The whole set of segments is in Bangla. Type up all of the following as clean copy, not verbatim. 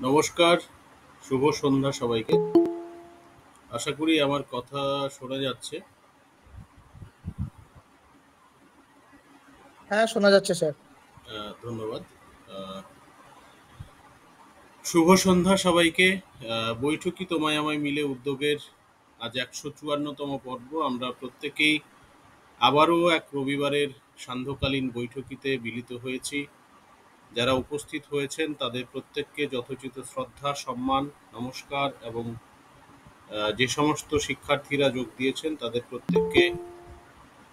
নমস্কার, শুভ সন্ধ্যা সবাইকে। আশা করি আমার কথা শোনা যাচ্ছে। হ্যাঁ, শোনা যাচ্ছে স্যার। ধন্যবাদ। আহ, শুভ সন্ধ্যা সবাইকে। বৈঠকি তোমায় আমায় মিলে উদ্যোগের আজ 154তম পর্ব। আমরা প্রত্যেকেই আবারও এক রবিবারের সান্ধ্যকালীন বৈঠকিতে মিলিত হয়েছি। যারা উপস্থিত হয়েছেন তাদের প্রত্যেককে যথোচিত শ্রদ্ধা, সম্মান, নমস্কার এবং যে সমস্ত শিক্ষার্থীরা যোগ দিয়েছেন তাদের প্রত্যেককে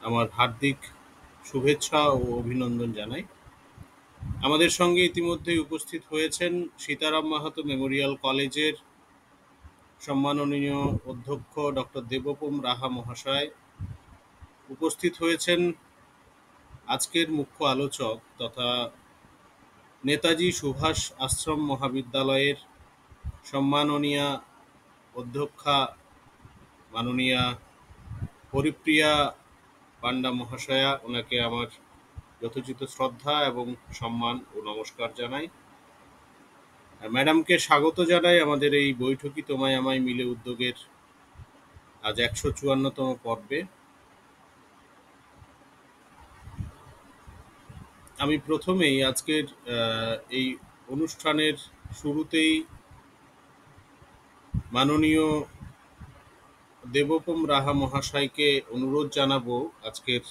আমার হার্দিক শুভেচ্ছা ও অভিনন্দন জানাই। আমাদের সঙ্গে ইতিমধ্যেই উপস্থিত হয়েছেন সীতারাম মাহাতো মেমোরিয়াল কলেজের সম্মাননীয় অধ্যক্ষ ডক্টর দেবপ্রম রাহা মহাশয়। উপস্থিত হয়েছেন আজকের মুখ্য আলোচক তথা নেতাজি সুভাষ আশ্রম মহাবিদ্যালয়ের সম্মাননীয়া অধ্যক্ষা মাননীয়া হরিপ্রিয়া পান্ডা মহাশয়া। ওনাকে আমার যথোচিত শ্রদ্ধা এবং সম্মান ও নমস্কার জানাই। ম্যাডামকে স্বাগত জানাই আমাদের এই বৈঠকি তোমায় আমায় মিলে উদ্যোগের আজ 154তম পর্বে। আমি প্রথমেই আজকের এই অনুষ্ঠানের শুরুতেই মাননীয় দেবপ্রম রাহা মহাশয়কে অনুরোধ জানাবো আজকের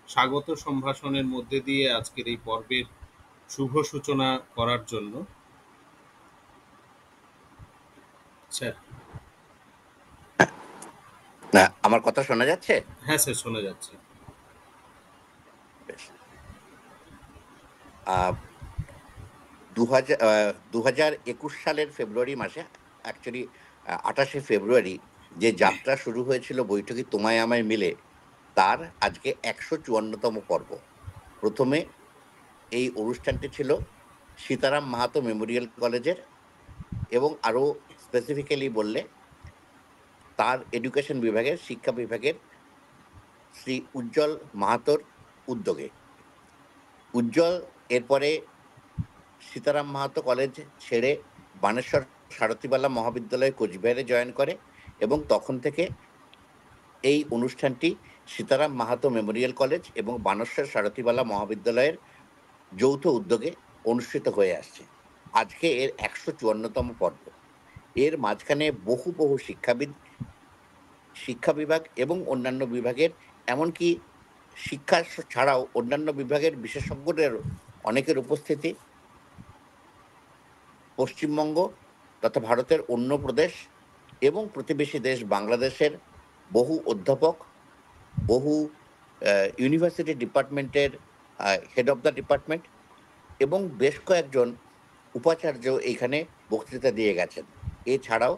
স্বাগত সম্ভাষণের মধ্যে দিয়ে আজকের এই পর্বের শুভ সূচনা করার জন্য। স্যার। না, আমার কথা শোনা যাচ্ছে? হ্যাঁ স্যার, শোনা যাচ্ছে। বেশ। 2021 সালের ফেব্রুয়ারি মাসে, অ্যাকচুয়ালি 28শে ফেব্রুয়ারি, যে যাত্রা শুরু হয়েছিল বৈঠকি তোমায় আমায় মিলে, তার আজকে 154তম পর্ব। প্রথমে এই অনুষ্ঠানটি ছিল সীতারাম মাহাতো মেমোরিয়াল কলেজের, এবং আরও স্পেসিফিক্যালি বললে তার এডুকেশন বিভাগের, শিক্ষা বিভাগের শ্রী উজ্জ্বল মাহাতোর উদ্যোগে। উজ্জ্বল এরপরে সীতারাম মাহাতো কলেজ ছেড়ে বানেশ্বর সারথীবালা মহাবিদ্যালয় কোচবিহারে জয়েন করে, এবং তখন থেকে এই অনুষ্ঠানটি সীতারাম মাহাতো মেমোরিয়াল কলেজ এবং বানেশ্বর সারথীবালা মহাবিদ্যালয়ের যৌথ উদ্যোগে অনুষ্ঠিত হয়ে আসছে। আজকে এর 154তম পর্ব। এর মাঝখানে বহু বহু শিক্ষাবিদ, শিক্ষা বিভাগ এবং অন্যান্য বিভাগের, এমনকি শিক্ষা ছাড়াও অন্যান্য বিভাগের বিশেষজ্ঞদের অনেকের উপস্থিতি, পশ্চিমবঙ্গ তথা ভারতের অন্য প্রদেশ এবং প্রতিবেশী দেশ বাংলাদেশের বহু অধ্যাপক, বহু ইউনিভার্সিটি ডিপার্টমেন্টের হেড অফ দ্য ডিপার্টমেন্ট এবং বেশ কয়েকজন উপাচার্য এইখানে বক্তৃতা দিয়ে গেছেন। এছাড়াও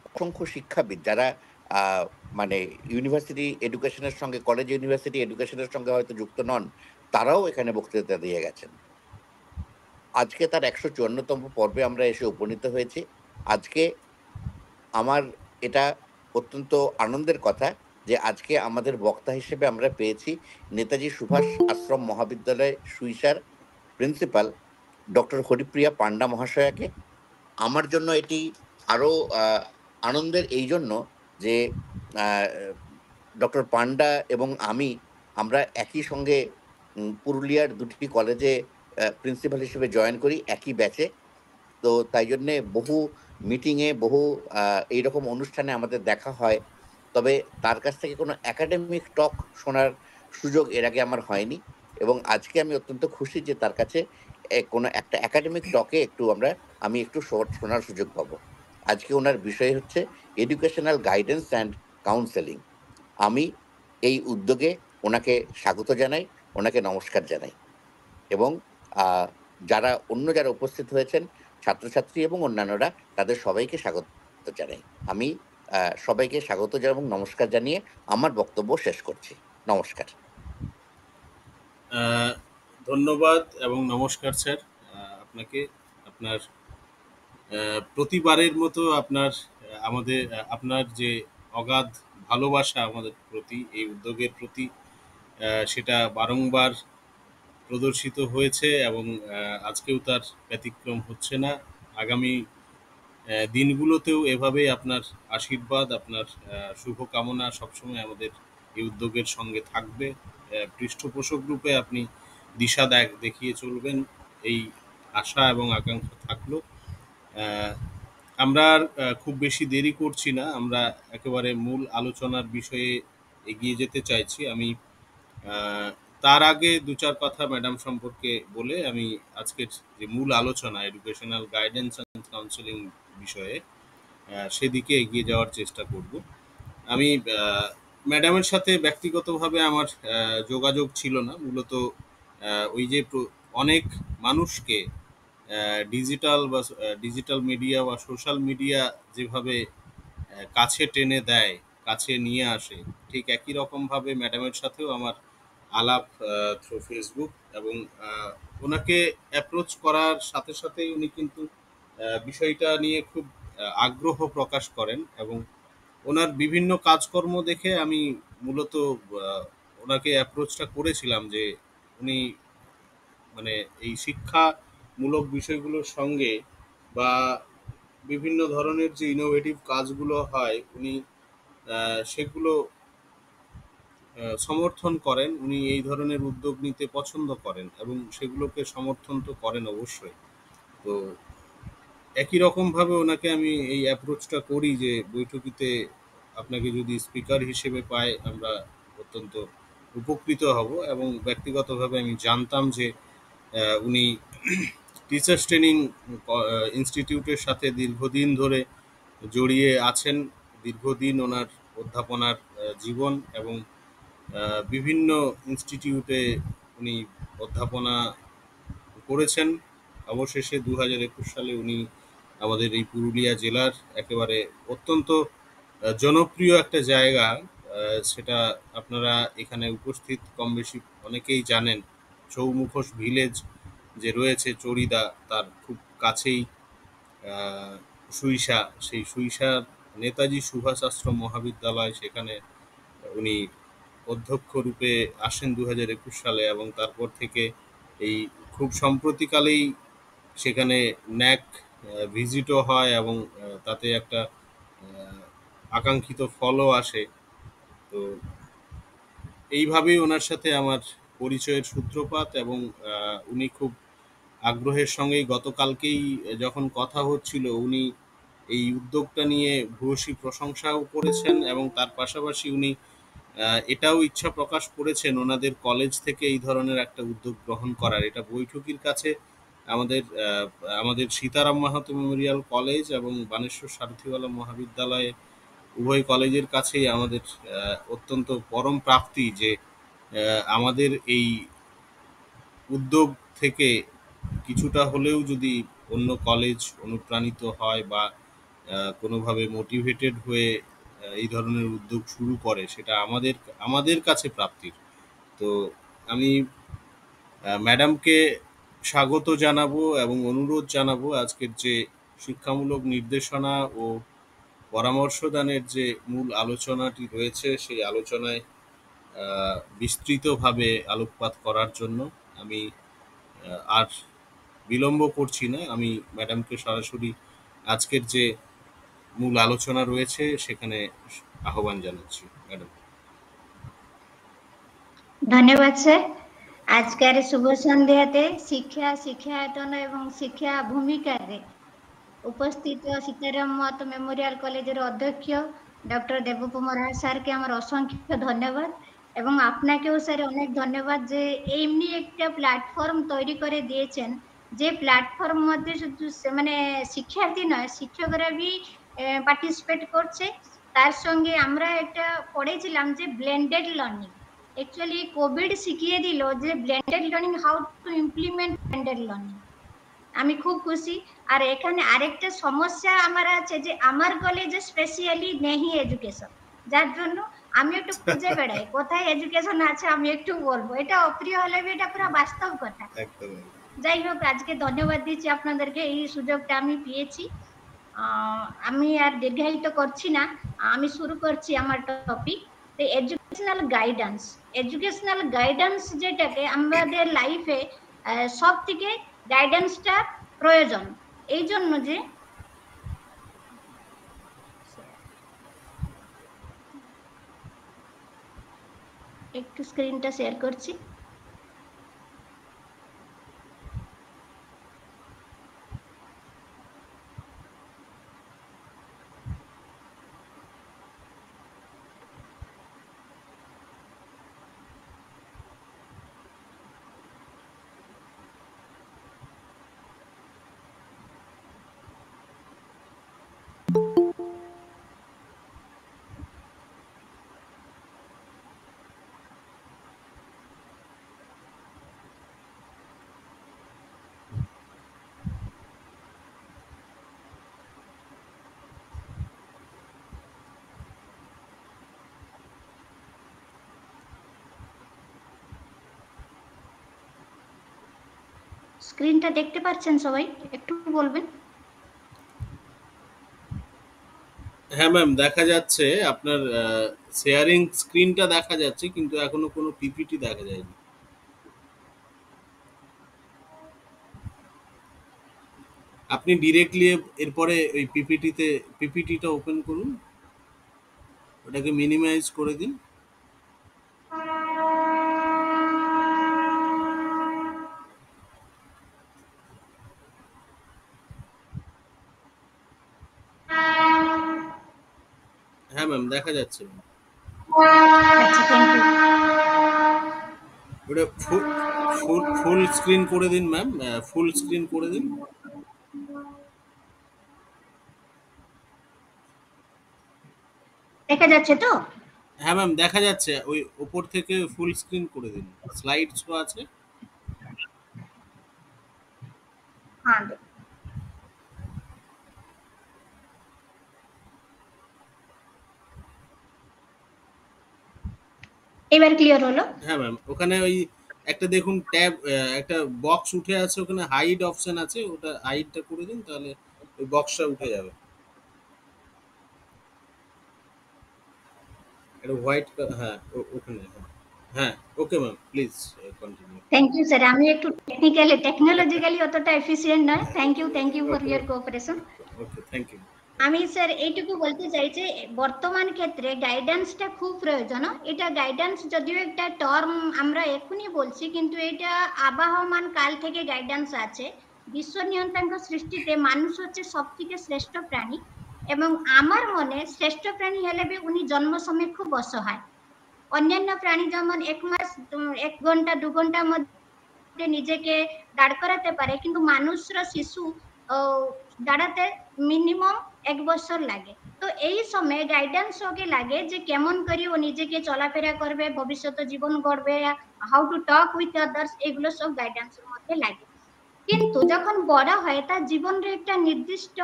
অসংখ্য শিক্ষাবিদ যারা মানে ইউনিভার্সিটি এডুকেশনের সঙ্গে, কলেজ ইউনিভার্সিটি এডুকেশনের সঙ্গে হয়তো যুক্ত নন, তারাও এখানে বক্তৃতা দিয়ে গেছেন। আজকে তার 154তম পর্বে আমরা এসে উপনীত হয়েছি। আজকে আমার এটা অত্যন্ত আনন্দের কথা যে আজকে আমাদের বক্তা হিসেবে আমরা পেয়েছি নেতাজি সুভাষ আশ্রম মহাবিদ্যালয় সুইসার প্রিন্সিপাল ডক্টর হরিপ্রিয়া পান্ডা মহাশয়াকে। আমার জন্য এটি আরও আনন্দের এই জন্য যে ডক্টর পান্ডা এবং আমরা একই সঙ্গে পুরুলিয়ার দুটি কলেজে প্রিন্সিপাল হিসেবে জয়েন করি, একই ব্যাচে। তো তাই জন্যে বহু মিটিংয়ে, বহু এইরকম অনুষ্ঠানে আমাদের দেখা হয়। তবে তার কাছ থেকে কোনো একাডেমিক টক শোনার সুযোগ এর আগে আমার হয়নি, এবং আজকে আমি অত্যন্ত খুশি যে তার কাছে কোনো একটা একাডেমিক টকে আমি একটু শোনার সুযোগ পাবো। আজকে ওনার বিষয় হচ্ছে এডুকেশনাল গাইডেন্স অ্যান্ড কাউন্সেলিং। আমি এই উদ্যোগে ওনাকে স্বাগত জানাই, ওনাকে নমস্কার জানাই, এবং যারা উপস্থিত হয়েছেন, ছাত্রছাত্রী এবং অন্যান্যরা, তাদের সবাইকে স্বাগত জানাই। আমি সবাইকে স্বাগত এবং নমস্কার জানিয়ে আমার বক্তব্য শেষ করছি। নমস্কার। ধন্যবাদ এবং নমস্কার স্যার আপনাকে। আপনার প্রতিবারের মতো আপনার যে অগাধ ভালোবাসা আমাদের প্রতি, এই উদ্যোগের প্রতি, সেটা বারংবার প্রদর্শিত হয়েছে এবং আজকেও তার ব্যতিক্রম হচ্ছে না। আগামী দিনগুলোতেও এভাবেই আপনার আশীর্বাদ, আপনার শুভকামনা সবসময় আমাদের এই উদ্যোগের সঙ্গে থাকবে। পৃষ্ঠপোষক রূপে আপনি দিশা দেখিয়ে চলবেন, এই আশা এবং আকাঙ্ক্ষা থাকলো। আমরা আর খুব বেশি দেরি করছি না, আমরা একেবারে মূল আলোচনার বিষয়ে এগিয়ে যেতে চাইছি। আমি আহ, তার আগে দু চার কথা ম্যাডাম সম্পর্কে বলে আমি আজকের যে মূল আলোচনা এডুকেশনাল গাইডেন্স অ্যান্ড কাউন্সেলিং বিষয়ে সেদিকে এগিয়ে যাওয়ার চেষ্টা করব। আমি ম্যাডামের সাথে ব্যক্তিগতভাবে আমার যোগাযোগ ছিল না, মূলত ওই যে অনেক মানুষকে ডিজিটাল মিডিয়া বা সোশ্যাল মিডিয়া যেভাবে কাছে টেনে দেয়, কাছে নিয়ে আসে, ঠিক একই রকমভাবে ম্যাডামের সাথেও আমার আলাপ থ্রু ফেসবুক, এবং ওনাকে অ্যাপ্রোচ করার সাথে সাথেই উনি কিন্তু বিষয়টা নিয়ে খুব আগ্রহ প্রকাশ করেন, এবং ওনার বিভিন্ন কাজকর্ম দেখে আমি মূলত ওনাকে অ্যাপ্রোচটা করেছিলাম যে উনি মানে এই শিক্ষামূলক বিষয়গুলোর সঙ্গে বা বিভিন্ন ধরনের যে ইনোভেটিভ কাজগুলো হয় উনি সেগুলো সমর্থন করেন। উনি এই ধরনের উদ্যোগ নিতে পছন্দ করেন এবং সেগুলোকে সমর্থন তো করেন অবশ্যই। তো একই রকমভাবে ওনাকে আমি এই অ্যাপ্রোচটা করি যে বৈঠকিতে আপনাকে যদি স্পিকার হিসেবে পাই আমরা অত্যন্ত উপকৃত হব, এবং ব্যক্তিগতভাবে আমি জানতাম যে উনি টিচার্স ট্রেনিং ইনস্টিটিউটের সাথে দীর্ঘদিন ধরে জড়িয়ে আছেন। দীর্ঘদিন ওনার অধ্যাপনার জীবন, এবং বিভিন্ন ইনস্টিটিউটে উনি অধ্যাপনা করেছেন। অবশেষে 2021 সালে উনি আমাদের এই পুরুলিয়া জেলার একেবারে অত্যন্ত জনপ্রিয় একটা জায়গা, সেটা আপনারা এখানে উপস্থিত কম বেশি অনেকেই জানেন, চৌমুখোশ ভিলেজ যে রয়েছে চড়িদা, তার খুব কাছেই সুইসা, সেই সুইসার নেতাজি সুভাষ আশ্রম মহাবিদ্যালয়, সেখানে উনি অধ্যক্ষ রূপে আসেন 2021 সালে, এবং তারপর থেকে এই খুব সম্প্রতিকালেই সেখানে ন্যাক ভিজিটও হয়, এবং তাতে একটা আকাঙ্ক্ষিত ফলও আসে। তো এইভাবেই ওনার সাথে আমার পরিচয়ের সূত্রপাত, এবং উনি খুব আগ্রহের সঙ্গেই গতকালকেই যখন কথা হচ্ছিল উনি এই উদ্যোগটা নিয়ে ভূয়সী প্রশংসাও করেছেন, এবং তার পাশাপাশি উনি এটাও ইচ্ছা প্রকাশ করেছেন ওনাদের কলেজ থেকে এই ধরনের একটা উদ্যোগ গ্রহণ করার। এটা বৈঠকির কাছে আমাদের আমাদের সীতারাম মাহাতো মেমোরিয়াল কলেজ এবং বানেশ্বর সারথিওয়ালা মহাবিদ্যালয়ে উভয় কলেজের কাছেই আমাদের অত্যন্ত পরম প্রাপ্তি যে আমাদের এই উদ্যোগ থেকে কিছুটা হলেও যদি অন্য কলেজ অনুপ্রাণিত হয় বা কোনোভাবে মোটিভেটেড হয়ে এই ধরনের উদ্যোগ শুরু করে, সেটা আমাদের আমাদের কাছে প্রাপ্তির। তো আমি ম্যাডামকে স্বাগত জানাবো এবং অনুরোধ জানাবো আজকের যে শিক্ষামূলক নির্দেশনা ও পরামর্শদানের যে মূল আলোচনাটি রয়েছে সেই আলোচনায় বিস্তৃতভাবে আলোকপাত করার জন্য। আমি আর বিলম্ব করছি না, আমি ম্যাডামকে সরাসরি আজকের যে মূল আলোচনা রয়েছে সেখানে আহ্বান জানাচ্ছি। ম্যাডাম। ধন্যবাদ স্যার। আজকের শুভ সন্ধ্যাতে শিক্ষা, শিক্ষায়তন এবং শিক্ষা ভূমিকারে উপস্থিত সীতারাম মাহাতো মেমোরিয়াল কলেজের অধ্যক্ষ ডক্টর দেবকুমার রায় স্যারকে আমার অসংখ্য ধন্যবাদ, এবং আপনাকেও স্যার অনেক ধন্যবাদ যে এমনি একটা প্ল্যাটফর্ম তৈরি করে দিয়েছেন, যে প্ল্যাটফর্ম মধ্যে শুধু মানে শিক্ষার্থী নয় শিক্ষকরা বি পার্টিসিপেট করছে। তার সঙ্গে আমরা একটা পড়েছিলাম যে ব্লেন্ডেড লার্নিং, অ্যাকচুয়ালি কোভিড শিখিয়ে দিল যে blended learning, how to implement blended learning. আমি খুব খুশি। আর এখানে আরেকটা সমস্যা আমার আছে যে আমার কলেজে স্পেশালি নেই এডুকেশন, যার জন্য আমি একটু খুঁজে বেড়াই কোথায় এডুকেশন আছে, আমি একটু বলবো, এটা অপ্রিয় হলে এটা পুরো বাস্তব কথা। যাই হোক, আজকে ধন্যবাদ দিচ্ছি আপনাদেরকে, এই সুযোগটা আমি পেয়েছি। আমি আর দীর্ঘায়িত করছি না, আমি শুরু করছি আমার topic. Educational guidance, educational guidance যেটাকে আমাদের লাইফে সব থেকে গাইডেন্সটা প্রয়োজন, এই জন্য যে একটু স্ক্রিনটা শেয়ার করছি। স্ক্রিনটা দেখতে পাচ্ছেন সবাই? একটু বলবেন। হ্যাঁ ম্যাম, দেখা যাচ্ছে আপনার শেয়ারিং স্ক্রিনটা দেখা যাচ্ছে, কিন্তু এখনো কোনো পিপিটি দেখা যায়নি। আপনি ডিরেক্টলি এরপরে ওই পিপিটিটা ওপেন করুন, ওটাকে মিনিমাইজ করে দিন। হ্যাঁ ম্যাম, দেখা যাচ্ছে। আচ্ছা, থ্যাংক ইউ। ওটা ফুল স্ক্রিন করে দিন ম্যাম, ফুল স্ক্রিন করে দিন। দেখা যাচ্ছে তো? হ্যাঁ ম্যাম, দেখা যাচ্ছে। ওই ওপর থেকে ফুল স্ক্রিন করে দিন, স্লাইড শো আছে। হ্যাঁ, এবার ক্লিয়ার হলো? হ্যাঁ ম্যাম, ওখানে ওই একটা দেখুন ট্যাব, একটা বক্স উঠে আছে, ওখানে হাইড অপশন আছে, ওটা হাইডটা করে দিন, তাহলে ওই বক্সটা উঠে যাবে। এটা হোয়াইট, হ্যাঁ ওখানে, হ্যাঁ হ্যাঁ, okay ma'am, please continue. Thank you sir. আমি একটু টেকনোলজিক্যালি অতটা এফিসিয়েন্ট নয়। Thank you for your cooperation. Okay, thank you. আমি স্যার এইটুকু বলতে চাই যে বর্তমান ক্ষেত্রে গাইডেন্সটা খুব প্রয়োজন। এটা গাইডেন্স যদিও একটা টার্ম আমরা এখনই বলছি, কিন্তু এটা আবহমান কাল থেকে গাইডেন্স আছে। বিশ্ব নিয়ন্ত্রণের সৃষ্টিতে মানুষ হচ্ছে সবথেকে শ্রেষ্ঠ প্রাণী, এবং আমার মনে শ্রেষ্ঠ প্রাণী হলে বি উনি জন্ম সময় খুব অসহায়। অন্যান্য প্রাণী যেমন 1 মাস 1 ঘন্টা 2 ঘন্টার মধ্যে নিজেকে দাঁড় করাতে পারে, কিন্তু মানুষের শিশু দাঁড়াতে মিনিমাম 1 বছর লাগে। তো এই সময় গাইডেন্স ওকে লাগে যে কেমন করে ও নিজেকে চলাফেরা করবে, ভবিষ্যতে জীবন গড়বে, how to talk with others, এগুলো সব গাইডেন্সের মধ্যে লাগে। কিন্তু যখন বড় হয় তার জীবনের একটা নির্দিষ্ট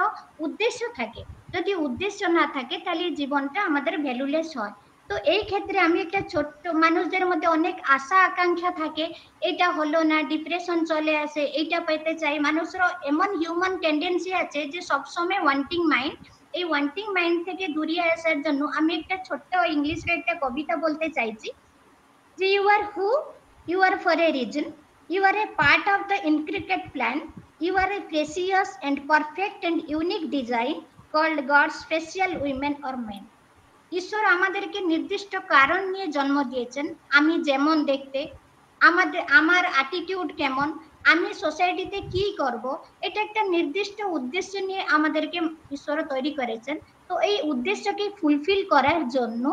উদ্দেশ্য থাকে। যদি উদ্দেশ্য না থাকে তাহলে জীবনটা আমাদের ভ্যালুলেস হয়। তো এই ক্ষেত্রে আমি একটা ছোট্ট মানুষদের মধ্যে অনেক আশা আকাঙ্ক্ষা থাকে, এটা হলো না, ডিপ্রেশন চলে আসে, এইটা পেতে চাই। মানুষের এমন হিউম্যান টেন্ডেন্সি আছে যে সবসময় ওয়ান্টিং মাইন্ড। এই ওয়ান্টিং মাইন্ড থেকে দূরিয়ে আসার জন্য আমি একটা ছোট্ট ইংলিশের একটা কবিতা বলতে চাইছি যে you are who you are for a reason, you are a part of the intricate plan, you are a precious and perfect and unique design called God's special women or men. ঈশ্বর আমাদেরকে নির্দিষ্ট কারণ নিয়ে জন্ম দিয়েছেন। আমি যেমন দেখতে, আমার অ্যাটিটিউড কেমন, আমি সোসাইটিতে কি করব, এটা একটা নির্দিষ্ট উদ্দেশ্য নিয়ে আমাদেরকে ঈশ্বর তৈরি করেছেন। তো এই উদ্দেশ্যকে ফুলফিল করার জন্য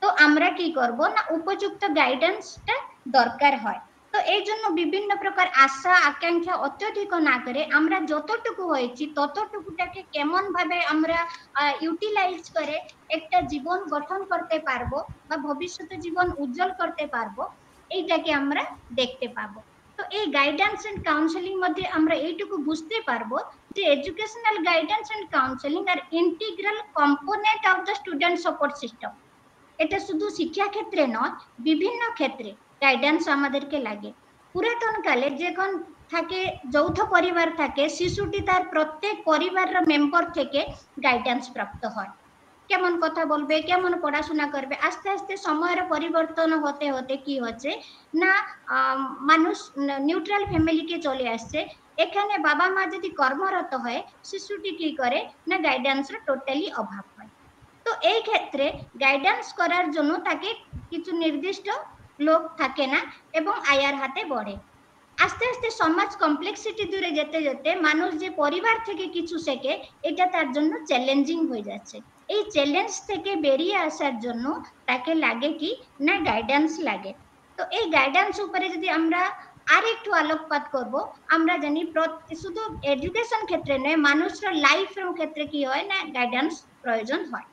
তো আমরা কি করব না, উপযুক্ত গাইডেন্সটা দরকার হয়। তো এই জন্য বিভিন্ন প্রকার আশা আকাঙ্ক্ষা অত্যধিক না করে আমরা যতটুকু হয়েছি ততটুকুটাকে কেমন ভাবে আমরা ইউটিলাইজ করে একটা জীবন গঠন করতে পারবো বা ভবিষ্যতে জীবন উজ্জ্বল করতে পারবো, এইটাকে আমরা দেখতে পাবো। তো এই গাইডেন্স এন্ড কাউন্সেলিং মধ্যে আমরা এইটুকু বুঝতে পারবো যে educational guidance and counselling are integral component of the student support system. এটা শুধু শিক্ষা ক্ষেত্রে নয়, বিভিন্ন ক্ষেত্রে গাইডেন্স আমাদেরকে লাগে। পুরাতন কালে যখন থাকে যৌথ পরিবার থাকে, শিশুটি তার প্রত্যেক পরিবারের মেম্বার থেকে গাইডেন্স প্রাপ্ত হয়। কেমন কথা বলবে, কেমন পড়াশোনা করবে। আস্তে আস্তে সময়ের পরিবর্তন হতে হতে কি হচ্ছে না, মানুষ নিউট্রাল ফ্যামিলিকে চলে আসছে। এখানে বাবা মা যদি কর্মরত হয়, শিশুটি কি করে না গাইডেন্সের টোটালি অভাব হয়। তো এই ক্ষেত্রে গাইডেন্স করার জন্য তাকে কিছু নির্দিষ্ট লোক থাকে না এবং আয়ার হাতে বড়ে। আস্তে আস্তে সমাজ কমপ্লেক্সিটি দূরে যেতে যেতে মানুষ যে পরিবার থেকে কিছু শেখে এটা তার জন্য চ্যালেঞ্জিং হয়ে যাচ্ছে। এই চ্যালেঞ্জ থেকে বেরিয়ে আসার জন্য তাকে লাগে কি না গাইডেন্স লাগে। তো এই গাইডেন্স উপরে যদি আমরা আর একটু আলোকপাত করব, আমরা জানি শুধু এডুকেশন ক্ষেত্রে নয়, মানুষের লাইফের ক্ষেত্রে কি হয় না গাইডেন্স প্রয়োজন হয়।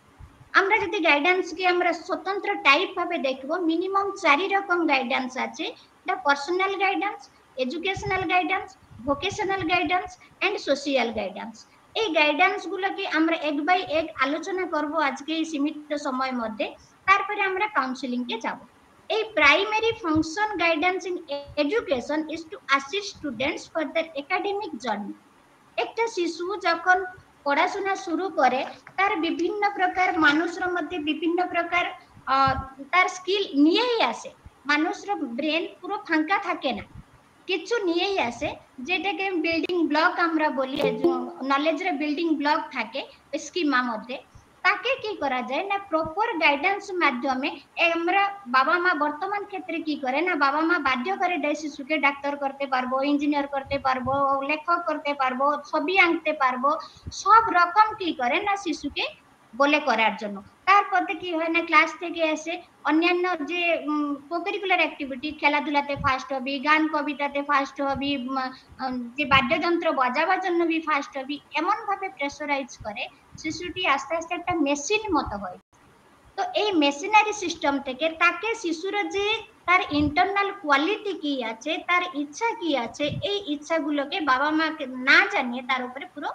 আমরা যদি গাইডেন্স কে আমরা স্বতন্ত্র টাইপ ভাবে দেখব, মিনিমাম 4 রকম গাইডেন্স আছে। এটা personal guidance, educational guidance, vocational guidance and social guidance. এই গাইডেন্স গুলোকে আমরা এক বাই এক আলোচনা করব আজকে এই সীমিত সময়ের মধ্যে। তারপরে আমরা কাউন্সেলিং কে যাব। এই primary function guidance in education is to assist students for their academic journey. একটা শিশু যখন পড়াশোনা শুরু করে তার বিভিন্ন প্রকার মানুষের মধ্যে বিভিন্ন প্রকার তার স্কিল নিয়েই আসে। মানুষের ব্রেন পুরো ফাঁকা থাকে না, কিছু নিয়েই আসে, যেটাকে বিল্ডিং ব্লক আমরা বলি, নলেজের বিল্ডিং ব্লক থাকে স্কিমা মধ্যে। তাকে কি করা যায় না প্রপার গাইডেন্স মাধ্যমে আমরা বাবা মা বর্তমান ক্ষেত্রে কি করে না বাবা মা বাধ্য করে দেয় শিশুকে ডাক্তার করতে পারবো, ইঞ্জিনিয়ার করতে পারবো, লেখক করতে পারবো, ছবি আঁকতে পারবো, সব রকম কি করে না শিশুকে বলে করার জন্য। তারপরে কি হয় না ক্লাস থেকে এসে অন্যান্য যে কোকারিকুলার অ্যাক্টিভিটি, খেলাধুলাতে ফার্স্ট হবি, গান কবিতাতে ফার্স্ট হবি, যে বাদ্যযন্ত্র বাজাবার জন্য বি ফার্স্ট হবি, এমন ভাবে প্রেসারাইজ করে শিশুটি আস্তে আস্তে একটা মেশিন মতো হয়। তো এই মেশিনারি সিস্টেম থেকে তাকে শিশুর যে তার ইন্টারনাল কোয়ালিটি কি আছে, তার ইচ্ছা কি আছে, এই ইচ্ছাগুলোকে বাবা মাকে না জানিয়ে তার উপরে পুরো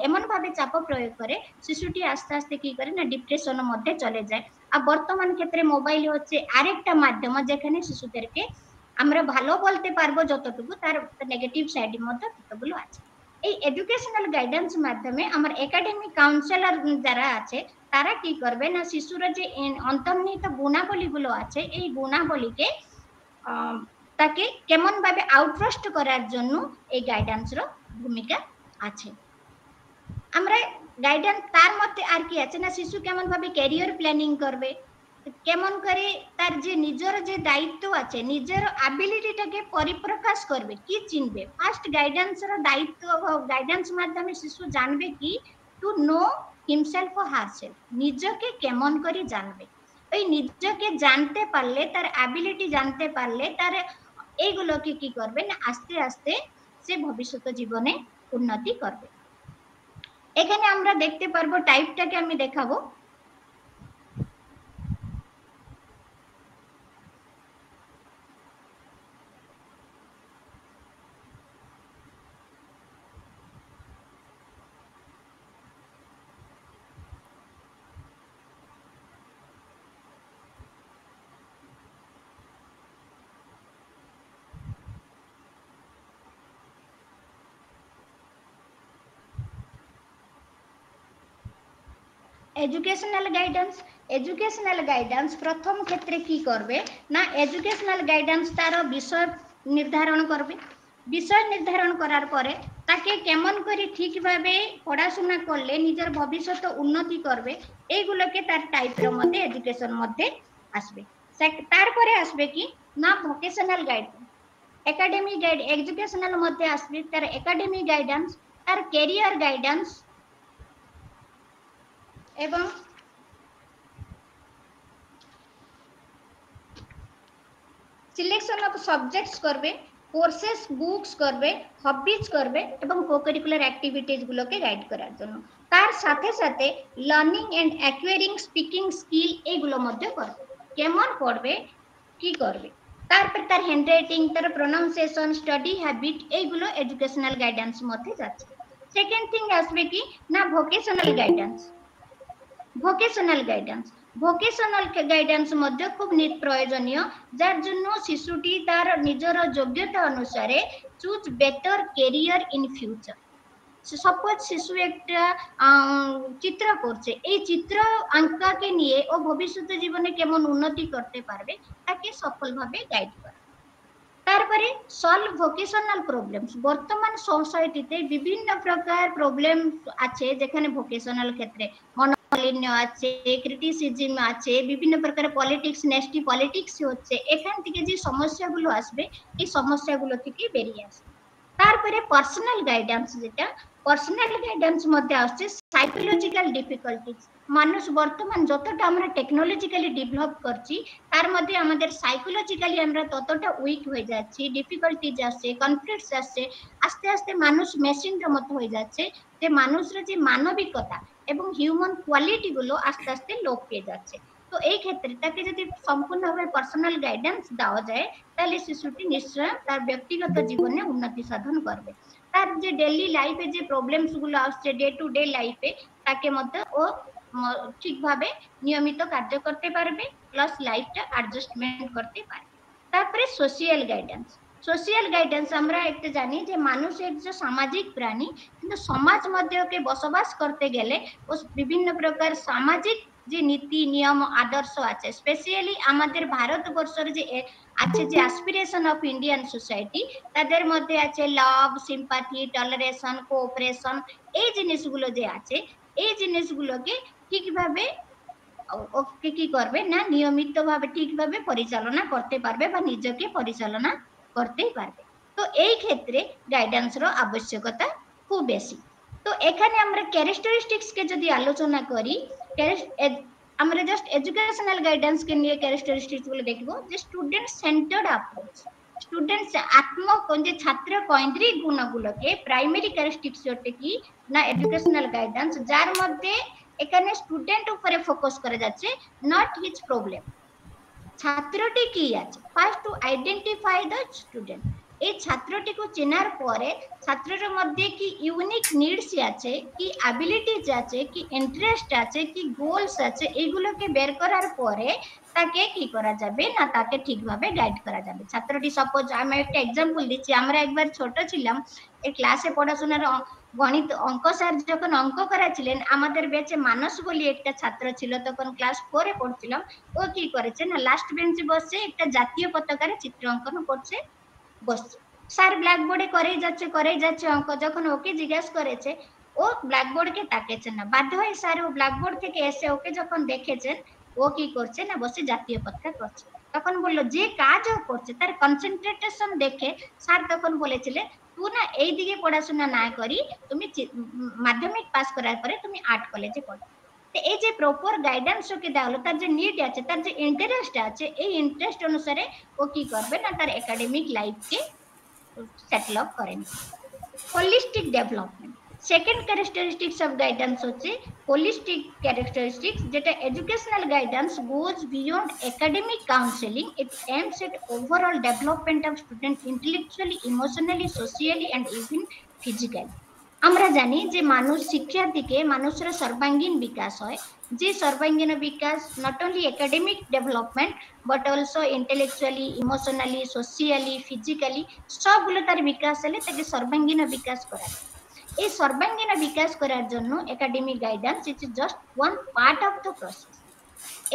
এমন ভাবে চাপ প্রয়োগ করে শিশুটি আস্তে আস্তে কি করে না ডিপ্রেশনের মধ্যে চলে যায়। আর বর্তমান ক্ষেত্রে মোবাইল হচ্ছে আরেকটা মাধ্যম যেখানে শিশুদেরকে আমরা ভালো বলতে পারবো যতটুকু, তার নেগেটিভ সাইডের মধ্যে ততগুলো আছে। এই এডুকেশনাল গাইডেন্স মাধ্যমে আমার একাডেমিক কাউন্সিলর যারা আছে তারা কি করবে না শিশুর যে অন্তর্নিহিত গুণাবলীগুলো আছে এই গুণাবলীকে তাকে কেমন ভাবে আউটরোস্ট করার জন্য এই গাইডেন্সের ভূমিকা আছে। আমরা গাইডেন্স তার মধ্যে আর কি আছে না শিশু কেমন ভাবে ক্যারিয়ার প্ল্যানিং করবে, কেমন করে তার যে নিজের যে দায়িত্ব আছে নিজের আবিলিটিটাকে পরিপ্রকাশ করবে, কি চিনবে। ফার্স্ট গাইডেন্সের দায়িত্ব গাইডেন্স মাধ্যমে শিশু জানবে কি টু নো হিমসেলফ ও হারসেলফ, নিজকে কেমন করে জানবে। ওই নিজকে জানতে পারলে তার অ্যাবিলিটি জানতে পারলে তার এইগুলোকে কি করবে না আস্তে আস্তে সে ভবিষ্যৎ জীবনে উন্নতি করবে। এখানে আমরা দেখতে পারবো টাইপটাকে আমি দেখাবো। এডুকেশনাল গাইডেন্স প্রথম ক্ষেত্রে কি করবে না এডুকেশনাল গাইডেন্স তার বিষয় নির্ধারণ করবে। বিষয় নির্ধারণ করার পরে তাকে কেমন করে ঠিকভাবে পড়াশোনা করলে নিজের ভবিষ্যৎ উন্নতি করবে এইগুলোকে তার টাইপের মধ্যে এডুকেশন মধ্যে আসবে। তারপরে আসবে কি না vocational guidance, academic guide, educational মধ্যে আসবে তার একাডেমিক গাইডেন্স, তার ক্যারিয়ার গাইডেন্স এবং সিলেকশন অফ সাবজেক্টস করবে, কোর্সেস বুকস করবে, হবিজ করবে এবং কোকারিকুলার অ্যাক্টিভিটিজ গুলোকে গাইড করার জন্য। তার সাথে সাথে লার্নিং এন্ড অ্যাকুয়ারিং স্পিকিং স্কিল এইগুলো মধ্যে করবে, কেমন পড়বে কি করবে। তারপর তার হ্যান্ডরাইটিং, তার প্রোনাউন্সিয়েশন, স্টাডি হ্যাবিট এইগুলো এডুকেশনাল গাইডেন্স মধ্যে যাচ্ছে। সেকেন্ড থিং আসবে কি না ভোকেশনাল গাইডেন্স। ভোকেশনাল গাইডেন্স মধ্যে খুব প্রয়োজনীয়, যার জন্য শিশুটি তার নিজের যোগ্যতা অনুসারে choose better career in future. Suppose শিশু একটা চিত্র করছে, এই চিত্র আঁকাকে নিয়ে ও ভবিষ্যতে জীবনে কেমন উন্নতি করতে পারবে তাকে সফলভাবে গাইড করা। তারপরে সলভ ভোকেশনাল প্রবলেমস। বর্তমান সোসাইটিতে বিভিন্ন প্রকার প্রবলেম আছে যেখানে ভোকেশনাল ক্ষেত্রে মনোমালিন্য আছে, ক্রিটিসিজম আছে, বিভিন্ন প্রকার পলিটিক্স, নেস্টি পলিটিক্স হচ্ছে, এখান থেকে যে সমস্যাগুলো আসবে এই সমস্যাগুলো থেকে বেরিয়ে আসবে। তারপরে পার্সোনাল গাইডেন্স, যেটা পার্সোনাল গাইডেন্স মধ্যে আসছে সাইকোলজিক্যাল ডিফিকাল্টিজ। মানুষ বর্তমান যতটা আমরা টেকনোলজিক্যালি ডেভেলপ করছি তার মধ্যে আমাদের সাইকোলজিক্যালি আমরা ততটা উইক হয়ে যাচ্ছি, ডিফিকাল্টিজ আসছে, কনফ্লিক্টস আসছে, আস্তে আস্তে মানুষ মেশিনের মতো হয়ে যাচ্ছে, যে মানুষের যে মানবিকতা এবং হিউম্যান কোয়ালিটি গুলো আস্তে আস্তে লোপ পেয়ে যাচ্ছে। তো এই ক্ষেত্রে তাকে যদি সম্পূর্ণভাবে পার্সোনাল গাইডেন্স দেওয়া যায় তাহলে শিশুটি নিশ্চয় তার ব্যক্তিগত জীবনে উন্নতি সাধন করবে। তার যে ডেইলি লাইফে যে প্রবলেমস গুলো আসছে ডে টু ডে লাইফে, তাকে মধ্যে ও ঠিকভাবে নিয়মিত কার্য করতে পারবে, প্লাস লাইফটা অ্যাডজাস্টমেন্ট করতে পারবে। তারপরে সোশিয়াল গাইডেন্স। সোশিয়াল গাইডেন্স আমরা একটা জানি যে মানুষ এক যে সামাজিক প্রাণী, কিন্তু সমাজ মধ্যে ওকে বসবাস করতে গেলে ও বিভিন্ন প্রকার সামাজিক যে নীতি নিয়ম আদর্শ আছে, স্পেশালি আমাদের ভারতবর্ষের যে আছে যে অ্যাসপিরেশন অফ ইন্ডিয়ান সোসাইটি, তাদের মধ্যে আছে লাভ, সিম্পাথি, টলারেশন, কোঅপারেশন, এই জিনিসগুলো যে আছে এই জিনিসগুলোকে ঠিকভাবে ওকে কি করবে না নিয়মিতভাবে ঠিকভাবে পরিচালনা করতে পারবে বা নিজেকে পরিচালনা করতেই পারবে। তো এই ক্ষেত্রে গাইডেন্সর আবশ্যকতা খুব বেশি। তো এখানে আমরা ক্যারেক্টারিস্টিক্স কে যদি আলোচনা করি, আমরা জাস্ট এডুকেশনাল গাইডেন্স কে নিয়ে ক্যারেক্টারিস্টিক্স গুলো দেখবো, যে স্টুডেন্ট সেন্টার্ড অ্যাপ্রোচ। স্টুডেন্টস যে ছাত্র কেন্দ্রিক গুণগুলোকে প্রাইমারি ক্যারেক্টারিস্টিক্স হচ্ছে কি না এডুকেশনাল গাইডেন্স, যার মধ্যে এখানে স্টুডেন্ট উপরে ফোকাস করা যাচ্ছে, নট হিজ প্রবলেম। ছাত্রটি কি আছে, first to identify the student. এই ছাত্রটিকে চেনার পরে ছাত্রের মধ্যে কি ইউনিক নিডস আছে, কি অ্যাবিলিটিজ আছে, কি ইন্টারেস্ট আছে, কি গোলস আছে, এইগুলোকে বের করার পরে তাকে কি করা যাবে না তাকে ঠিকভাবে গাইড করা যাবে। ছাত্রটি সাপোজ আমি একটা এক্সাম্পল দিচ্ছি, আমরা একবার ছোট ছিলাম এই ক্লাসে পড়াশোনার গণিত অঙ্ক স্যার যখন অঙ্ক করাছিলেন, আমাদের ব্যাচে মানস বলি একটা ছাত্র ছিল, তখন ক্লাস 4 এ পড়ছিলাম। ও কি করেছে না লাস্ট বেঞ্চে বসে একটা জাতীয় পতাকার চিত্র অঙ্কন করছে বসছে। স্যার ব্ল্যাকবোর্ডে করেই যাচ্ছে অঙ্ক। যখন ওকে জিজ্ঞেস করেছে, ও ব্ল্যাকবোর্ডকে তাকাচ্ছে না। বাধ্য হয়ে স্যার ও ব্ল্যাকবোর্ড থেকে এসে ওকে যখন দেখেছেন ও কি করছে না বসে জাতীয় পতাকা করছে, তখন বললো যে কাজ ও করছে তার কনসেন্ট্রেশন দেখে স্যার তখন বলেছিলেন তুই না এই দিকে পড়াশোনা না করি তুমি মাধ্যমিক পাস করার পরে তুমি আর্ট কলেজে পড়ো। এই যে প্রপার গাইডেন্স ওকে দেওয়া হলো, তার যে নিড আছে, তার যে ইন্টারেস্ট আছে, এই ইন্টারেস্ট অনুসারে ও কি করবে না তার একাডেমিক লাইফকে সেটেল আপ করেন। Holistic development, second characteristics of guidance হচ্ছে হোলিস্টিক ক্যারেক্টারিস্টিক্স, যেটা educational guidance goes beyond academic counselling, it aims at overall development of student intellectually, emotionally, socially and even physically। আমরা জানি যে মানুষ শিক্ষার দিকে মানুষের সর্বাঙ্গীন বিকাশ হয়, যে সর্বাঙ্গীন বিকাশ not only academic development but also intellectually, emotionally, socially, physically সবগুলো তার বিকাশ হলে তাকে সর্বাঙ্গীন বিকাশ করা যায়। এই সর্বাঙ্গীন বিকাশ করার জন্য academic guidance is just one part of the process.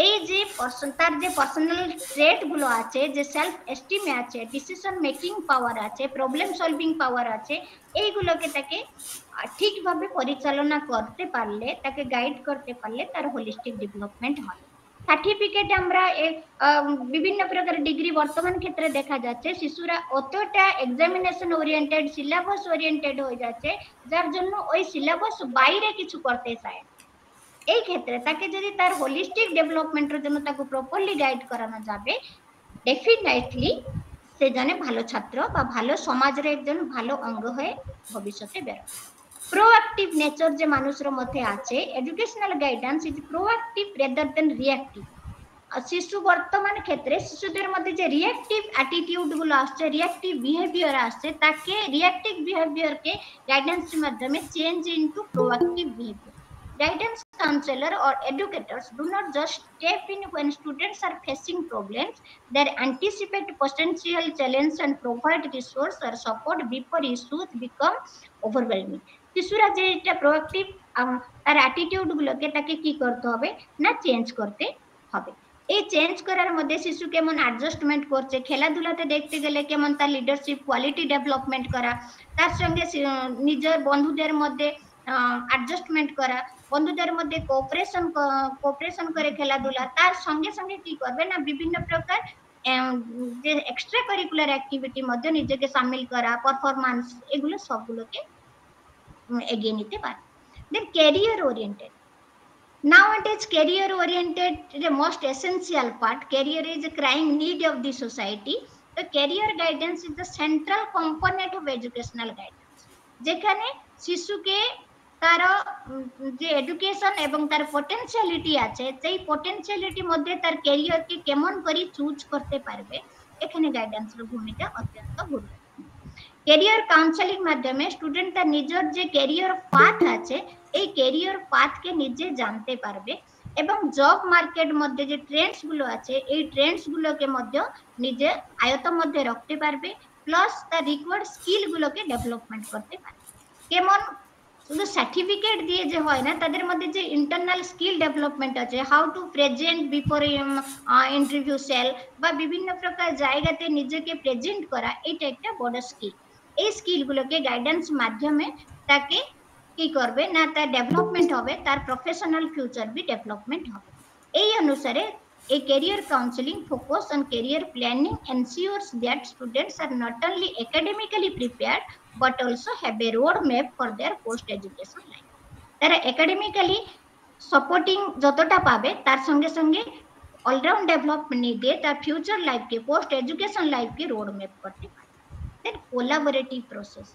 এই যে তার যে পার্সোনাল ট্রেট গুলো আছে, যে সেলফ এস্টিমে আছে, ডিসিশন মেকিং পাওয়ার আছে, প্রবলেম সলভিং পাওয়ার আছে, এইগুলোকে তাকে ঠিকভাবে পরিচালনা করতে পারলে, তাকে গাইড করতে পারলে তার হোলিস্টিক ডেভেলপমেন্ট হয়। সার্টিফিকেট আমরা বিভিন্ন প্রকার ডিগ্রি বর্তমান ক্ষেত্রে দেখা যাচ্ছে শিশুরা অতটা এক্সামিনেশন ওরিয়েন্টেড, সিলেবাস ওরিয়েন্টেড হয়ে যাচ্ছে, যার জন্য ওই সিলেবাস বাইরে কিছু করতে চায়। এই ক্ষেত্রে তাকে যদি তার হোলিস্টিক ডেভেলপমেন্টের জন্য তাকে প্রপারলি গাইড করানো যাবে, ডেফিনেটলি সে জনে ভালো ছাত্র বা ভালো সমাজের একজন ভালো অঙ্গ হয়ে ভবিষ্যতে বেরোবে। প্রোঅ্যাক্টিভ নেচার যে মানুষের মধ্যে আছে, educational guidance is proactive rather than reactive. শিশু বর্তমান ক্ষেত্রে শিশুদের মধ্যে যে রিঅ্যাক্টিভ অ্যাটিটিউড গুলো আসছে, রিঅ্যাক্টিভ বিহেভিয়ার আসছে, তাকে রিঅ্যাক্টিভ বিহেভিয়ারকে গাইডেন্সের মাধ্যমে change into proactive behaviour. Guidance counselor or educators do not just step in when students are facing problems, they anticipate potential challenges and provide resource or support before issues become overwhelming। শিশুরা যে এটা প্রোঅ্যাক্টিভ তার অ্যাটিটিউড গুলোকে তাকে কি করতে হবে না চেঞ্জ করতে হবে। এই চেঞ্জ করার মধ্যে শিশু কেমন অ্যাডজাস্টমেন্ট করছে, খেলাধুলাতে দেখতে গেলে কেমন তার লিডারশিপ কোয়ালিটি ডেভেলপমেন্ট করা, তার সঙ্গে নিজের বন্ধুদের মধ্যে অ্যাডজাস্টমেন্ট করা, বন্ধুদের মধ্যে কোঅপারেশন করে খেলাধুলা, তার সঙ্গে সঙ্গে কি করবে না বিভিন্ন প্রকার যে এক্সট্রা কারিকুলার অ্যাক্টিভিটি মধ্যে নিজেকে সামিল করা, পারফরম্যান্স, এগুলো সবগুলোকে এগিয়ে নিতে পারে। Then career oriented, nowadays career oriented is the most essential part. Career is a crying need of the society. The career guidance is the central component of educational guidance, যেখানে শিশুকে তার যে এডুকেশন এবং তার পটেনশিয়ালিটি আছে সেই পটেনশিয়ালিটি মধ্যে তার ক্যারিয়ারকে কেমন করে চুজ করতে পারবে, এখানে গাইডেন্সের ভূমিকা অত্যন্ত গুরুত্বপূর্ণ। ক্যারিয়ার কাউন্সেলিং মাধ্যমে স্টুডেন্ট তার নিজের যে ক্যারিয়ার পাথ আছে এই ক্যারিয়ার পাথকে নিজে জানতে পারবে এবং জব মার্কেট মধ্যে যে ট্রেন্ডস গুলো আছে এই ট্রেন্ডস গুলোকে মধ্যে নিজে আয়ত্ত মধ্যে রাখতে পারবে, প্লাস তার রিকোয়ার্ড স্কিল গুলোকে ডেভেলপমেন্ট করতে পারবে। কেমন শুধু সার্টিফিকেট দিয়ে যে হয় না, তাদের মধ্যে যে ইন্টারনাল স্কিল ডেভেলপমেন্ট আছে, how to present before interview cell বা বিভিন্ন প্রকার জায়গাতে নিজেকে প্রেজেন্ট করা, এটা একটা বড় স্কিল। এই স্কিল গুলোকে গাইডেন্স মাধ্যমে তাকে কি করবে না তার ডেভেলপমেন্ট হবে, তার প্রফেশনাল ফিউচার বি ডেভেলপমেন্ট হবে। এই অনুসারে a career counseling focus on career planning ensures that students are not only academically prepared but also have a road map for their post education life. তারা একাডেমিক্যালি সাপোর্টিং যতটা পাবে তার সঙ্গে সঙ্গে অলরাউন্ড ডেভেলপমেন্ট নিয়ে তার ফিউচার লাইফকে, পোস্ট এডুকেশন লাইফকে রোড ম্যাপ করতে পারে। Then collaborative process.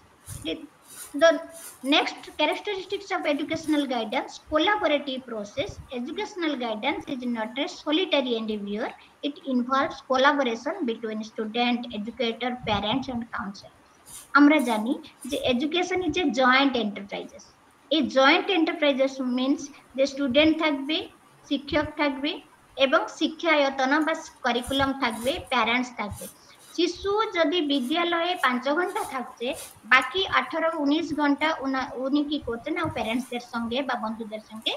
The next characteristics of educational guidance, collaborative process. Educational guidance is not a solitary endeavor. It involves collaboration between student, educator, parents and counselor. আমরা জানি যে education is a joint enterprises. এই জয়েন্ট এন্টারপ্রাইজেস মিনস যে স্টুডেন্ট থাকবে, শিক্ষক থাকবে এবং শিক্ষায়তন বা কারিকুলাম থাকবে, প্যারেন্টস থাকবে। শিশু যদি বিদ্যালয়ে 5 ঘন্টা থাকছে, বাকি 18-19 ঘন্টা উনি কি করছেন না প্যারেন্টসদের সঙ্গে বা বন্ধুদের সঙ্গে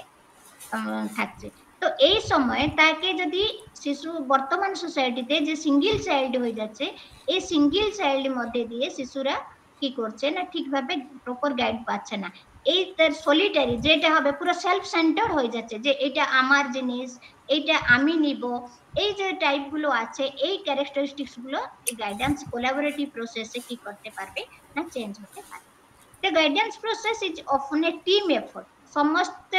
থাকছে। তো এই সময় তাকে যদি শিশু বর্তমান সোসাইটিতে যে সিঙ্গেল চাইল্ড হয়ে যাচ্ছে, এই সিঙ্গেল চাইল্ডের মধ্যে দিয়ে শিশুরা কি করছে না ঠিকভাবে প্রপার গাইড পাচ্ছে না। এই তার সলিটারি যেটা হবে পুরো সেলফ সেন্টার হয়ে যাচ্ছে, যে এটা আমার জিনিস, এইটা আমি নিব, এই যে টাইপ গুলো আছে, এই ক্যারেক্টারিস্টিক্স গুলো এই গাইডেন্স কোলাবোরেটিভ প্রসেসে কি করতে পারবে না চেঞ্জ হতে পারবে। The guidance process is often a team effort. সমস্ত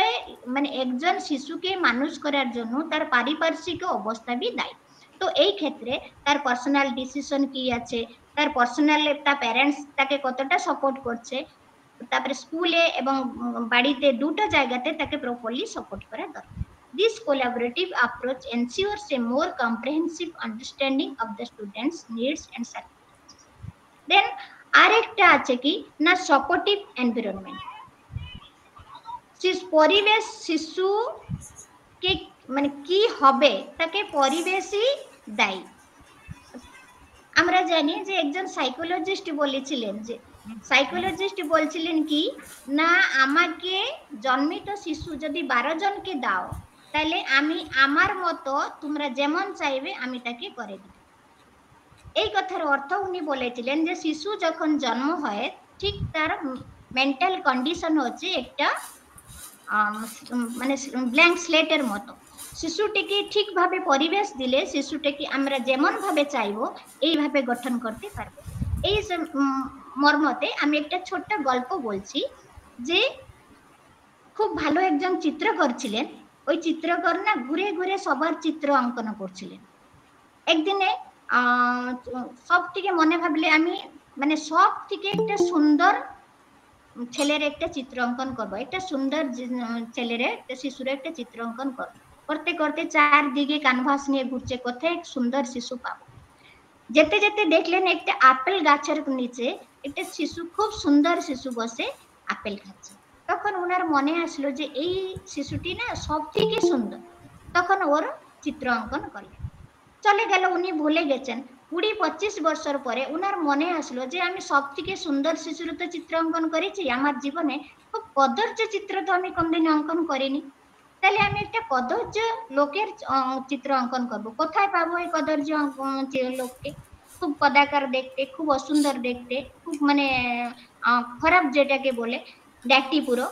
মানে একজন শিশুকে মানুষ করার জন্য তার পারিপার্শ্বিক অবস্থা বি দায়ী। তো এই ক্ষেত্রে তার পার্সোনাল ডিসিশন কি আছে, তার পার্সোনাল তার প্যারেন্টস তাকে কতটা সাপোর্ট করছে, তারপরে স্কুলে এবং বাড়িতে দুটো জায়গাতে তাকে প্রপারলি সাপোর্ট করা দরকার। This collaborative approach ensures a more comprehensive understanding of the students' needs and circumstances. Then আরেকটা আছে কি না সাপোর্টিভ এনভায়রনমেন্ট। পরিবেশ শিশুকে মানে কি হবে তাকে পরিবেশই দায়ী। আমরা জানি যে একজন সাইকোলজিস্ট বলছিলেন কি না আমাকে জন্মিত শিশু যদি 12 জনকে দাও তাহলে আমি আমার মতো তোমরা যেমন চাইবে আমি তাকে করে দিব। এই কথার অর্থ উনি বলেছিলেন যে শিশু যখন জন্ম হয় ঠিক তার মেন্টাল কন্ডিশন হচ্ছে একটা মানে ব্ল্যাঙ্ক স্লেটের মতো। শিশুটিকে ঠিকভাবে পরিবেশ দিলে শিশুটিকে আমরা যেমন ভাবে চাইবো এইভাবে গঠন করতে পারবো। এই মর্মতে আমি একটা ছোট্ট গল্প বলছি যে খুব ভালো একজন চিত্রকর ছিলেন। ওই চিত্রকর না ঘুরে ঘুরে সবার চিত্র অঙ্কন করছিলেন। একদিনে সব থেকে মনে ভাবলে আমি মানে সব থেকে একটা সুন্দর ছেলের একটা চিত্র অঙ্কন করবো, একটা সুন্দর ছেলের একটা শিশুর একটা চিত্র অঙ্কন করবো। করতে করতে চারদিকে ক্যানভাস নিয়ে ঘুরছে কোথায় এক সুন্দর শিশু পাবো। যেতে যেতে দেখলেন একটা আপেল গাছের নিচে একটা শিশু, খুব সুন্দর শিশু বসে আপেল খাচ্ছে। তখন ওনার মনে আসলো যে এই শিশুটি না সব থেকে সুন্দর। তখন ওর চিত্র অঙ্কন করলেন। চলে গেল, উনি ভুলে গেছেন। 20-25 বছর পরে উনার মনে আসলো যে আমি সব থেকে সুন্দর শিশুর তো চিত্র অঙ্কন করেছি, আমার জীবনে খুব কদর্য চিত্র তো আমি কোনদিন অঙ্কন করিনি। তাহলে আমি একটা কদর্য লোকের চিত্র অঙ্কন করব। কোথায় পাবো এই কদর্য লোককে? খুব কদাকার দেখতে, খুব অসুন্দর দেখতে, খুব মানে খারাপ যেটাকে বলে ড্যাটি পুরো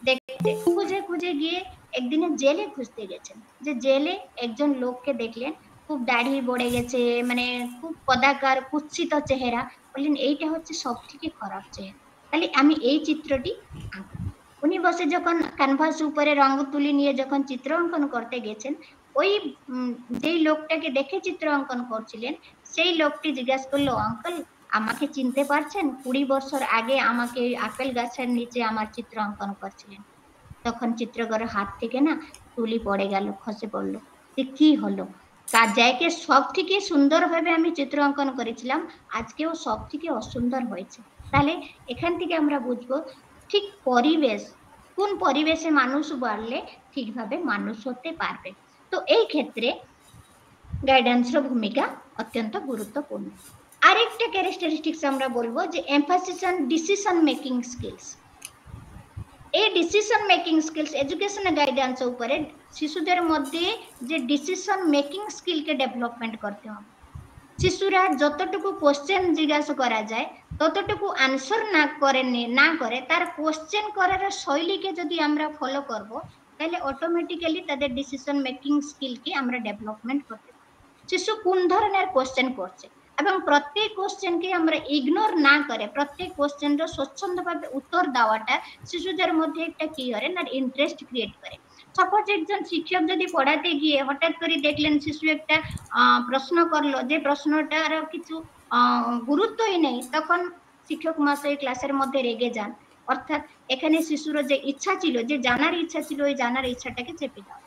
দেখতে, খুঁজে খুঁজে খুঁজে গিয়ে একদিনে জেলে খুঁজতে গেছেন, যে জেলে একজন লোককে দেখলেন খুব দাড়ি পড়ে গেছে, মানে খুব কদাকার কুৎসিত চেহারা, বললেন এইটা হচ্ছে সব থেকে খারাপ চেহারা, তাহলে আমি এই চিত্রটি আঁকবো। উনি বসে যখন ক্যানভাস উপরে রঙ তুলি নিয়ে যখন চিত্র অঙ্কন করতে গেছেন, ওই যেই লোকটাকে দেখে চিত্র অঙ্কন করছিলেন সেই লোকটি জিজ্ঞাসা করলো, আঙ্কেল আমাকে চিনতে পারছেন? 20 বছর আগে আমাকে আপেল গাছের নিচে আমার চিত্র অঙ্কন করছিলেন। তখন চিত্রকরের হাত থেকে না তুলি পড়ে গেল, খসে পড়লো। যে কি হলো, তার জায়গায় সব থেকে সুন্দরভাবে আমি চিত্র অঙ্কন করেছিলাম, আজকেও সব থেকে অসুন্দর হয়েছে। তাহলে এখান থেকে আমরা বুঝবো ঠিক পরিবেশ, কোন পরিবেশে মানুষ বাড়লে ঠিকভাবে মানুষ হতে পারবে। তো এই ক্ষেত্রে গাইডেন্সের ভূমিকা অত্যন্ত গুরুত্বপূর্ণ। আরেকটা ক্যারেক্টারিস্টিক্স আমরা বলবো যে emphasis on decision making skills. এই decision making skills education guidance উপরে শিশুদের মধ্যে যে ডিসিশন মেকিং স্কিলকে ডেভেলপমেন্ট করতে হবে। শিশুরা যতটুকু কোশ্চেন জিজ্ঞাসা করা যায় ততটুকু আনসার না করে তার কোশ্চেন করার শৈলীকে যদি আমরা ফলো করব, তাহলে অটোমেটিক্যালি তাদের ডিসিশন মেকিং স্কিলকে আমরা ডেভেলপমেন্ট করতে পারি। শিশু কোন ধরনের কোশ্চেন করছে এবং প্রত্যেক কোশ্চেনকে আমরা ইগনোর না করে প্রত্যেক কোশ্চেনর স্বচ্ছন্দভাবে উত্তর দেওয়াটা শিশুদের মধ্যে একটা কি করে না ইন্টারেস্ট ক্রিয়েট করে। সাপোজ একজন শিক্ষক যদি পড়াতে গিয়ে হঠাৎ করে দেখলেন শিশু একটা প্রশ্ন করলো, যে প্রশ্নটার কিছু গুরুত্বই নেই, তখন শিক্ষক মহাশয় ক্লাসের মধ্যে রেগে যান। অর্থাৎ এখানে শিশুর যে ইচ্ছা ছিল, যে জানার ইচ্ছা ছিল, ওই জানার ইচ্ছাটাকে চেপে দেওয়া।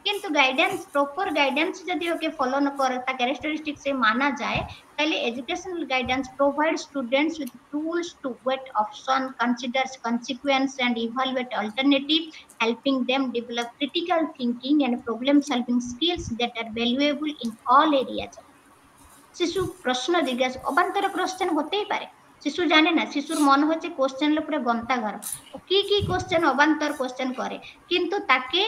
কিন্তু গাইডেন্স, প্রপার গাইডেন্স যদি ওকে ফলো করে তা ক্যারেক্টারিস্টিক্সে মানা যায়, তাহলে educational guidance provide students with tools to weigh option, consider consequence and evaluate alternative, helping them develop critical thinking and problem solving skills that are valuable in all areas. শিশু প্রশ্ন জিজ্ঞাসা, অবান্তর কোশ্চেন হতেই পারে, শিশু জানে না, শিশুর মন হচ্ছে কোশ্চেনের উপরে গন্তাঘর, কি কি কোশ্চেন অবান্তর কোশ্চেন করে, কিন্তু তাকে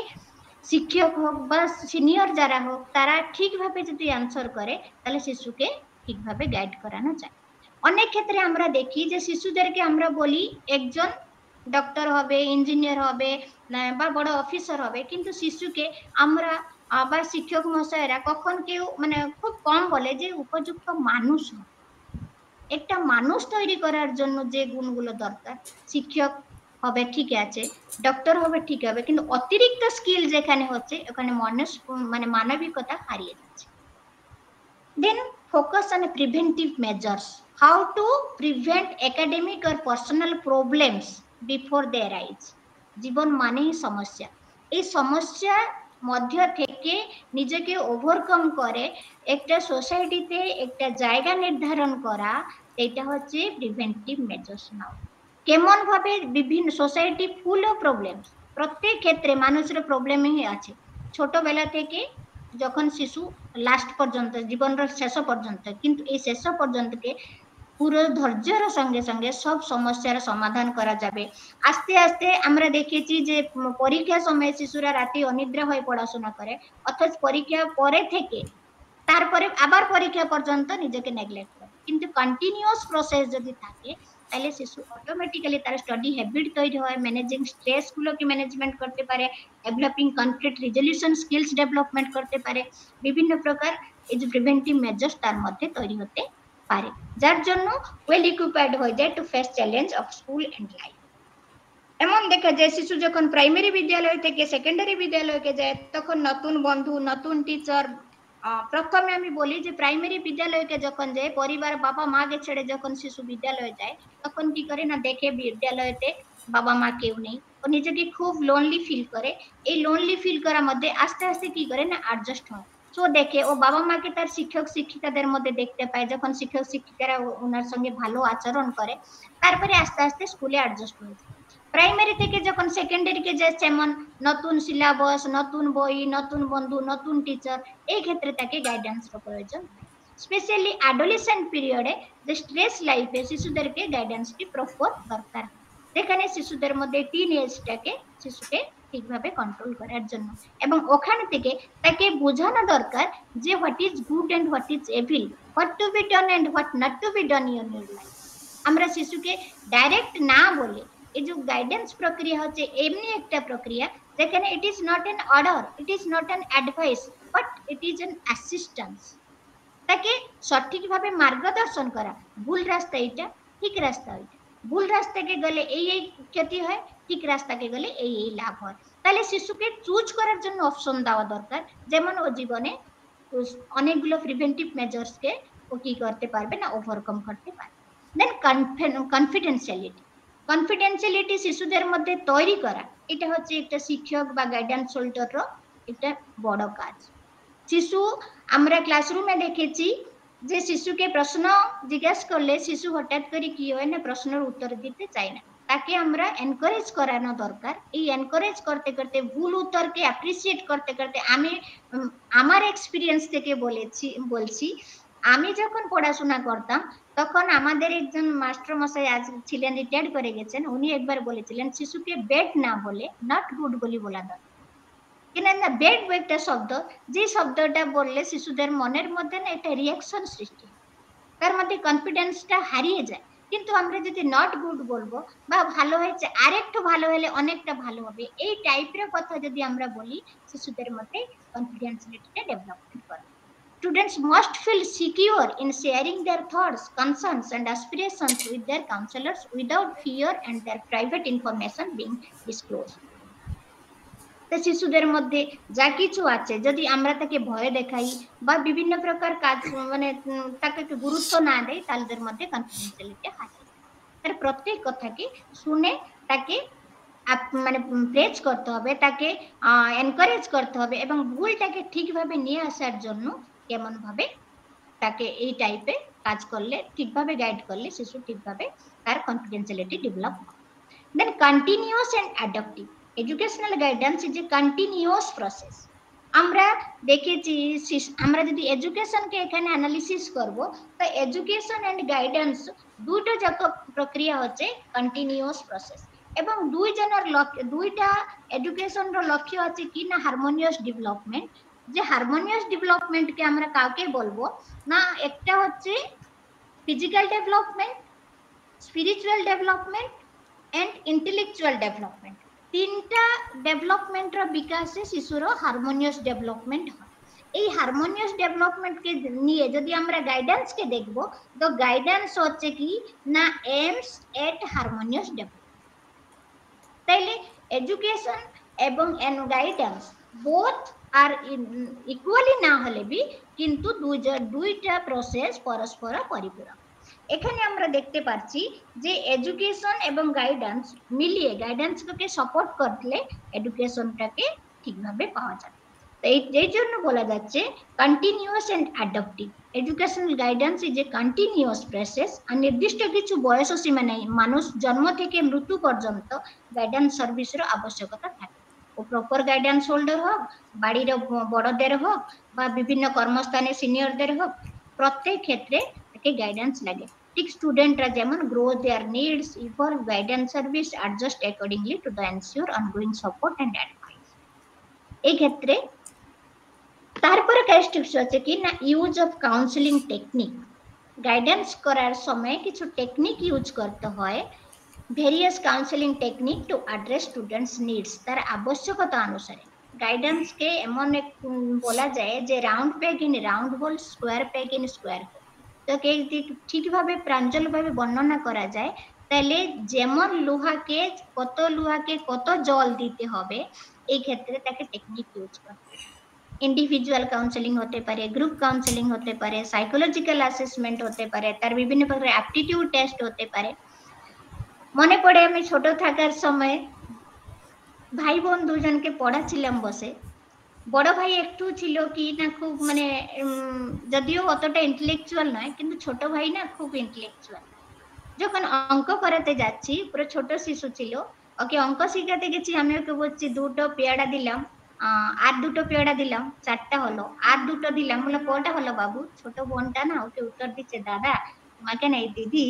শিক্ষক হোক বা সিনিয়র যারা হোক তারা ঠিকভাবে যদি আনসার করে তাহলে শিশুকে ঠিকভাবে গাইড করানো যায়। অনেক ক্ষেত্রে আমরা দেখি যে শিশুদেরকে আমরা বলি একজন ডক্টর হবে, ইঞ্জিনিয়ার হবে বা বড় অফিসার হবে, কিন্তু শিশুকে আমরা আবার শিক্ষক মহাশয়রা কখন কেউ মানে খুব কম বলে যে উপযুক্ত মানুষ হবে। একটা মানুষ তৈরি করার জন্য যে গুণগুলো দরকার, শিক্ষক হবে ঠিক আছে, ডক্টর হবে ঠিক হবে, কিন্তু অতিরিক্ত স্কিল যেখানে হচ্ছে ওখানে মানুষ মানে মানবিকতা হারিয়ে যাচ্ছে। Then focus on preventive measures, how to prevent academic or personal problems before they arise। জীবন মানেই সমস্যা, এই সমস্যা মধ্য থেকে নিজেকে ওভারকাম করে একটা সোসাইটিতে একটা জায়গা নির্ধারণ করা, এটা হচ্ছে প্রিভেন্টিভ মেজার্স নাও। কেমন ভাবে বিভিন্ন সোসাইটি ফুল অফ প্রবলেমস, প্রত্যেক ক্ষেত্রে মানুষের প্রবলেমই আছে, ছোটবেলা থেকে যখন শিশু লাস্ট পর্যন্ত জীবনের শেষ পর্যন্ত, কিন্তু এই শেষ পর্যন্তকে পুরো ধৈর্যের সঙ্গে সঙ্গে সব সমস্যার সমাধান করা যাবে। আস্তে আস্তে আমরা দেখেছি যে পরীক্ষার সময় শিশুরা রাতে অনিদ্রা হয়ে পড়াশোনা করে, অথচ পরীক্ষা পরে থেকে তারপরে আবার পরীক্ষা পর্যন্ত নিজেকে নেগলেক্ট করে, কিন্তু কন্টিনিউয়াস প্রসেস যদি থাকে তাহলে শিশু অটোমেটিক্যালি তার স্টাডি হ্যাবিট তৈরি হয়, ম্যানেজিং স্ট্রেস গুলোকে ম্যানেজমেন্ট করতে পারে, developing conflict resolution skills development করতে পারে, বিভিন্ন প্রকার এই যে প্রিভেন্টিভ মেজার্স তার মধ্যে তৈরি হতে পারে, যার জন্য ওয়েল ইকুইপড হয়ে যায় to face challenge of school and life. এমন দেখা যায় শিশু যখন প্রাইমারি বিদ্যালয় থেকে সেকেন্ডারি বিদ্যালয়কে যায় তখন নতুন বন্ধু, নতুন টিচার। প্রথমে আমি বলি যে প্রাইমারি বিদ্যালয়কে যখন যায়, পরিবার বাবা মাকে ছেড়ে যখন শিশু বিদ্যালয়ে যায় তখন কি করে না, দেখে বিদ্যালয়তে বাবা মা কেউ নেই, ও নিজেকে খুব লোনলি ফিল করে। এই লোনলি ফিল করার মধ্যে আস্তে আস্তে কি করে না অ্যাডজাস্ট হয়। তো দেখে ও বাবা মাকে তার শিক্ষক শিক্ষিকাদের মধ্যে দেখতে পায়, যখন শিক্ষক শিক্ষিকারা ওনার সঙ্গে ভালো আচরণ করে তারপরে আস্তে আস্তে স্কুলে অ্যাডজাস্ট হয়ে যায়। প্রাইমারি থেকে যখন সেকেন্ডারিকে যায়, যেমন নতুন সিলেবাস, নতুন বই, নতুন বন্ধু, নতুন টিচার, এই ক্ষেত্রে তাকে গাইডেন্সের প্রয়োজন হয়। স্পেশালি অ্যাডোলেসেন্ট পিরিয়ডে যে স্ট্রেস লাইফে শিশুদেরকে গাইডেন্সটি প্রপার দরকার, যেখানে শিশুদের মধ্যে টিন এজটাকে শিশুকে ঠিকভাবে কন্ট্রোল করার জন্য, এবং ওখান থেকে তাকে বোঝানো দরকার যে what is good and what is evil, what to be done and what not to be done in your life. আমরা শিশুকে ডাইরেক্ট না বলে এই যে গাইডেন্স প্রক্রিয়া হচ্ছে এমনি একটা প্রক্রিয়া যেখানে it is not an order, it is not an advice, but it is an assistance. তাকে সঠিকভাবে মার্গদর্শন করা, ভুল রাস্তা এইটা, ঠিক রাস্তা ওইটা, ভুল রাস্তাকে গেলে এই এই ক্ষতি হয়, ঠিক রাস্তাকে গেলে এই এই লাভ হয়। তাহলে শিশুকে চুজ করার জন্য অপশন দেওয়া দরকার, যেমন ও জীবনে অনেকগুলো প্রিভেন্টিভ মেজার্সকে ও কি করতে পারবে না, ওভারকাম করতে পারবে। দেন কনফিডেন্সিয়ালিটি, কনফিডেন্সিয়ালিটি শিশুদের মধ্যে তৈরি করা, এটা হচ্ছে একটা শিক্ষক বা গাইডেন্স হোল্ডারর একটা বড় কাজ। শিশু, আমরা ক্লাসরুমে দেখেছি যে শিশুকে প্রশ্ন জিজ্ঞাসা করলে শিশু হঠাৎ করে কি হয় না, প্রশ্নের উত্তর দিতে চায় না, তাকে আমরা এনকারেজ করানো দরকার। এই এনকারেজ করতে করতে, ভুল উত্তরকে অ্যাপ্রিসিয়েট করতে করতে, আমি আমার এক্সপিরিয়েন্স থেকে বলছি, আমি যখন পড়াশোনা করতাম তখন আমাদের একজন মাস্টার মশাই আজ ছিলেন, রিটায়ার্ড করে গেছেন, উনি একবার বলেছিলেন শিশুকে বেড না বলে নট গুড বলে বলা দরকার। কিনা বেড একটা শব্দ, যে শব্দটা বললে শিশুদের মনের মধ্যে না একটা রিয়াকশন সৃষ্টি, তার মধ্যে কনফিডেন্সটা হারিয়ে যায়। কিন্তু আমরা যদি নট গুড বলবো বা ভালো হয়েছে, আরেকটু ভালো হলে অনেকটা ভালো হবে, এই টাইপের কথা যদি আমরা বলি, শিশুদের মধ্যে কনফিডেন্সিয়ালিটিটা ডেভেলপমেন্ট করে। Students must feel secure in sharing their thoughts, concerns and aspirations with their counselors without fear and their private information being disclosed. শিশুদের মধ্যে যা কিছু আছে যদি আমরা তাকে ভয় দেখাই বা বিভিন্ন প্রকার কাজ মানে তাকে গুরুত্ব না দেই, তাদের মধ্যে কনফিডেন্সিয়ালিটি হারিয়ে যায়। তার প্রত্যেক কথাকে শুনে তাকে মানে প্রেজ করতে হবে, তাকে এনকারেজ করতে হবে এবং ভুলটাকে ঠিকভাবে নিয়ে আসার জন্য কেমন ভাবে তাকে এই টাইপের কাজ করলে, ঠিকভাবে গাইড করলে শিশু ঠিকভাবে তার কনফিডেন্সিয়ালিটি ডেভেলপ হবে। Then continuous and adaptive educational guidance is a continuous process. আমরা দেখেছি, আমরা যদি এডুকেশনকে এখানে অ্যানালিসিস করব, তো এডুকেশন এন্ড গাইডেন্স দুটো যত প্রক্রিয়া হচ্ছে কন্টিনিউয়াস প্রসেস, এবং দুইটা এডুকেশনর লক্ষ্য আছে কি না হারমোনিয়াস ডেভেলপমেন্ট। যে হারমোনিয়াস ডেভেলপমেন্টকে আমরা কাউকে বলবো না, একটা হচ্ছে physical development, spiritual development and intellectual development। তিনটা ডেভেলপমেন্টর বিকাশে শিশুর হারমোনিয়াস ডেভেলপমেন্ট হয়। এই হারমোনিয়াস ডেভেলপমেন্টকে নিয়ে যদি আমরা গাইডেন্সকে দেখব, তো গাইডেন্স হচ্ছে কি না এইমস এট হারমোনিয়াস ডেভেলপমেন্ট। তাইলে এডুকেশন এবং গাইডেন্স বোথ আর ইকুয়ালি না হলে বি, কিন্তু দুইটা প্রসেস পরস্পর পরিপূরক। এখানে আমরা দেখতে পাচ্ছি যে এডুকেশন এবং গাইডেন্স মিলিয়ে, গাইডেন্সকে সাপোর্ট করলে এডুকেশনটাকে ঠিকভাবে পাওয়া যাবে। তো এই জন্য বলা যাচ্ছে continuous and adaptive educational guidance is a continuous process. আর নির্দিষ্ট কিছু বয়স সীমা নেই, মানুষ জন্ম থেকে মৃত্যু পর্যন্ত গাইডেন্স সার্ভিসের আবশ্যকতা থাকে। ও প্রপার গাইডেন্স হোল্ডার হোক, বাড়ির বড়দের হোক বা বিভিন্ন কর্মস্থানে সিনিয়রদের হোক, প্রত্যেক ক্ষেত্রে গাইডেন্স লাগে। ঠিক স্টুডেন্টরা যেমন grow their needs, evolve guidance service adjust accordingly to the ensure ongoing support and advice. এই ক্ষেত্রে তারপরে ক্যারেক্টারিস্টিক্স হচ্ছে কি না use of counselling technique. Guidance করার সময় কিছু টেকনিক ইউজ করতে হয়, various counselling technique to address students needs, তার আবশ্যকতা অনুসারে। গাইডেন্সকে এমন বলা যায় যে round peg in round hole, square peg in square hole. তাকে ঠিকভাবে প্রাঞ্জলভাবে বর্ণনা করা যায়, তাহলে যেমন লোহাকে কত জল দিতে হবে, এই ক্ষেত্রে তাকে টেকনিক ইউজ করতে হবে। ইন্ডিভিজুয়াল কাউন্সেলিং হতে পারে, গ্রুপ কাউন্সেলিং হতে পারে, সাইকোলজিক্যাল অ্যাসেসমেন্ট হতে পারে, তার বিভিন্ন প্রকার অ্যাপটিটিউড টেস্ট হতে পারে। মনে পড়ে আমি ছোট থাকার সময় ভাই বোন দুজনকে পড়াচ্ছিলাম বসে। বড় ভাই একটু ছিল কি না খুব মানে যদিও অতটা ইন্টেলেকচুয়াল নয়, কিন্তু ছোট ভাই না খুব ইন্টেলেকচুয়াল। যখন অঙ্ক করাতে যাচ্ছি, পুরো ছোট শিশু ছিল, ওকে অঙ্ক শিখাতে গেছি, আমি ওকে বলছি দুটো পেয়ারা দিলাম, আর দুটো পেয়ারা দিলাম, চারটা হলো, আর দুটো দিলাম, বলে কটা হলো বাবু? ছোট বোনটা না ওকে উত্তর দিচ্ছে, দাদা তোমাকে না এই দিদি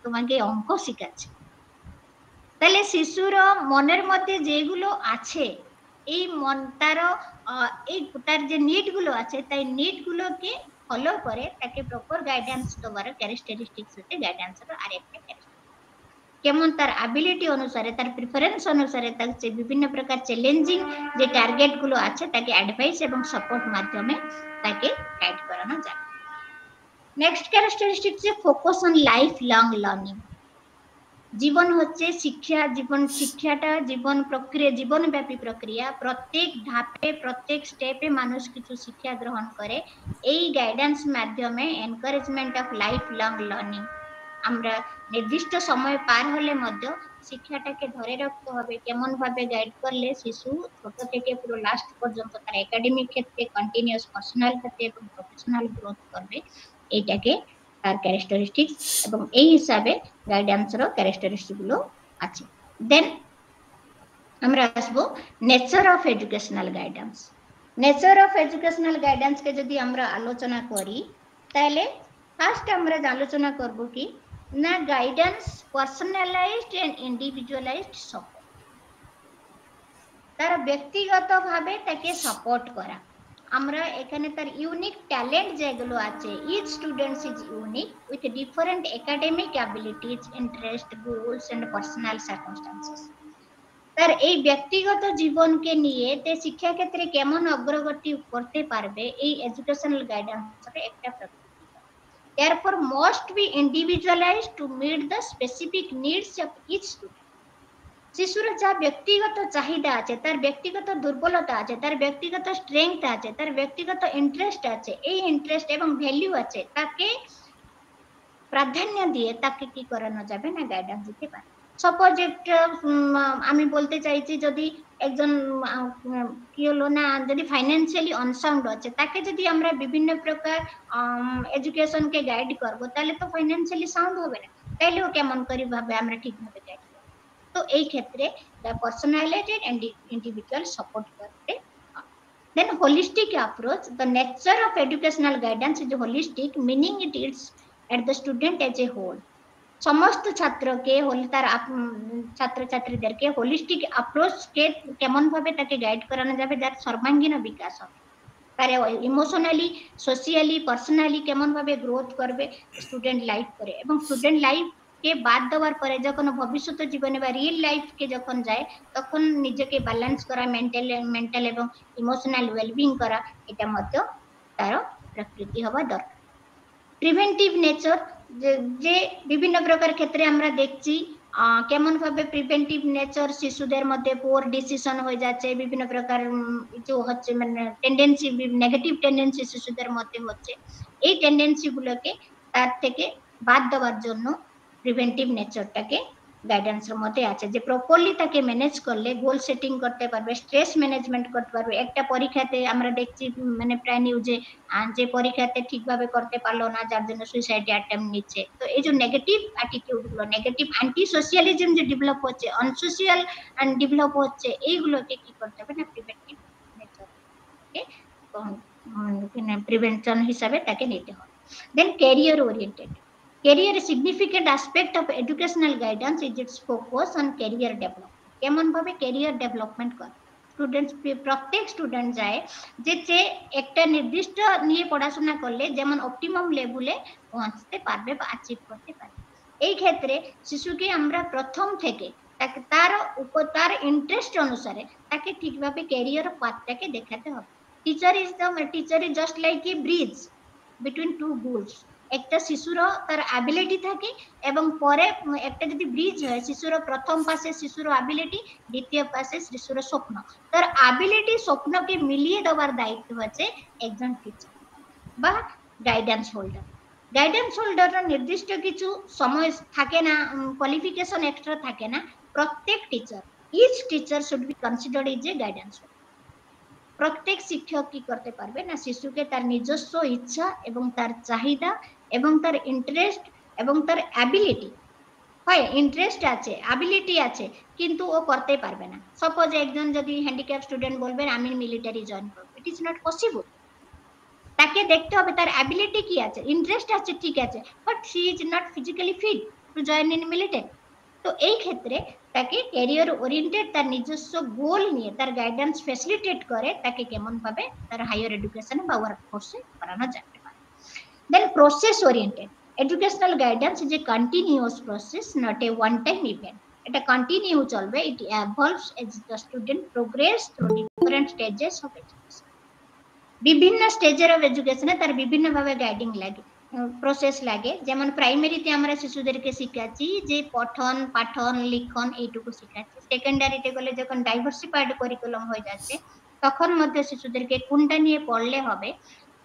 তোমাকে অঙ্ক শিখাচ্ছে। তাহলে শিশুর মনের মধ্যে যেগুলো আছে, এই মন তার যে নিড গুলো আছে, তাই নিড গুলোকে ফলো করে তাকে প্রপার গাইডেন্স দেওয়ার ক্যারেক্টারিস্টিক্স হচ্ছে গাইডেন্সের আরেকটা ক্যারেক্টারিস্টিক্স। কেমন তার অ্যাবিলিটি অনুসারে তার প্রিফারেন্স অনুসারে তাকে বিভিন্ন প্রকার চ্যালেঞ্জিং যে টার্গেট গুলো আছে তাকে অ্যাডভাইস এবং সাপোর্ট মাধ্যমে তাকে গাইড করানো যায়। নেক্সট ক্যারেক্টারিস্টিক যে focus on life long learning. জীবন হচ্ছে শিক্ষা, শিক্ষাটা জীবন প্রক্রিয়া, জীবনব্যাপী প্রক্রিয়া। প্রত্যেক ধাপে প্রত্যেক স্টেপে মানুষ কিছু শিক্ষা গ্রহণ করে। এই গাইডেন্স মাধ্যমে encouragement of life long learning, আমরা নির্দিষ্ট সময় পার হলে মধ্য শিক্ষাটাকে ধরে রাখতে হবে। কেমন ভাবে গাইড করলে শিশু ছোট থেকে পুরো লাস্ট পর্যন্ত তার একাডেমিক ক্ষেত্রে কন্টিনিউয়াস পার্সোনাল ক্ষেত্রে এবং প্রফেশনাল গ্রোথ করবে, এইটাকে তার ক্যারেক্টারিস্টিক্স এবং এই হিসাবে গাইডেন্সর ক্যারেক্টারিস্টিক গুলো আছে। দেন আমরা আসবো nature of educational guidance. Nature of educational guidance কে যদি আমরা আলোচনা করি তাহলে ফার্স্ট আমরা আলোচনা করব কি না guidance personalised and individualised support. তার ব্যক্তিগত ভাবে তাকে সাপোর্ট করা। আমরা এখানে তার ইউনিক ট্যালেন্ট যেগুলো আছে, each students is unique with different academic abilities, interest, goals and personal circumstances. তার এই ব্যক্তিগত জীবনকে নিয়ে তে শিক্ষা ক্ষেত্রে কেমন অগ্রগতি করতে পারবে এই এডুকেশনাল গাইডেন্সের একটা প্রকৃতি। Therefore must be individualized to meet the specific needs of each student. শিশুর যা ব্যক্তিগত চাহিদা আছে, তার ব্যক্তিগত দুর্বলতা আছে, তার ব্যক্তিগত স্ট্রেংথ আছে, তার ব্যক্তিগত ইন্টারেস্ট আছে, এই ইন্টারেস্ট এবং ভ্যালু আছে, তাকে প্রাধান্য দিয়ে তাকে কি করানো যাবে না গাইডেন্স দিতে পারে। সাপোজ একটা আমি বলতে চাইছি যদি একজন কি হলো না যদি ফাইন্যান্সিয়ালি অনসাউন্ড আছে, তাকে যদি আমরা বিভিন্ন প্রকার এডুকেশন কে গাইড করব তাহলে তো ফাইন্যান্সিয়ালি সাউন্ড হবে না, তাইলে ও কেমন করে ভাবে আমরা ঠিকভাবে গাইড করব। তো এই ক্ষেত্রে the personalised and individual support করতে। Then holistic approach, the nature of educational guidance is holistic, meaning it is at the student as a whole. সমস্ত ছাত্রকে তার ছাত্রছাত্রীদেরকে হোলিস্টিক অ্যাপ্রোচ কে কেমন ভাবে তাকে গাইড করানো যাবে যার সর্বাঙ্গীন বিকাশ হবে, তার ইমোশনালি, সোশিয়ালি, পার্সোনালি কেমন ভাবে গ্রোথ করবে স্টুডেন্ট লাইফ করে, এবং স্টুডেন্ট লাইফ কে বাদ দেওয়ার পরে যখন ভবিষ্যৎ জীবনে বা রিয়েল লাইফ কে যখন যায় তখন নিজেকে ব্যালেন্স করা, মেন্টাল এবং ইমোশনাল ওয়েলবিং করা, এটা মধ্যে তার প্রকৃতি হওয়া দরকার। প্রিভেন্টিভ নেচার, যে বিভিন্ন প্রকার ক্ষেত্রে আমরা দেখছি কেমন ভাবে প্রিভেন্টিভ নেচার শিশুদের মধ্যে পোর ডিসিশন হয়ে যাচ্ছে, বিভিন্ন প্রকার যে হচ্ছে মানে টেন্ডেন্সি, নেগেটিভ টেন্ডেন্সি শিশুদের মধ্যে হচ্ছে, এই টেন্ডেন্সি গুলোকে তার থেকে বাদ দেওয়ার জন্য প্রিভেন্টিভ নেচারটাকে গাইডেন্সের মধ্যে আছে, যে প্রপারলি তাকে ম্যানেজ করলে গোল সেটিং করতে পারবে, স্ট্রেস ম্যানেজমেন্ট করতে পারবে। একটা পরীক্ষাতে আমরা দেখছি মানে প্রায় নিউজে যে পরীক্ষাতে ঠিকভাবে করতে পারলো না যার জন্য সুইসাইড অ্যাটেম্প্ট নিচ্ছে। তো এই যে নেগেটিভ অ্যাটিটিউড গুলো, নেগেটিভ অ্যান্টি সোশিয়ালিজম যে ডেভেলপ হচ্ছে, অনসোশিয়াল ডেভেলপ হচ্ছে, এইগুলোকে কি করতে হবে না প্রিভেন্টিভ নেচারকে প্রিভেনশন হিসাবে তাকে নিতে হবে। Then career oriented. Career, a significant aspect of educational guidance is its focus on career development. কেমন ভাবে ক্যারিয়ার ডেভেলপমেন্ট করে স্টুডেন্টস, প্রত্যেক স্টুডেন্ট যায় যে একটা নির্দিষ্ট নিয়ে পড়াশোনা করলে যেমন অপটিমাম লেভেলে পৌঁছতে পারবে বা অ্যাচিভ করতে পারবে। এই ক্ষেত্রে শিশুকে আমরা প্রথম থেকে তাকে তার ইন্টারেস্ট অনুসারে তাকে ঠিকভাবে ক্যারিয়ার পাথটাকে দেখাতে হবে। Teacher is just like a bridge between two goals. একটা শিশুর তার অ্যাবিলিটি থাকে এবং পরে একটা যদি ব্রিজ হয়, শিশুর প্রথম পাশে শিশুর অ্যাবিলিটি, দ্বিতীয় পাশে শিশুর স্বপ্ন, তার অ্যাবিলিটি স্বপ্নকে মিলিয়ে দেওয়ার দায়িত্ব হচ্ছে একজন টিচার বা গাইডেন্স হোল্ডার। গাইডেন্স হোল্ডারের নির্দিষ্ট কিছু সময় থাকে না, কোয়ালিফিকেশন এক্সট্রা থাকে না। প্রত্যেক teacher, each teacher should be considered as a guidance holder. প্রত্যেক শিক্ষক কি করতে পারবে না শিশুকে তার নিজস্ব ইচ্ছা এবং তার চাহিদা এবং তার ইন্টারেস্ট এবং তার অ্যাবিলিটি, হয় ইন্টারেস্ট আছে, অ্যাবিলিটি আছে, কিন্তু ও করতে পারবে না। সাপোজ একজন যদি হ্যান্ডিক্যাপ স্টুডেন্ট বলবেন আমি মিলিটারি জয়েন করব, ইট ইজ নট পসিবল। তাকে দেখতে হবে তার অ্যাবিলিটি কি আছে, ইন্টারেস্ট আছে ঠিক আছে, but she is not physically fit to join in military. তো এই ক্ষেত্রে তাকে ক্যারিয়ার ওরিয়েন্টেড তার নিজস্ব গোল নিয়ে তার গাইডেন্স ফ্যাসিলিটেট করে তাকে কেমন ভাবে তার হায়ার এডুকেশন বা ওয়ার্ক ফোর্সে করানো যেতে পারে। Then process oriented, educational guidance is a continuous process, not a one time event. এটা কন্টিনিউ চলবে, it evolves as the student progress through different stages of education. বিভিন্ন স্টেজের অফ এডুকেশনে তার বিভিন্ন ভাবে গাইডিং লাগে, প্রসেস লাগে। যেমন প্রাইমারিতে আমরা শিশুদেরকে শিখাচ্ছি যে পঠন পাঠন লিখন এইটুকু শিখাচ্ছি। সেকেন্ডারিতে গেলে যখন ডাইভার্সিফাইড কারিকুলাম হয়ে যাচ্ছে তখন মধ্যে শিশুদেরকে কোনটা নিয়ে পড়লে হবে।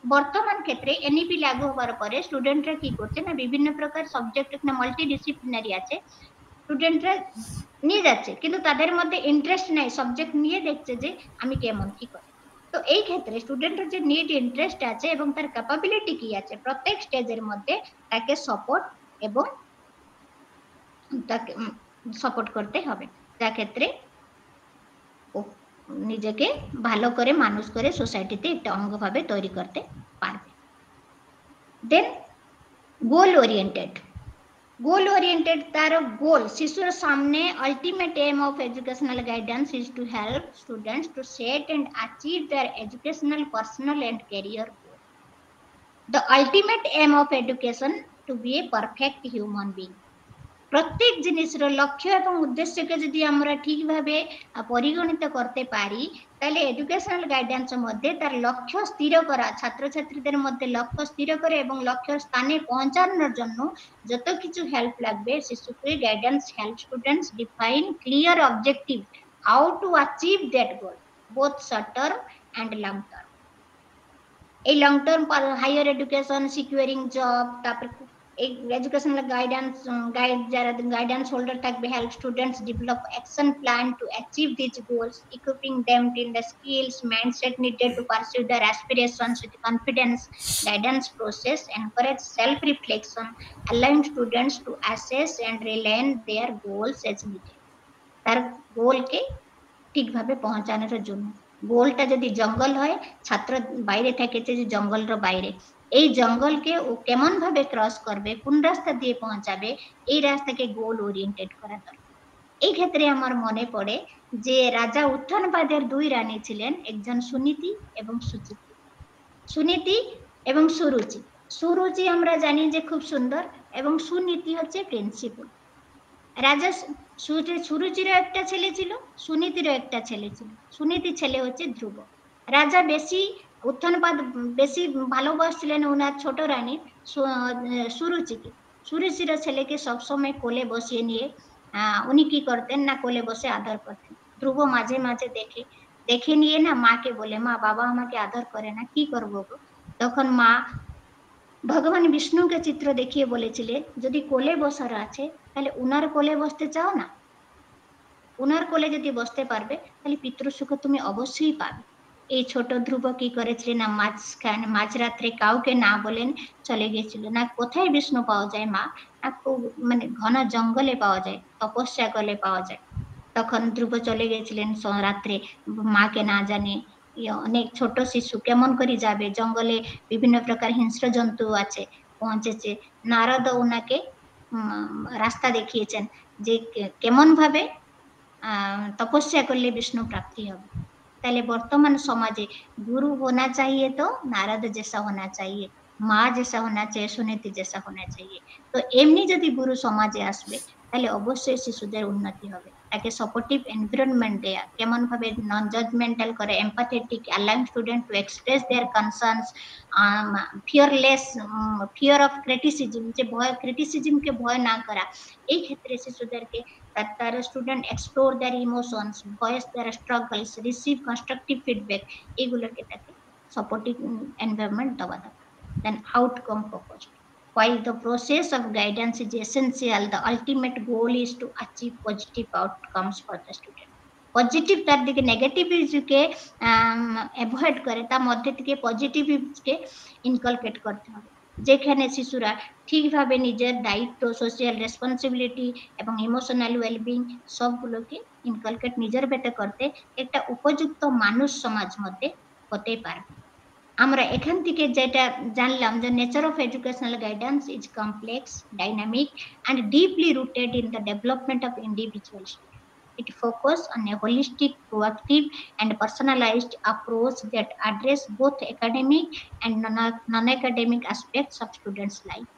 বর্তমান ক্ষেত্রে এনইপি লাগু হওয়ার পরে স্টুডেন্টরা কি করছে না, বিভিন্ন প্রকার সাবজেক্ট এখানে মাল্টিডিসিপ্লিনারি আছে, স্টুডেন্টরা নিয়ে যাচ্ছে কিন্তু তাদের মধ্যে ইন্টারেস্ট নাই, সাবজেক্ট নিয়ে দেখছে যে আমি কেমন কি করে। তো এই ক্ষেত্রে স্টুডেন্টের যে নিড ইন্টারেস্ট আছে এবং তার ক্যাপাবিলিটি কি আছে প্রত্যেক স্টেজের মধ্যে তাকে সাপোর্ট এবং তাকে সাপোর্ট করতে হবে, যা ক্ষেত্রে ও নিজেকে ভালো করে মানুষ করে সোসাইটিতে একটা অঙ্গ ভাবে তৈরি করতে পারবে। দেন গোল ওরিয়েন্টেড, গোল ওরিয়েন্টেড তার গোল শিশুর সামনে ultimate aim of educational guidance is to help students to set and achieve their educational, personal and career goal. The ultimate aim of education to be a perfect human being. প্রত্যেক জিনিসের লক্ষ্য এবং উদ্দেশ্যকে যদি আমরা ঠিকভাবে পরিগণিত করতে পারি তাহলে এডুকেশনাল গাইডেন্সের মধ্যে তার লক্ষ্য স্থির করা, ছাত্রছাত্রীদের মধ্যে লক্ষ্য স্থির করে এবং লক্ষ্য স্থানে পৌঁছানোর জন্য যত কিছু হেল্প লাগবে শিশুকে guidance help students define clear objective how to achieve that goal both short term and long term. এই long term higher education securing job, তারপর এই এডুকেশনাল গাইডেন্স যারা গাইডেন্স হোল্ডার থাকবে help students develop action plan to achieve this goals, equipping them in the skills mindset needed to pursue their aspirations with confidence. Guidance process encourage self reflection, allowing students to assess and realign there goals as needed. তার গোলকে ঠিকভাবে পৌঁছানোর জন্য, গোলটা যদি জঙ্গল হয় ছাত্র বাইরে থেকেছে যে জঙ্গলের বাইরে, এই জঙ্গলকে ও কেমন ভাবে ক্রস করবে, কোন রাস্তা দিয়ে পৌঁছাবে, এই রাস্তাকে গোল ওরিয়েন্টেড করা দরকার। এই ক্ষেত্রে আমার মনে পড়ে যে রাজা উত্থানপাদের দুই রানী ছিলেন, একজন সুনীতি এবং সুচিতি। সুনীতি এবং সুরুচি, সুরুচি আমরা জানি যে খুব সুন্দর এবং সুনীতি হচ্ছে প্রিন্সিপাল। রাজা সুরুচিরও একটা ছেলে ছিল, সুনীতিরও একটা ছেলে ছিল। সুনীতি ছেলে হচ্ছে ধ্রুব। রাজা বেশি উত্থানপাদ বেশি ভালোবাসছিলেন ওনার ছোট রানী সুরুচিকে। সুরুচির ছেলেকে সবসময় কোলে বসিয়ে নিয়ে উনি কি করতেন না কোলে বসে আদর করতেন। ধ্রুব মাঝে মাঝে দেখে নিয়ে না মাকে বলে, মা বাবা আমাকে আদর করে না, কি করবো গো? তখন মা ভগবান বিষ্ণুকে চিত্র দেখিয়ে বলেছিলেন যদি কোলে বসার আছে তাহলে উনার কোলে বসতে চাও না, উনার কোলে যদি বসতে পারবে তাহলে পিতৃসুখ তুমি অবশ্যই পাবে। এই ছোট ধ্রুব কি করেছিলেন না মাঝরাত্রে কাউকে না বলেন চলে গিয়েছিল। না কোথায় বিষ্ণু পাওয়া যায় মা, না মানে ঘন জঙ্গলে পাওয়া যায়, তপস্যা করলে পাওয়া যায়। তখন ধ্রুব চলে গেছিলেন রাত্রে মাকে না জানে। অনেক ছোট শিশু কেমন করে যাবে জঙ্গলে, বিভিন্ন প্রকার হিংস্র জন্তু আছে, পৌঁছেছে। নারদ ওনাকে রাস্তা দেখিয়েছেন যে কেমন ভাবে তপস্যা করলে বিষ্ণু প্রাপ্তি হবে। তাহলে বর্তমান সমাজে गुरु होना चाहिए तो नारद जैसा होना चाहिए, মা जैसा होना चाहिए, সুনীতি जैसा होना चाहिए। তো এমনি যদি গুরু সমাজে আসবে তাহলে অবশ্যই শিশুদের উন্নতি হবে। তাকে সাপোর্টিভ এনভায়রনমেন্ট দেয়া, কেমন ভাবে নন জাজমেন্টাল করে, empathetic, allowing student to express their concerns, fearless, fear of criticism, যে ভয় ক্রিটিসিজমকে ভয় না করা। এই ক্ষেত্রে শিশুদেরকে তার student explore their emotions, voice their struggles, receive constructive feedback, এইগুলোকে তাকে সাপোর্টিভ এনভায়রনমেন্ট দেওয়া দরকার। Then outcome focused, while the process of guidance is essential, the ultimate goal is to achieve positive outcomes for the student. Positive তার দিকে নেগেটিভ ইস্যুকে অ্যাভয়েড করে তার মধ্যে থেকে পজিটিভ ইস্যুকে ইনকালকেট করতে হবে, যেখানে শিশুরা ঠিকভাবে নিজের দায়িত্ব, সোশ্যাল রেসপন্সিবিলিটি এবং ইমোশনাল ওয়েলবিং সবগুলোকে ইনকালকেট নিজের ভেতর করতে একটা উপযুক্ত মানুষ সমাজ মধ্যে হতে পারবে। আমরা এখান থেকে যেটা জানলাম যে nature of educational guidance is complex, dynamic and deeply rooted in the development of individual students. It focuses on a holistic, proactive and personalized approach that address both academic and non-academic aspects of students' life.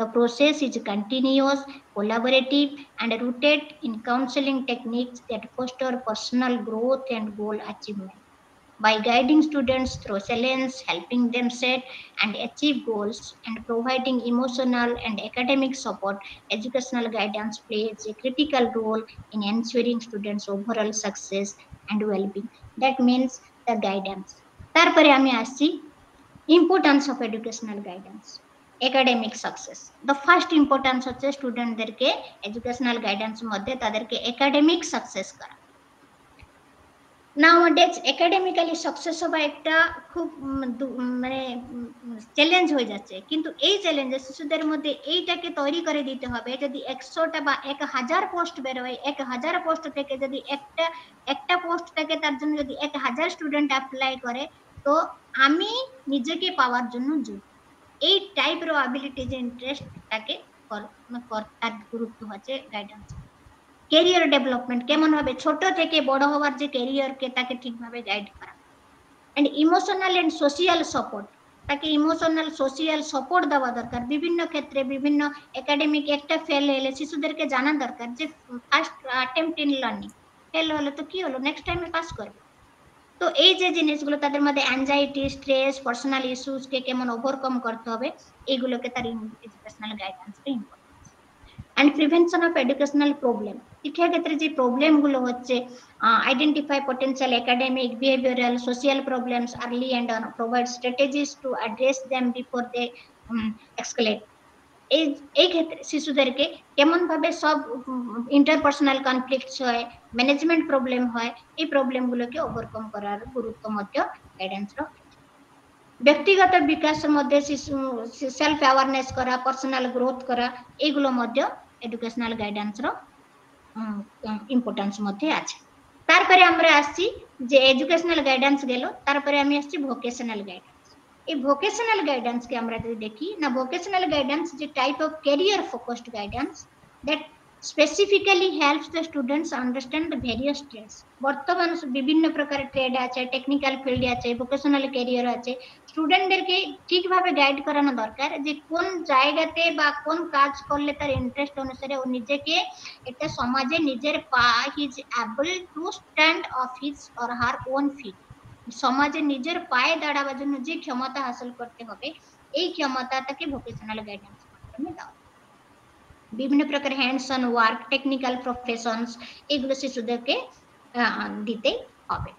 The process is continuous, collaborative, and rooted in counseling techniques that foster personal growth and goal achievement. By guiding students through resilience, helping them set and achieve goals, and providing emotional and academic support, educational guidance plays a critical role in ensuring students' overall success and well-being. That means the guidance. তারপরে আমি আসছি importance of educational guidance academic success the first importance হচ্ছে স্টুডেন্টদেরকে এডুকেশনাল গাইডেন্স মধ্যে তাদেরকে একাডেমিক সাকসেস করা নাওয়াডেজ একাডেমিক্যালি সাকসেস হওয়া একটা খুব মানে চ্যালেঞ্জ হয়ে যাচ্ছে কিন্তু এই চ্যালেঞ্জে শিশুদের মধ্যে এইটাকে তৈরি করে দিতে হবে যদি 100টা বা 1000 পোস্ট বের হয় 1000 পোস্ট থেকে যদি একটা পোস্ট থেকে তার জন্য যদি 1000 স্টুডেন্ট অ্যাপ্লাই করে তো আমি নিজেকে পাওয়ার জন্য যোগ্য এই টাইপের অ্যাবিলিটি যে ইন্টারেস্ট তাকে তার গুরুত্ব হচ্ছে গাইডেন্স ক্যারিয়ার ডেভেলপমেন্ট কেমন হবে ছোট থেকে বড় হওয়ার যে ক্যারিয়ারকে তাকে ঠিকভাবে গাইড করা and emotional and social support তাকে ইমোশনাল সোশিয়াল সাপোর্ট দেওয়া দরকার বিভিন্ন ক্ষেত্রে বিভিন্ন একাডেমিক একটা ফেল হলে শিশুদেরকে জানা দরকার যে first attempt in learning fail হলো তো কি হলো নেক্সট টাইমে পাস করবে তো এই যে জিনিসগুলো তাদের মধ্যে অ্যাংজাইটি স্ট্রেস পার্সোনাল ইস্যুস কে কেমন ওভারকাম করতে হবে এইগুলোকে তার এডুকেশনাল গাইডেন্স এর importance and prevention of educational problem শিক্ষা ক্ষেত্রে যে প্রবলেম গুলো হচ্ছে identify potential academic behavioural social problems early and provide strategies to address them before they escalate এই ক্ষেত্রে শিশুদেরকে কেমন ভাবে সব ইন্টারপার্সোনাল কনফ্লিক্টস হয় ম্যানেজমেন্ট প্রবলেম হয় এই প্রবলেম গুলোকে ওভারকাম করার গুরুত্ব মধ্যে গাইডেন্স ব্যক্তিগত বিকাশের মধ্যে শিশু সেলফ অ্যাওয়ারনেস করা পার্সোনাল গ্রোথ করা এইগুলো মধ্যে এডুকেশনাল গাইডেন্স র ইম্পর্টেন্স মধ্যে আছে তারপরে আমরা আসছি যে এডুকেশনাল গাইডেন্স গেল তারপরে আমি আসছি ভোকেশনাল গাইডেন্স এই ভোকেশনাল গাইডেন্স কে আমরা যদি দেখি না ভোকেশনাল গাইডেন্স যে type of career focused guidance that specifically helps the students understand the various trades বর্তমান বিভিন্ন প্রকার ট্রেড আছে টেকনিক্যাল ফিল্ড আছে ভোকেশনাল ক্যারিয়ার আছে স্টুডেন্টদেরকে ঠিকভাবে গাইড করানো দরকার যে কোন জায়গাতে বা কোন কাজ করলে তার ইন্টারেস্ট অনুসারে ও নিজেকে একটা সমাজে নিজের পা his able to stand of his or her own feet সমাজে নিজের পায়ে দাঁড়াবার জন্য যে ক্ষমতা হাসিল করতে হবে এই ক্ষমতা তাকে ভোকেশনাল গাইডেন্স মাধ্যমে দেওয়া বিভিন্ন প্রকার hands on work technical professions এগুলো শিশুদেরকে দিতে হবে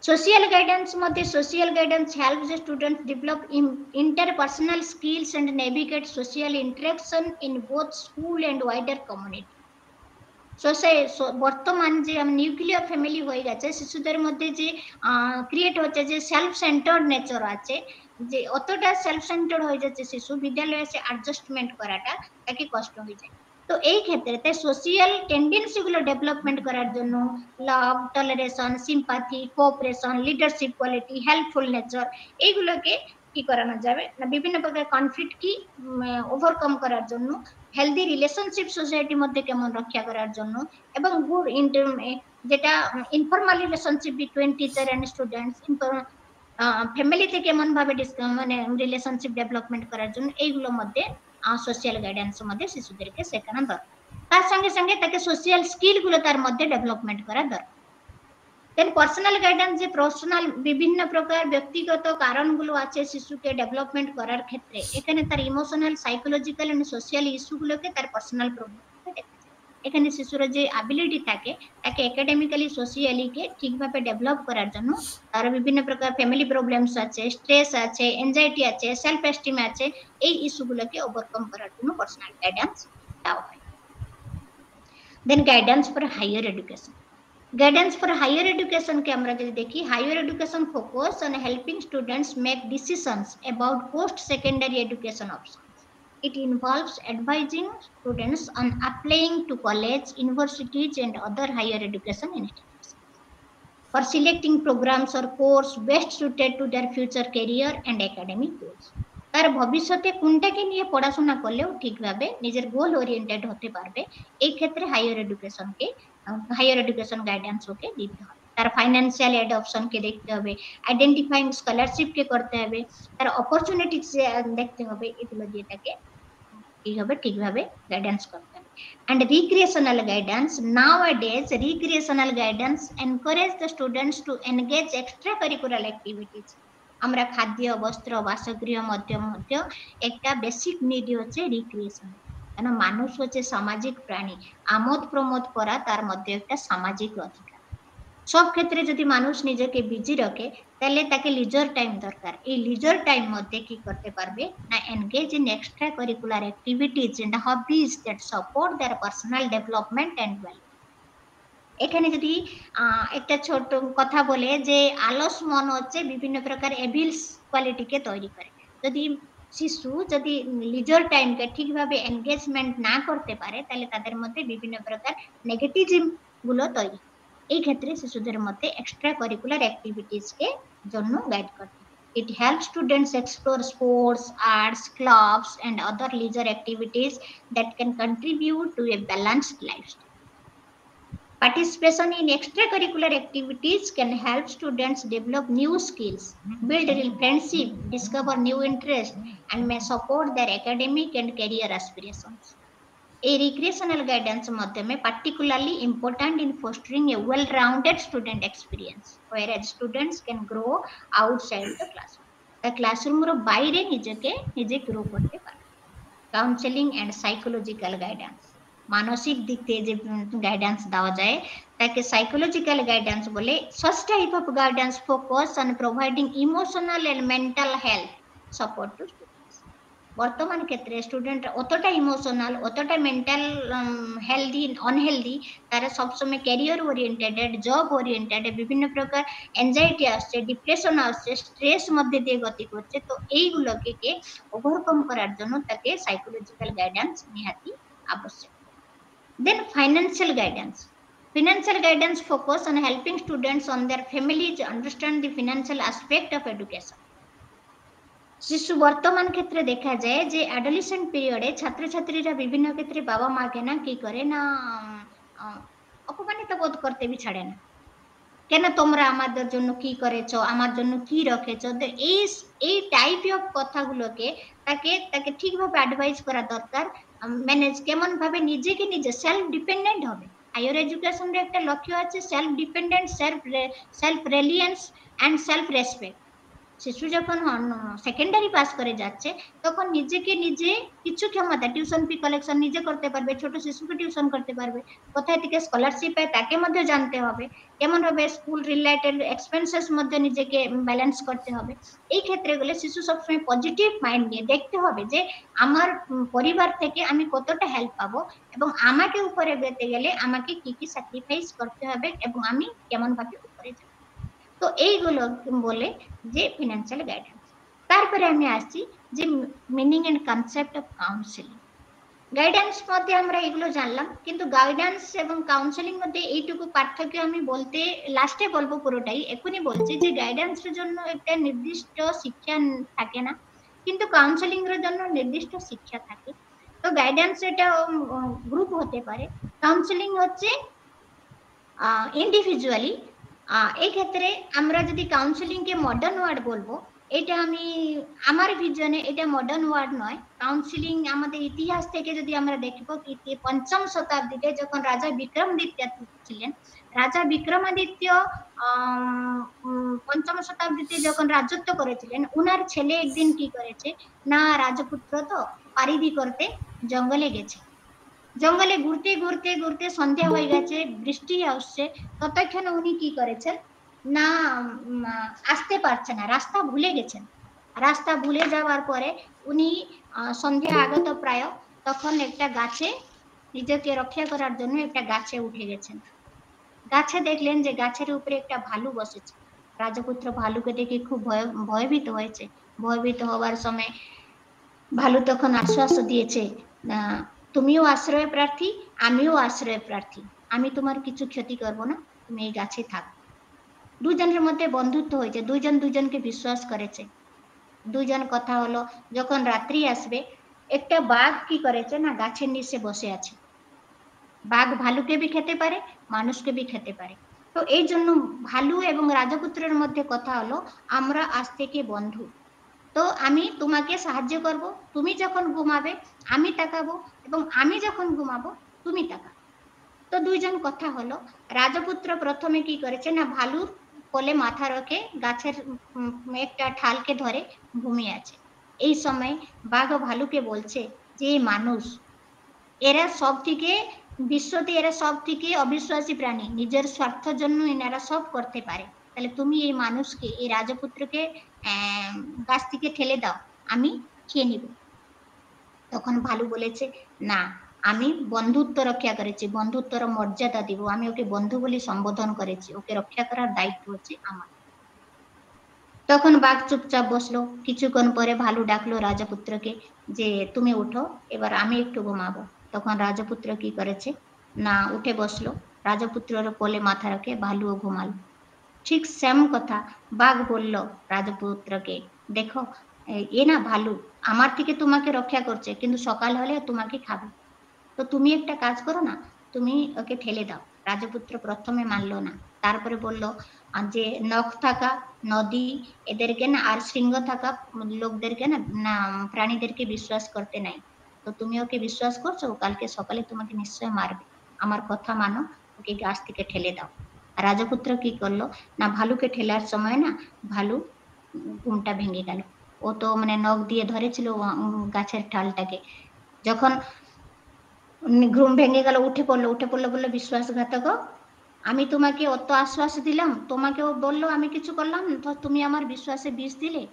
সোশিয়াল গাইডেন্স মধ্যে social guidance helps the students develop interpersonal skills and navigate social interaction in both school and wider community বর্তমান যে নিউক্লিয়ার ফ্যামিলি হয়ে গেছে শিশুদের মধ্যে যে ক্রিয়েট হচ্ছে যে সেলফ সেন্টার্ড নেচার আছে যে অতটা সেলফ সেন্টার্ড হয়ে যাচ্ছে শিশু বিদ্যালয়ে এসে অ্যাডজাস্টমেন্ট করাটা তাকে কষ্ট হয়ে যায় তো এই ক্ষেত্রে সোশিয়াল টেন্ডেন্সি গুলো ডেভেলপমেন্ট করার জন্য love tolerance sympathy cooperation leadership quality helpful nature এইগুলোকে কি করানো যাবে না বিভিন্ন প্রকার কনফ্লিক্ট কি ওভারকাম করার জন্য হেলদি রিলেশনশিপ সোসাইটির মধ্যে কেমন রক্ষা করার জন্য এবং গুড যেটা informal relationship between teacher and students ফ্যামিলিতে কেমন ভাবে মানে রিলেশনশিপ ডেভেলপমেন্ট করার জন্য এইগুলোর মধ্যে সোশিয়াল গাইডেন্স মধ্যে শিশুদেরকে শেখানো দরকার তার সঙ্গে সঙ্গে তাকে সোশিয়াল স্কিল গুলো তার মধ্যে ডেভেলপমেন্ট করা দরকার দেন পার্সোনাল গাইডেন্স যে পার্সোনাল বিভিন্ন প্রকার ব্যক্তিগত কারণগুলো আছে শিশুকে ডেভেলপমেন্ট করার ক্ষেত্রে এখানে তার ইমোশনাল সাইকোলজিক্যাল এন্ড সোশিয়াল ইস্যুগুলোকে তার পার্সোনাল প্রবলেম এখানে শিশুর যে অ্যাবিলিটি থাকে তাকে একাডেমিক্যালি সোশিয়ালি কে ঠিকভাবে ডেভেলপ করার জন্য তার বিভিন্ন প্রকার ফ্যামিলি প্রবলেমস আছে স্ট্রেস আছে এনজাইটি আছে সেলফ এস্টিম আছে এই ইস্যুগুলোকে ওভারকাম করার জন্য পার্সোনাল গাইডেন্স দেওয়া হয় then guidance for higher education guidance for higher education के আমরা যদি দেখি higher education focus on helping students make decisions about post secondary education options It involves advising students on applying to college, universities, and other higher education institutions for selecting programs or course best suited to their future career and academic goals. তার ভবিষ্যতে কোনটাকে নিয়ে পড়াশোনা করলেও ঠিকভাবে নিজের গোল ওরিয়েন্টেড হতে পারবে এই ক্ষেত্রে হায়ার এডুকেশন গাইডেন্স ওকে দিতে হবে তার ফাইন্যান্সিয়াল অ্যাডপশন কে দেখতে হবে আইডেন্টিফাইং স্কলারশিপ কে করতে হবে তার অপরচুনিটিস দেখতে হবে এগুলো দিয়ে তাকে এইভাবে ঠিকভাবে গাইডেন্স করতে হবে। And recreational guidance, nowadays recreational guidance encourage the students to engage extracurricular activities. আমরা খাদ্য, বস্ত্র, বাসগৃহ মধ্যে একটা বেসিক নিড হচ্ছে রিক্রিয়েশন। কেন মানুষ হচ্ছে সামাজিক প্রাণী, আমোদ প্রমোদ করা তার মধ্যে একটা সামাজিক অধিকার। সব ক্ষেত্রে যদি মানুষ নিজেকে বিজি রাখে তাহলে তাকে লিজার টাইম দরকার। এই লিজার টাইম মধ্যে কি করতে পারবে না engage in extra curricular activities and hobbies that support their personal development and well. এখানে যদি একটা ছোট কথা বলে যে আলস মন হচ্ছে বিভিন্ন প্রকার এভিলস কোয়ালিটিকে তৈরি করে। যদি শিশু যদি লিজার টাইমকে ঠিকভাবে এনগেজমেন্ট না করতে পারে তাহলে তাদের মধ্যে বিভিন্ন প্রকার নেগেটিভিজম গুলো তৈরি। এই ক্ষেত্রে শিশুদের মধ্যে এক্সট্রা কারিকুলার অ্যাক্টিভিটিজ কে জন্য গাইড করতে। It helps students explore sports, arts, clubs and other leisure activities that can contribute to a balanced lifestyle. Participation in extracurricular activities can help students develop new skills, build real friendship, discover new interests, and may support their academic and career aspirations. A recreational guidance method is particularly important in fostering a well-rounded student experience, whereas students can grow outside the classroom. The classroom ro বাইরে নিজেকে নিজে গ্রো করতে পারে। কাউন্সেলিং এন্ড সাইকোলজিক্যাল গাইডেন্স, মানসিক দিক থেকে যে গাইডেন্স দেওয়া যায় তাকে সাইকোলজিক্যাল গাইডেন্স বলে। such type of guidance focus on providing emotional and mental health support to students. বর্তমান ক্ষেত্রে স্টুডেন্ট অতটা ইমোশনাল, অতটা মেন্টাল হেলদি অনহেলদি, তারা সবসময় ক্যারিয়ার ওরিয়েন্টেড, জব ওরিয়েন্টেড, বিভিন্ন প্রকার এনজাইটি আসছে, ডিপ্রেশন আসছে, স্ট্রেস মধ্যে দিয়ে গতি করছে। তো এইগুলোকে ওভারকাম করার জন্য তাকে সাইকোলজিক্যাল গাইডেন্স নিহাতি আবশ্যক। Then financial guidance. Financial guidance focus on helping students on their families understand the financial aspect of education. শিশু বর্তমান ক্ষেত্রে দেখা যায় যে অ্যাডোলেসেন্ট পিরিয়ডে ছাত্রছাত্রীরা বিভিন্ন ক্ষেত্রে বাবা মাকে না কি করে না অপমানিত বোধ করতে বি ছাড়ে না। কেন তোমরা আমাদের জন্য কি করেছো, আমার জন্য কি রেখেছো। এই টাইপ অফ কথাগুলোকে তাকে ঠিকভাবে অ্যাডভাইস করা দরকার। ম্যানেজ কেমন ভাবে নিজেকে নিজে সেলফ ডিপেন্ডেন্ট হবে। হায়ার এডুকেশনের একটা লক্ষ্য আছে self dependent, self reliance and self respect. শিশু যখন সেকেন্ডারি পাস করে যাচ্ছে তখন নিজেকে নিজে কিছু ক্ষমতা, টিউশন ফি কালেকশন নিজে করতে পারবে, ছোট শিশুকে টিউশন করতে পারবে, কোথায় থেকে স্কলারশিপ পায় তাকে মধ্যে জানতে হবে, কেমন ভাবে স্কুল রিলেটেড এক্সপেন্সেস মধ্যে নিজেকে ব্যালেন্স করতে হবে। এই ক্ষেত্রে গুলো শিশু সবসময় পজিটিভ মাইন্ড নিয়ে দেখতে হবে যে আমার পরিবার থেকে আমি কতটা হেল্প পাবো এবং আমাকে উপরে যেতে গেলে আমাকে কি কি স্যাক্রিফাইস করতে হবে এবং আমি কেমন ভাবে উপরে যাব। তো এইগুলো বলে যে ফিনান্সিয়াল গাইডেন্স। তারপরে আমি আসছি যে meaning and concept of counselling. Guidance মধ্যে আমরা এগুলো জানলাম, কিন্তু গাইডেন্স এবং কাউন্সেলিং মধ্যে এইটুকু পার্থক্য আমি বলতে লাস্টে বলবো, পুরোটাই এখনই বলছি যে গাইডেন্সের জন্য একটা নির্দিষ্ট শিক্ষা থাকে না, কিন্তু কাউন্সেলিং এর জন্য নির্দিষ্ট শিক্ষা থাকে। তো গাইডেন্স এটা গ্রুপ হতে পারে, কাউন্সেলিং হচ্ছে ইন্ডিভিজুয়ালি। এই ক্ষেত্রে আমরা যদি কাউন্সেলিং কে মডার্ন ওয়ার্ড বলবো, এটা আমি আমার ভিজনে এটা মডার্ন ওয়ার্ড নয়। কাউন্সেলিং আমাদের ইতিহাস থেকে যদি আমরা দেখব, পঞ্চম শতাব্দীতে যখন রাজা বিক্রমাদিত্য ছিলেন, রাজা বিক্রমাদিত্য পঞ্চম শতাব্দীতে যখন রাজত্ব করেছিলেন, উনার ছেলে একদিন কি করেছে না, রাজপুত্র তো পারিদি করতে জঙ্গলে গেছে। জঙ্গলে ঘুরতে ঘুরতে ঘুরতে সন্ধ্যা হয়ে গেছে, বৃষ্টি আসছে, ততক্ষণে উনি কি করেছেন না আসতে পারছে না, রাস্তা ভুলে গেছেন। রাস্তা ভুলে যাওয়ার পরে উনি সন্ধ্যা আগত প্রায়, তখন একটা গাছে নিজেকে রক্ষা করার জন্য একটা গাছে উঠে গেছেন। গাছে দেখলেন যে গাছের উপরে একটা ভালু বসেছে। রাজপুত্র ভালুকে দেখে খুব ভয়ভীত হয়েছে। ভয়ভীত হওয়ার সময় ভালু তখন আশ্বাস দিয়েছে, তুমিও আশ্রয় প্রার্থী, আমিও আশ্রয় প্রার্থী, আমি তোমার কিছু ক্ষতি করব না, তুমি এই গাছে থাকো। দুজনের মধ্যে বন্ধুত্ব হয়েছে, দুইজন দুজনকে বিশ্বাস করেছে। দুইজন কথা হলো, যখন রাত্রি আসবে একটা বাঘ কি করেছে না গাছের নিচে বসে আছে। বাঘ ভালুকে বি খেতে পারে, মানুষকে বি খেতে পারে। তো এই জন্য ভালু এবং রাজপুত্রের মধ্যে কথা হলো আমরা আজ থেকে বন্ধু। তো আমি তোমাকে সাহায্য করব, তুমি যখন ঘুমাবে আমি তাকাবো, এবং আমি যখন ঘুমাবো তুমি তাকাবে। তো দুইজন কথা হলো। রাজপুত্র প্রথমে কি করেছে না, ভালুর কোলে মাথা রেখে গাছের একটা ঠালকে ধরে ঘুমিয়ে আছে। এই সময় বাঘ ভালুকে বলছে যে মানুষ, এরা সব থেকে বিশ্বতে এরা সব থেকে অবিশ্বাসী প্রাণী, নিজের স্বার্থের জন্য এনারা সব করতে পারে। তাহলে তুমি এই মানুষকে, এই রাজপুত্রকে গাছ থেকে ঠেলে দাও, আমি খেয়ে নিব। তখন ভালু বলেছে না, আমি বন্ধুত্ব রক্ষা করেছি, বন্ধুত্বর মর্যাদা দিব, আমি ওকে বন্ধু বলে সম্বোধন করেছি, ওকে রক্ষা করার দায়িত্ব হচ্ছে আমার। তখন বাঘ চুপচাপ বসলো। কিছুক্ষণ পরে ভালু ডাকলো রাজপুত্রকে যে তুমি উঠো, এবার আমি একটু ঘুমাবো। তখন রাজপুত্র কি করেছে না, উঠে বসলো, রাজপুত্রের কোলে মাথা রেখে ভালুও ঘুমালো। ঠিক সেম কথা বাঘ বলল রাজপুত্রকে, দেখো এ না ভালু আমার থেকে তোমাকে রক্ষা করছে, কিন্তু সকাল হলে তোমাকে খাবে, তো তুমি একটা কাজ করো না, তুমি ওকে ঠেলে দাও। রাজপুত্র প্রথমে মানলো না, তারপরে বলল যে নখ থাকা নদী এদেরকে না, আর শৃঙ্গ থাকা লোকদেরকে না, প্রাণীদেরকে বিশ্বাস করতে নাই। তো তুমি ওকে বিশ্বাস করছো, কালকে সকালে তোমাকে নিশ্চয় মারবে, আমার কথা মানো, ওকে গাছ থেকে ঠেলে দাও। রাজপুত্র কি করলো না, ভালুকে ঠেলার সময় না ভালু ঘুমটা ভেঙে গেল। ও তো মানে নখ দিয়ে ধরেছিল গাছের ঠালটাকে, যখন ঘুম ভেঙে গেল, উঠে পড়লো, বললো বিশ্বাসঘাতক, আমি তোমাকে অত আশ্বাস দিলাম, তোমাকেও বললো আমি কিছু করলাম তো তুমি আমার বিশ্বাসে বিষ দিলে,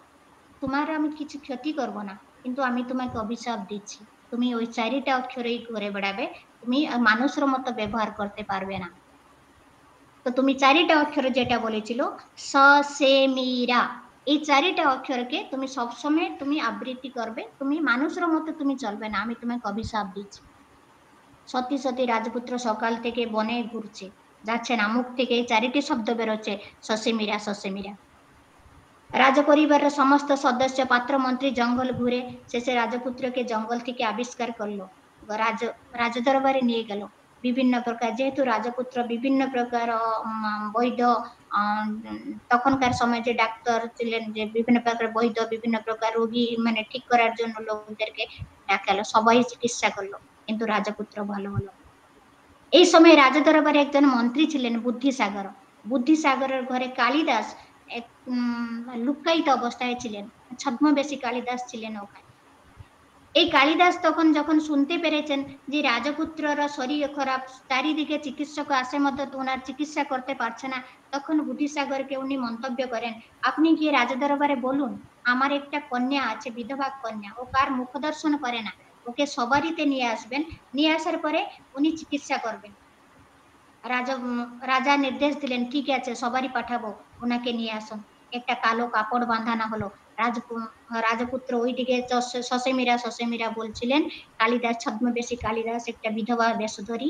তোমার আমি কিছু ক্ষতি করব না, কিন্তু আমি তোমাকে অভিশাপ দিচ্ছি, তুমি ওই 4টা অক্ষরেই করে বেড়াবে, তুমি মানুষের মতো ব্যবহার করতে পারবে না। তো তুমি 4টা অক্ষর যেটা বলেছিল স সে মিরা, এই 4টা অক্ষরকে তুমি সবসময় তুমি আবৃত্তি করবে, তুমি মানুষের মতো তুমি চলবে না, আমি তোমাকে অভিশাপ দিচ্ছি। সত্যি সত্যি রাজপুত্র সকাল থেকে বনে ঘুরছে, যাচ্ছে না, মুখ থেকে 4টি শব্দ বেরোচ্ছে, সসেমিরা সসেমিরা। রাজপরিবারের সমস্ত সদস্য পাত্র মন্ত্রী জঙ্গল ঘুরে শেষে রাজপুত্রকে জঙ্গল থেকে আবিষ্কার করলো, রাজদরবারে নিয়ে গেল। বিভিন্ন প্রকার, যেহেতু রাজপুত্র বিভিন্ন প্রকার বৈধ, তখনকার সময় যে ডাক্তার ছিলেন, যে বিভিন্ন প্রকার বৈধ বিভিন্ন প্রকার রোগী মানে ঠিক করার জন্য লোকদেরকে ডাকালো, সবাই চিকিৎসা করলো, কিন্তু রাজপুত্র ভালো হলো। এই সময় রাজদরবারে একজন মন্ত্রী ছিলেন বুদ্ধিসাগর। বুদ্ধিসাগরের ঘরে কালিদাস এক লুক্কায়িত অবস্থায় ছিলেন, ছদ্মবেশী কালিদাস ছিলেন ওখানে। এই কালিদাস তখন যখন শুনতে পেরেছেন যে রাজপুত্রর শরীর খারাপ, চারিদিকে চিকিৎসক আসে মতো ওনার চিকিৎসা করতে পারছে না, তখন বুদ্ধিসাগরকে উনি মন্তব্য করেন, আপনি গিয়ে রাজদরবারে বলুন আমার একটা কন্যা আছে, বিধবা কন্যা, ও কার মুখ দর্শন করে না, ওকে সবারিতে নিয়ে আসবেন, নিয়ে আসার পরে উনি চিকিৎসা করবেন। রাজা নির্দেশ দিলেন, ঠিক আছে সবারই পাঠাবো, ওনাকে নিয়ে আসুন। একটা কালো কাপড় বাঁধানো হলো। রাজপুত্র ওইদিকে সসেমিরা বলছিলেন, কালিদাস ছদ্মবেশী কালিদাস একটা বিধবা বেশধরী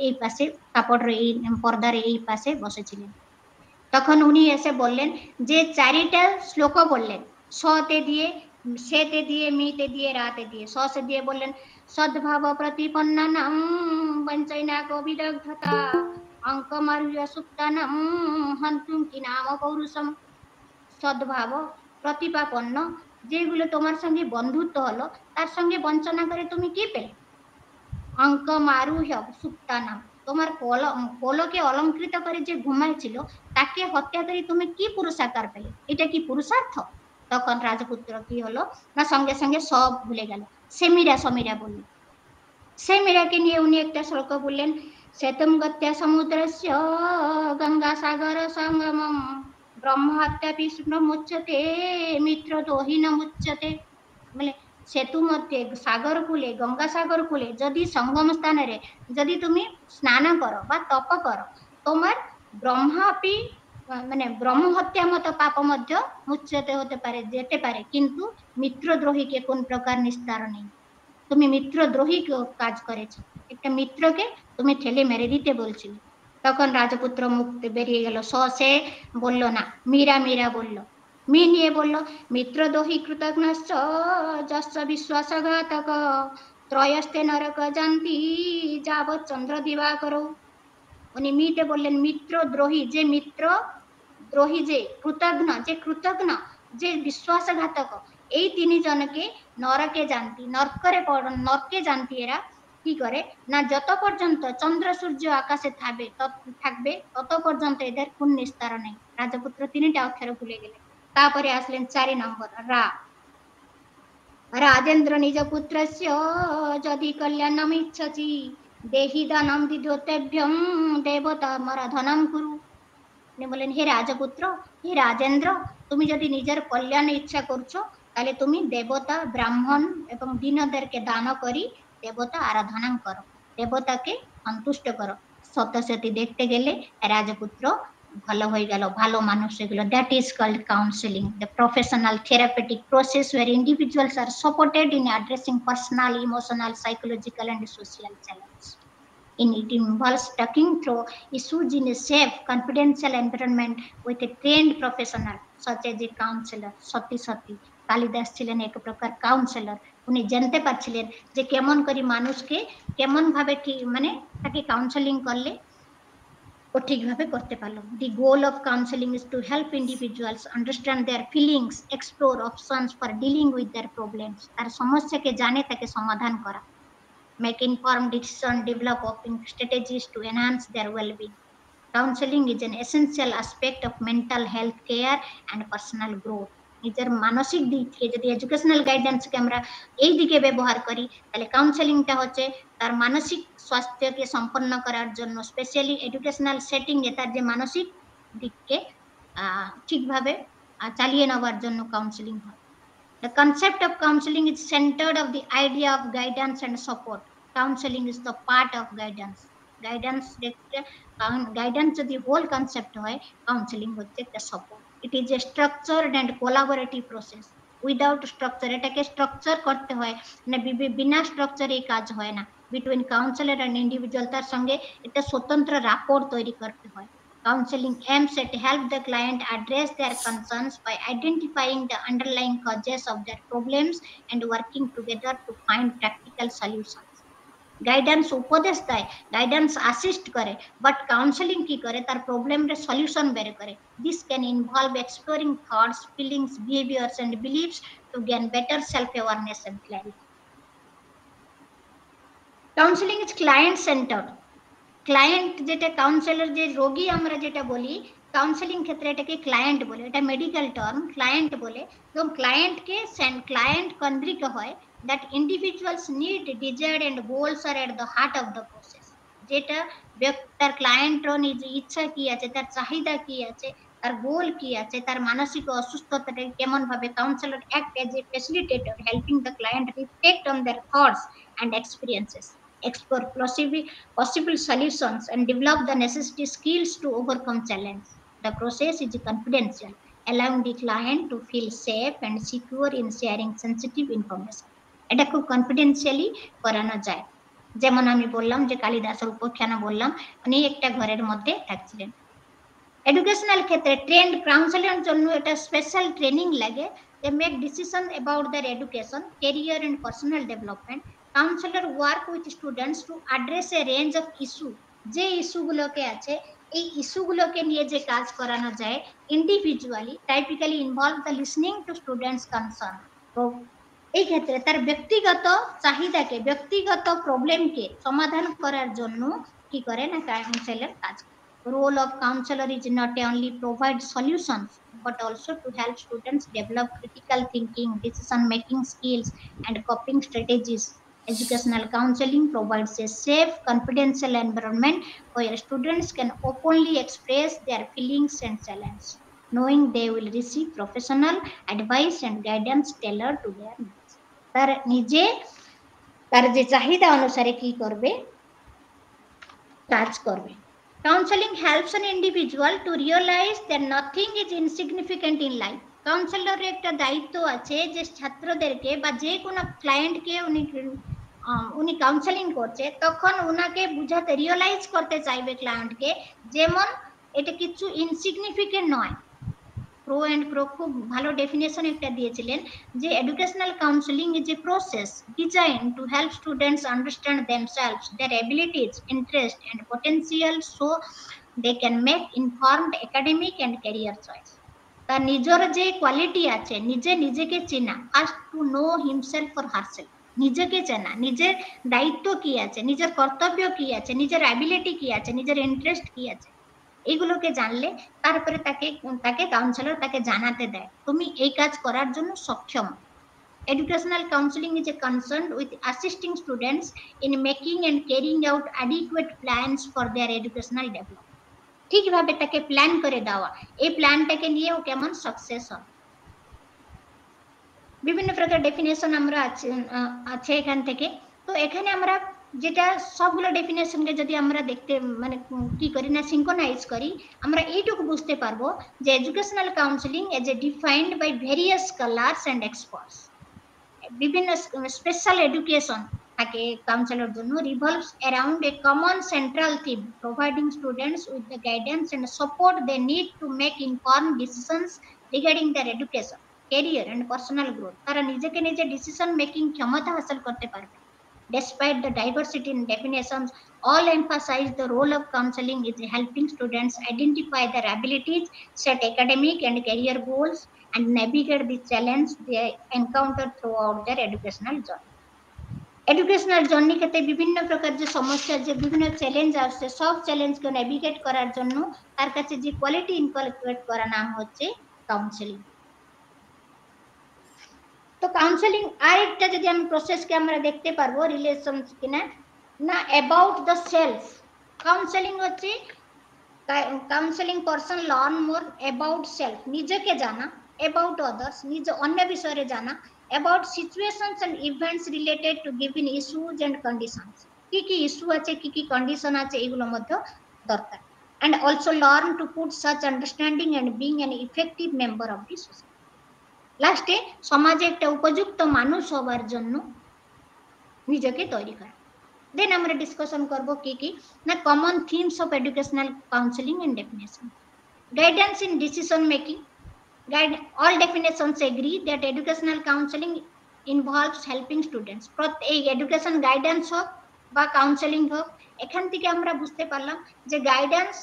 এই পাশে কাপড়ের এই পর্দার এই পাশে বসেছিলেন। তখন উনি এসে বললেন যে 4টা শ্লোক বললেন, সতে দিয়ে, সেতে দিয়ে, মিতে দিয়ে, রাতে দিয়ে। সে দিয়ে বললেন সদ্ভাব প্রতিপন্নানাম বঞ্চৈনাকো বিদগ্ধতা অঙ্কমারুহ্য সুপ্তানাম হন্তুম কি নাম পৌরুষম। সদ্ভাব প্রতিপাপন্ন, যেগুলো তোমার সঙ্গে বন্ধুত্ব হলো, তার সঙ্গে বঞ্চনা করে তুমি কি পেলে? অঙ্কমারুহ্য সুপ্তানাম, তোমার কোলকে অলঙ্কৃত করে যে ঘুমাইছিল তাকে হত্যা করে তুমি কি পুরস্কার পেলে? এটা কি পুরুষার্থ? তখন রাজপুত্র কি হলো না, সঙ্গে সঙ্গে সব ভুলে গেল, সমীরা বলল। সেমিরাকে নিয়ে উনি একটা শ্লোক বললেন, শ্বেতম গত্যা সমুদ্রস্য গঙ্গা সাগর সঙ্গমম ব্রহ্মহত্যা বিষ্ণু মুচ্যতে মিত্র দোহিন মুচ্যতে। মানে সেতু মধ্যে সাগর কূলে, গঙ্গা সাগর কূলে যদি সঙ্গম স্থাନରେ যদি তুমি স্নান করো বা তপ করো, তোমার ব্রহ্মাপি মানে ব্রহ্ম হত্যা মতো পাপ মধ্য মুচ্যতে হতে পারে, যেতে পারে, কিন্তু মিত্রদ্রোহীকে কোন প্রকার নিস্তার নেই। তুমি মিত্রদ্রোহী কাজ করেছো, একটা মিত্রকে তুমি ঠেলে মেরে দিতে বলছিলে। তখন রাজপুত্র মুখ বেরিয়ে গেল, সে বলল না, মীরা বলল, নিয়ে বলল মিত্রদ্রোহী কৃতঘ্নশ্চ যশ্চ বিশ্বাসঘাতক ত্রয়স্তে নরক জান্তি যাবৎ চন্দ্র দিবাকর। উনি মিতে বললেন মিত্রদ্রোহী, যে মিত্র দ্রোহী, যে কৃতঘ্ন যে বিশ্বাসঘাতক এই 3 জনকে নরকে যান্তি নরকে যান্তি এরা কি করে না যত পর্যন্ত চন্দ্র সূর্য আকাশে থাকবে তত পর্যন্ত এদের কোন নিস্তার নেই। রাজপুত্র 3টা অক্ষর ভুলে গেলে। তারপরে আসলেন 4 নম্বর রা। রাজেন্দ্র নিজ পুত্রস্য যদি কল্যাণম ইচ্ছসি দেহি দানম বিদ্যোতেভ্যং দেবতা মরাধনম কুরু। তিনি বলেন হে রাজপুত্র, হে রাজেন্দ্র, তুমি যদি নিজের কল্যাণ ইচ্ছা করছো তাহলে তুমি দেবতা ব্রাহ্মণ এবং দীনদেরকে দান করি দেবতা আরাধনা করো, দেবতাকে সন্তুষ্ট করো। সত্যসতী দেখতে গেলে রাজপুত্র ভালো হয়ে গেল, ভালো মানুষ এগুলো। That is called counselling, the professional therapeutic process where individuals are supported in addressing personal, emotional, psychological and social challenge. It involves talking through issues in a safe, confidential environment with a trained professional such as a counselor. সতী কালিদাস ছিলেন এক প্রকার কাউন্সেলর। উনি জানতে পারছিলেন যে কেমন করে মানুষকে কেমন ভাবে মানে তাকে কাউন্সেলিং করলে ও ঠিকভাবে করতে পারলো। The goal of counseling is to help individuals understand their feelings, explore options for dealing with their problems. তার সমস্যাকে জানে তাকে সমাধান করা, make informed decisions, develop coping strategies to enhance their well-being. Counseling is an essential aspect of mental health care and personal growth. নিজের মানসিক দিক থেকে যদি এডুকেশনাল গাইডেন্সকে আমরা এই দিকে ব্যবহার করি তাহলে কাউন্সেলিংটা হচ্ছে তার মানসিক স্বাস্থ্যকে সম্পন্ন করার জন্য, স্পেশালি এডুকেশনাল সেটিং এ তার যে মানসিক দিককে ঠিকভাবে চালিয়ে নেওয়ার জন্য কাউন্সেলিং হয়। The concept of counseling is centered of the idea of guidance and support. Counseling is the part of guidance. Guidance the whole concept hoy, counseling হচ্ছে the support. It is a structured and collaborative process. Without structure, এটাকে structure করতে হয় না, বিনা স্ট্রাকচার এই কাজ হয় না। Between counselor and individual তার সঙ্গে একটা স্বতন্ত্র rapport তৈরি করতে হয়। Counseling aims at help the client address their concerns by identifying the underlying causes of their problems and working together to find practical solutions. Guidance উপদেশ দেয়, guidance assist করে, but counseling কি করে তার প্রবলেম রে সলিউশন বের করে। This can involve exploring thoughts, feelings, behaviors and beliefs to gain better self awareness and clarity. Counseling is client centered. Client যেটা কাউন্সেলর যে রোগী আমরা যেটা বলি কাউন্সেলিং ক্ষেত্রে এটাকে ক্লায়েন্ট বলে, এটা মেডিকেল টার্ম ক্লায়েন্ট বলে। এবং ক্লায়েন্টকে ক্লায়েন্ট কেন্দ্রিক হয়, that individuals need, desire and goals are at the heart of the process. যেটা তার ক্লায়েন্টর নিজে ইচ্ছা কি আছে, তার চাহিদা কি আছে, তার গোল কি আছে, তার মানসিক অসুস্থতাটা কেমন ভাবে। Counsellor act as a facilitator helping the client reflect on their thoughts and experiences, explore possible solutions and develop the necessary skills to overcome challenge. The process is confidential, allowing the client to feel safe and secure in sharing sensitive information. এটা খুব কনফিডেন্সিয়ালি করানো যায়। যেমন আমি বললাম যে কালিদাসের উপাখ্যান বললাম, উনি একটা ঘরের মধ্যে থাকছিলেন। এডুকেশনাল ক্ষেত্রে ট্রেন্ড কাউন্সেলর জন্য এটা স্পেশাল ট্রেনিং লাগে। They make decisions about their education, career and personal development. Counselor work with students to address a range of issue. যে ইস্যুগুলোকে আছে এই ইস্যুগুলোকে নিয়ে যে কাজ করানো যায় individually, typically involve the listening to students concern. তো এই ক্ষেত্রে তার ব্যক্তিগত চাহিদাকে, ব্যক্তিগত প্রবলেমকে সমাধান করার জন্য কি করে না কাউন্সেলর কাজ করে। Role of counselor is not only provide solutions but also to help students develop critical thinking, decision making skills and coping strategies. Educational counseling provides a safe, confidential environment where students can openly express their feelings and challenges, knowing they will receive professional advice and guidance tailored to their needs. তার নিজে তার যে চাহিদা অনুসারে কি করবে কাজ করবে। Counseling helps an individual to realize that nothing is insignificant in life. কাউন্সেলরের একটা দায়িত্ব আছে যে ছাত্রদেরকে বা যে কোনো ক্লায়েন্টকে উনি কাউন্সেলিং করছে তখন উনাকে বুঝাতে, রিয়েলাইজ করতে চাইবে ক্লায়েন্টকে যেমন এটা কিছু ইনসিগনিফিকেন্ট নয়। প্রো এন্ড প্রো খুব ভালো ডেফিনেশন একটা দিয়েছিলেন যে educational counselling is a process design to help students understand themselves, their abilities, interest and potential so they can make informed academic and career choice. তার নিজের যে কোয়ালিটি আছে, নিজেকে চেনা, first to know himself for herself, নিজেকে চেনা, নিজের দায়িত্ব কি আছে, নিজের কর্তব্য কি আছে, নিজের অ্যাবিলিটি কি আছে, নিজের ইন্টারেস্ট কি আছে, এইগুলোকে জানলে তারপরে তাকে কাউন্সিলর তাকে জানাতে দেয় তুমি এই কাজ করার জন্য সক্ষম। Educational counseling is concerned with assisting students in making and carrying out adequate plans for their educational development. ঠিকভাবে তাকে প্ল্যান করে দেওয়া, এই প্ল্যানটাকে নিয়েও কেমন সাকসেস হয়। বিভিন্ন প্রকার ডেফিনেশন আমরা আছে এখান থেকে। তো এখানে আমরা যেটা সবগুলো ডেফিনেশনকে যদি আমরা দেখতে মানে কি করি না সিঙ্ক্রোনাইজ করি, আমরা এইটুকু বুঝতে পারবো যে educational counselling as a defined by various scholars and experts. বিভিন্ন স্পেশাল এডুকেশন থাকে কাউন্সিলর জন্য revolves around a common central theme, providing students with the guidance and support they need to make informed decisions regarding their education, career and personal growth. তারা নিজেকে নিজে ডিসিশন মেকিং ক্ষমতা হাসিল করতে পারবে। Despite the diversity in definitions, all emphasize the role of counseling is helping students identify their abilities, set academic and career goals, and navigate the challenge they encounter throughout their educational journey. Educational journey ক্ষেত্রে বিভিন্ন প্রকার যে সমস্যা, যে বিভিন্ন চ্যালেঞ্জ আসছে, সব চ্যালেঞ্জকে নেভিগেট করার জন্য তার কাছে যে কোয়ালিটি ইনকলকেট করা নাম হচ্ছে কাউন্সেলিং। তো কাউন্সেলিং আরেকটা যদি আমি প্রসেসকে আমরা দেখতে পারবো রিলেশন কিনা না অ্যাবাউট দ্য সেলফ। কাউন্সেলিং হচ্ছে counselling person learn more about self, নিজেকে জানা, অ্যাবাউট আদার্স, নিজে অন্য বিষয়ে জানা, about situations and events related to given issues and conditions, কি কি ইস্যু আছে, কি কি কন্ডিশন আছে, এগুলোর মধ্যে দরকার। and also learn to put such understanding and being an effective member of the society. লাস্টে সমাজে একটা উপযুক্ত মানুষ হবার জন্য নিজেকে তৈরি করা। দেন আমরা ডিসকাশন করব কি কি না common themes of educational counselling and definition. Guidance in decision making, all definitions agree that educational counseling involves helping students. এই এডুকেশন গাইডেন্স হোক বা কাউন্সেলিং হোক, এখান থেকে আমরা বুঝতে পারলাম যে guidance,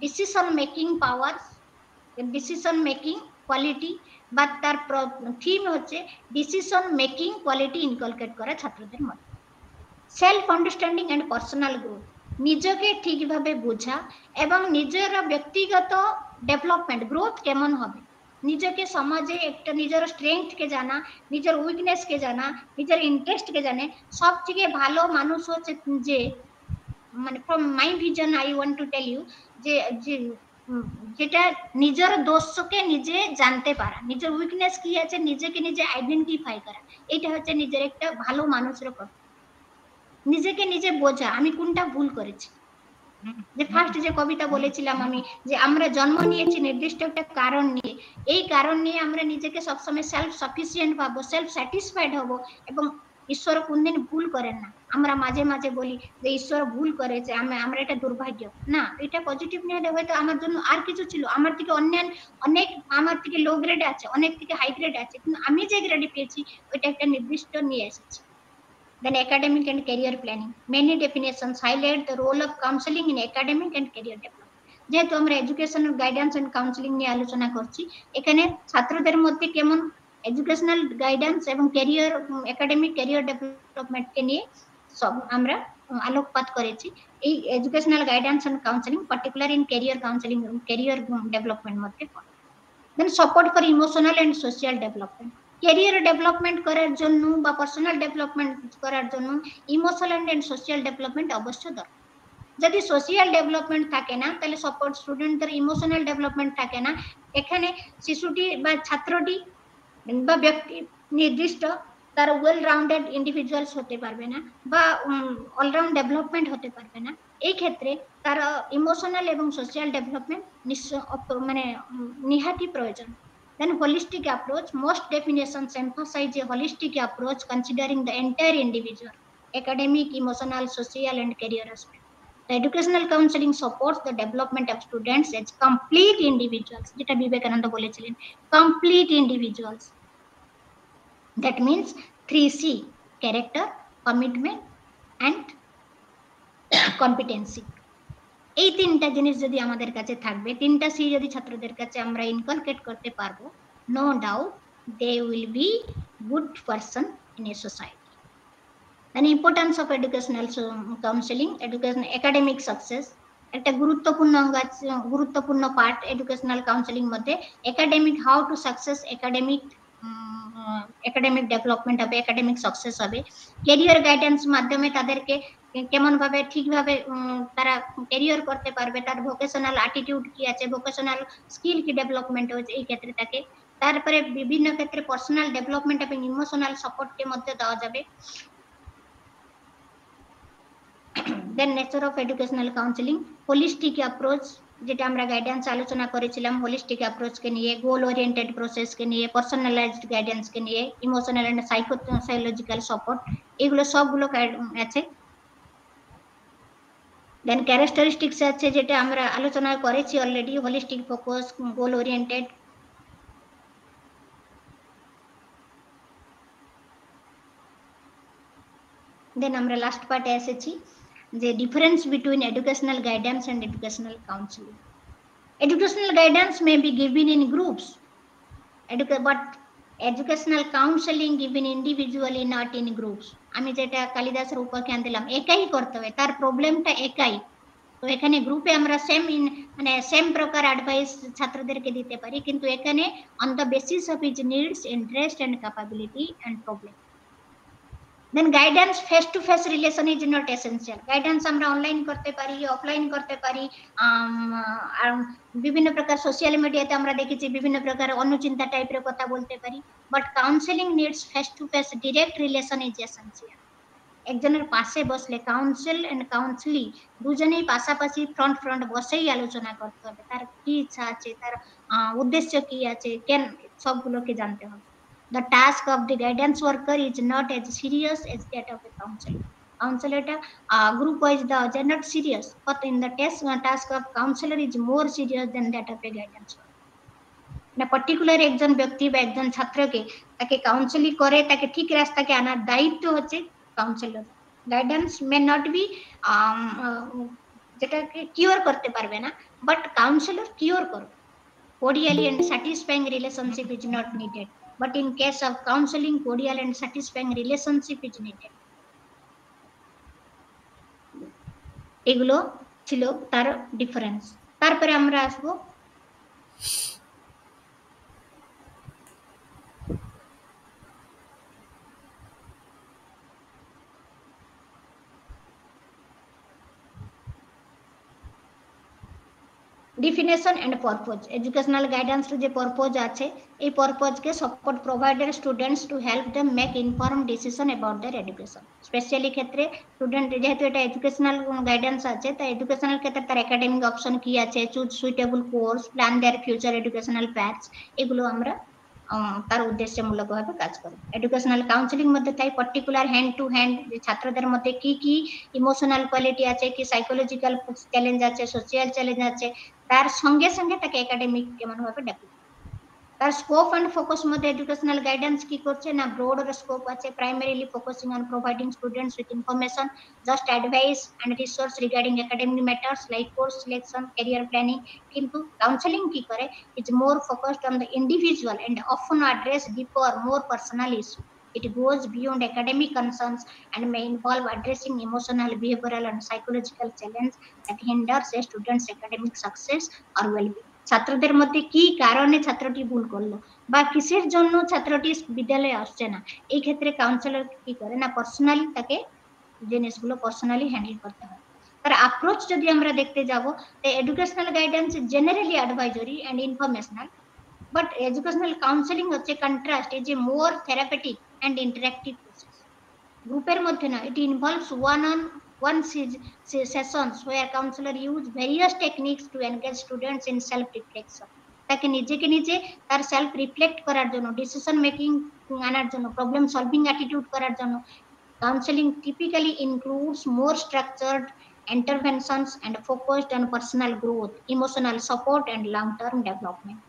decision making power, decision making quality বা তার থিম হচ্ছে ডিসিশন মেকিং কোয়ালিটি ইনকলকেট করা ছাত্রদের মধ্যে। Self understanding and personal growth, নিজেকে ঠিকভাবে বোঝা এবং নিজের ব্যক্তিগত ডেভেলপমেন্ট গ্রোথ কেমন হবে, নিজেকে সমাজে একটা নিজের স্ট্রেংথকে জানা, নিজের উইকনেসকে জানা, নিজের ইন্টারেস্টকে জানে। সব থেকে ভালো মানুষ হচ্ছে যে মানে from my vision I want to tell you যে যেটা নিজের দোষকে নিজে জানতে পারা, নিজের উইকনেস কি আছে নিজেকে নিজে আইডেন্টিফাই করা, এটা হচ্ছে নিজের একটা ভালো মানুষের কথা। নিজেকে নিজে বোঝা আমি কোনটা ভুল করেছি। যে ফার্স্ট যে কবিতা বলেছিলাম আমি যে আমরা জন্ম নিয়েছি নির্দিষ্ট একটা কারণ নিয়ে, এই কারণ নিয়ে আমরা নিজেকে সবসময় সেলফ সাফিসিয়েন্ট ভাবো, সেলফ স্যাটিসফাইড হব এবং ঈশ্বর কোনদিন ভুল করেন না। আমরা মাঝে মাঝে বলি যে ঈশ্বর ভুল করেছে, আমরা এটা দুর্ভাগ্য না, এটা পজিটিভ নিয়ে হয়তো আমার জন্য আর কিছু ছিল, আমার থেকে অনেক আমার থেকে লো গ্রেড আছে, অনেক থেকে হাই গ্রেড আছে, কিন্তু আমি যে গ্রেডে পেয়েছি ওইটা একটা নির্দিষ্ট নিয়ে এসেছি। Then academic and career planning. Many definitions highlight the role of counseling in academic and career development. যেহেতু আমরা এডুকেশনাল গাইডেন্স এন্ড কাউন্সেলিং নিয়ে আলোচনা করছি, এখানে ছাত্রদের মধ্যে কেমন এডুকেশনাল গাইডেন্স এবং ক্যারিয়ার একাডেমিক ক্যারিয়ার ডেভেলপমেন্টকে নিয়ে সব আমরা আলোকপাত করেছি। এই educational guidance and counselling particular in career counselling career development মধ্যে পড়ে। Then support for emotional and social development, career development করার জন্য বা পার্সোনাল ডেভেলপমেন্ট করার জন্য ইমোশনাল এন্ড সোশ্যাল ডেভেলপমেন্ট অবশ্য দরকার। যদি সোশ্যাল ডেভেলপমেন্ট থাকে না তাহলে সাপোর্ট স্টুডেন্টদের ইমোশনাল ডেভেলপমেন্ট থাকে না, এখানে শিশুটি বা ছাত্রটি বা ব্যক্তি নির্দিষ্ট তার ওয়েল রাউন্ডেড ইন্ডিভিজুয়ালস হতে পারবে না বা অলরাউন্ড ডেভেলপমেন্ট হতে পারবে না। এই ক্ষেত্রে তার ইমোশনাল এবং সোশ্যাল ডেভেলপমেন্ট মানে নিহাতি প্রয়োজন। Then holistic approach, most definitions emphasize a holistic approach considering the entire individual, academic, emotional, social and career aspect. The educational counseling supports the development of students as complete individuals, যেটা বিবেকানন্দ বলেছিলেন, complete individuals. That means 3C, character, commitment and competency. এই তিনটা জিনিস যদি আমাদের কাছে থাকবে, তিনটা সি যদি ছাত্রদের কাছে আমরা ইনকালকেট করতে পারবো, no doubt they will be good person in a society. Then importance of educational counseling, education academic success একটা গুরুত্বপূর্ণ অঙ্গ আছে, গুরুত্বপূর্ণ পার্ট এডুকেশনাল কাউন্সেলিং মধ্যে academic, how to success academic, academic development হবে, একাডেমিক সাকসেস হবে। ক্যারিয়ার গাইডেন্স মাধ্যমে তাদেরকে কেমন ভাবে ঠিকভাবে তারা ক্যারিয়ার করতে পারবে, তার ভোকেশনাল অ্যাটিটিউড কি আছে, ভোকেশনাল স্কিল কি ডেভেলপমেন্ট হয়েছে এই ক্ষেত্রে তাকে, তারপরে বিভিন্ন ক্ষেত্রে পার্সোনাল ডেভেলপমেন্ট এবং ইমোশনাল সাপোর্টকে মধ্যে দেওয়া যাবে। Then nature of educational counselling, holistic approach, যেটা আমরা গাইডেন্স আলোচনা করেছিলাম, হোলিস্টিক অ্যাপ্রোচকে নিয়ে, গোল ওরিয়েন্টেড প্রসেসকে নিয়ে, পার্সোনালাইজড গাইডেন্সকে নিয়ে, ইমোশনাল এন্ড সাইকোলজিক্যাল সাপোর্ট, এগুলো সবগুলো আছে। দেন ক্যারেক্টারিস্টিক্স আছে যেটা আমরা আলোচনা করেছি already, holistic focus, goal oriented. Then আমরা লাস্ট পার্টে এসেছি যে difference between educational guidance and educational counselling. Educational guidance may be given in groups, but educational counseling given individually, not in groups. আমি যেটা কালিদাসের উপাখ্যান দিলাম, একাই করতে হবে, তার প্রবলেমটা একাই। তো এখানে গ্রুপে আমরা মানে সেম প্রকার অ্যাডভাইস ছাত্রদেরকে দিতে পারি, কিন্তু এখানে on the basis of his needs, interest and capability and problem. Then guidance face to face relation is not essential. Guidance আমরা অনলাইন করতে পারি, অফলাইন করতে পারি, বিভিন্ন প্রকার সোশ্যাল মিডিয়াতে আমরা দেখেছি বিভিন্ন প্রকার অনুচিন্তা টাইপের কথা বলতে পারি, but counselling needs face to face direct relation is essential. একজনের পাশে বসলে কাউন্সেল এন্ড কাউন্সেলি দুজনেই পাশাপাশি ফ্রন্ট বসেই আলোচনা করতে হবে, তার কি ইচ্ছা আছে, তার উদ্দেশ্য কি আছে, কেন, সবগুলোকে জানতে হবে। The task of the guidance worker is not as serious as that of a counselor. Counselor group wise they are not serious, but in the task of counselor is more serious than that of a guidance worker. না পার্টিকুলার একজন ব্যক্তি বা একজন ছাত্রকে তাকে কাউন্সেলিং করে তাকে ঠিক রাস্তাকে আনার দায়িত্ব হচ্ছে counsellor. Guidance may not be যেটাকে কিওর করতে পারবে না, বাট কাউন্সেলর কিওর করবে। Cordial and satisfying relationship is not needed, but in case of counseling, cordial and satisfying relationship is needed. এগুলো ছিল তার ডিফারেন্স। তারপরে আমরা আসবো definition and purpose. Educational guidance যে পারপোজ আছে, এই পারপোজকে support provided students to help them make inform decision about their education. Specially ক্ষেত্রে স্টুডেন্ট যেহেতু এটা এডুকেশনাল গাইডেন্স আছে, তাই এডুকেশনাল ক্ষেত্রে তার একাডেমিক অপশন কি আছে, choose suitable course, plan their future educational paths, এগুলো আমরা তার উদ্দেশ্যমূলকভাবে কাজ করে। এডুকেশনাল কাউন্সেলিং মধ্যে তাই পার্টিকুলার হ্যান্ড টু হ্যান্ড ছাত্রদের মধ্যে কি কি ইমোশনাল কোয়ালিটি আছে, কি সাইকোলজিক্যাল চ্যালেঞ্জ আছে, সোশ্যাল চ্যালেঞ্জ আছে, তার সঙ্গে সঙ্গে তাকে একাডেমিক কেমন ভাবে ডেভেলপ। তার স্কোপ এন্ড ফোকাস মধ্যে এডুকেশনাল গাইডেন্স কি করছে না, ব্রডর স্কোপ আছে, primarily focusing on providing students with information, just advice and resource regarding academic matters like course selection, career planning. কিন্তু কাউন্সেলিং কি করে, is more focused on the individual and often address deeper more personal issue. It goes beyond academic concerns and may involve addressing emotional, behavioral, and psychological challenges that hinders a student's academic success or well-being. ছাত্রদের মধ্যে কি কারণে ছাত্রটি ভুল করলো বা কিসের জন্য ছাত্রটি বিদ্যালয়ে আসছে না, এই ক্ষেত্রে কাউন্সেলর কি করে না, পার্সোনালি তাকে জিনিসগুলো পার্সোনালি হ্যান্ডেল করতে হয়। তার অ্যাপ্রোচ যদি আমরা দেখতে যাব, educational guidance generally advisory and informational, but educational counselling হচ্ছে contrast, is a more therapeutic and interactive process. গ্রুপের মধ্যে না, it involves one sessions where counselor use various techniques to engage students in self reflection. তাকে নিজেকে নিজে তার সেলফ রিফ্লেক্ট করার জন্য, ডিসিশন মেকিং আনার জন্য, প্রবলেম সলভিং অ্যাটিটিউড করার জন্য counselling typically includes more structured interventions and focused on personal growth, emotional support and long term development.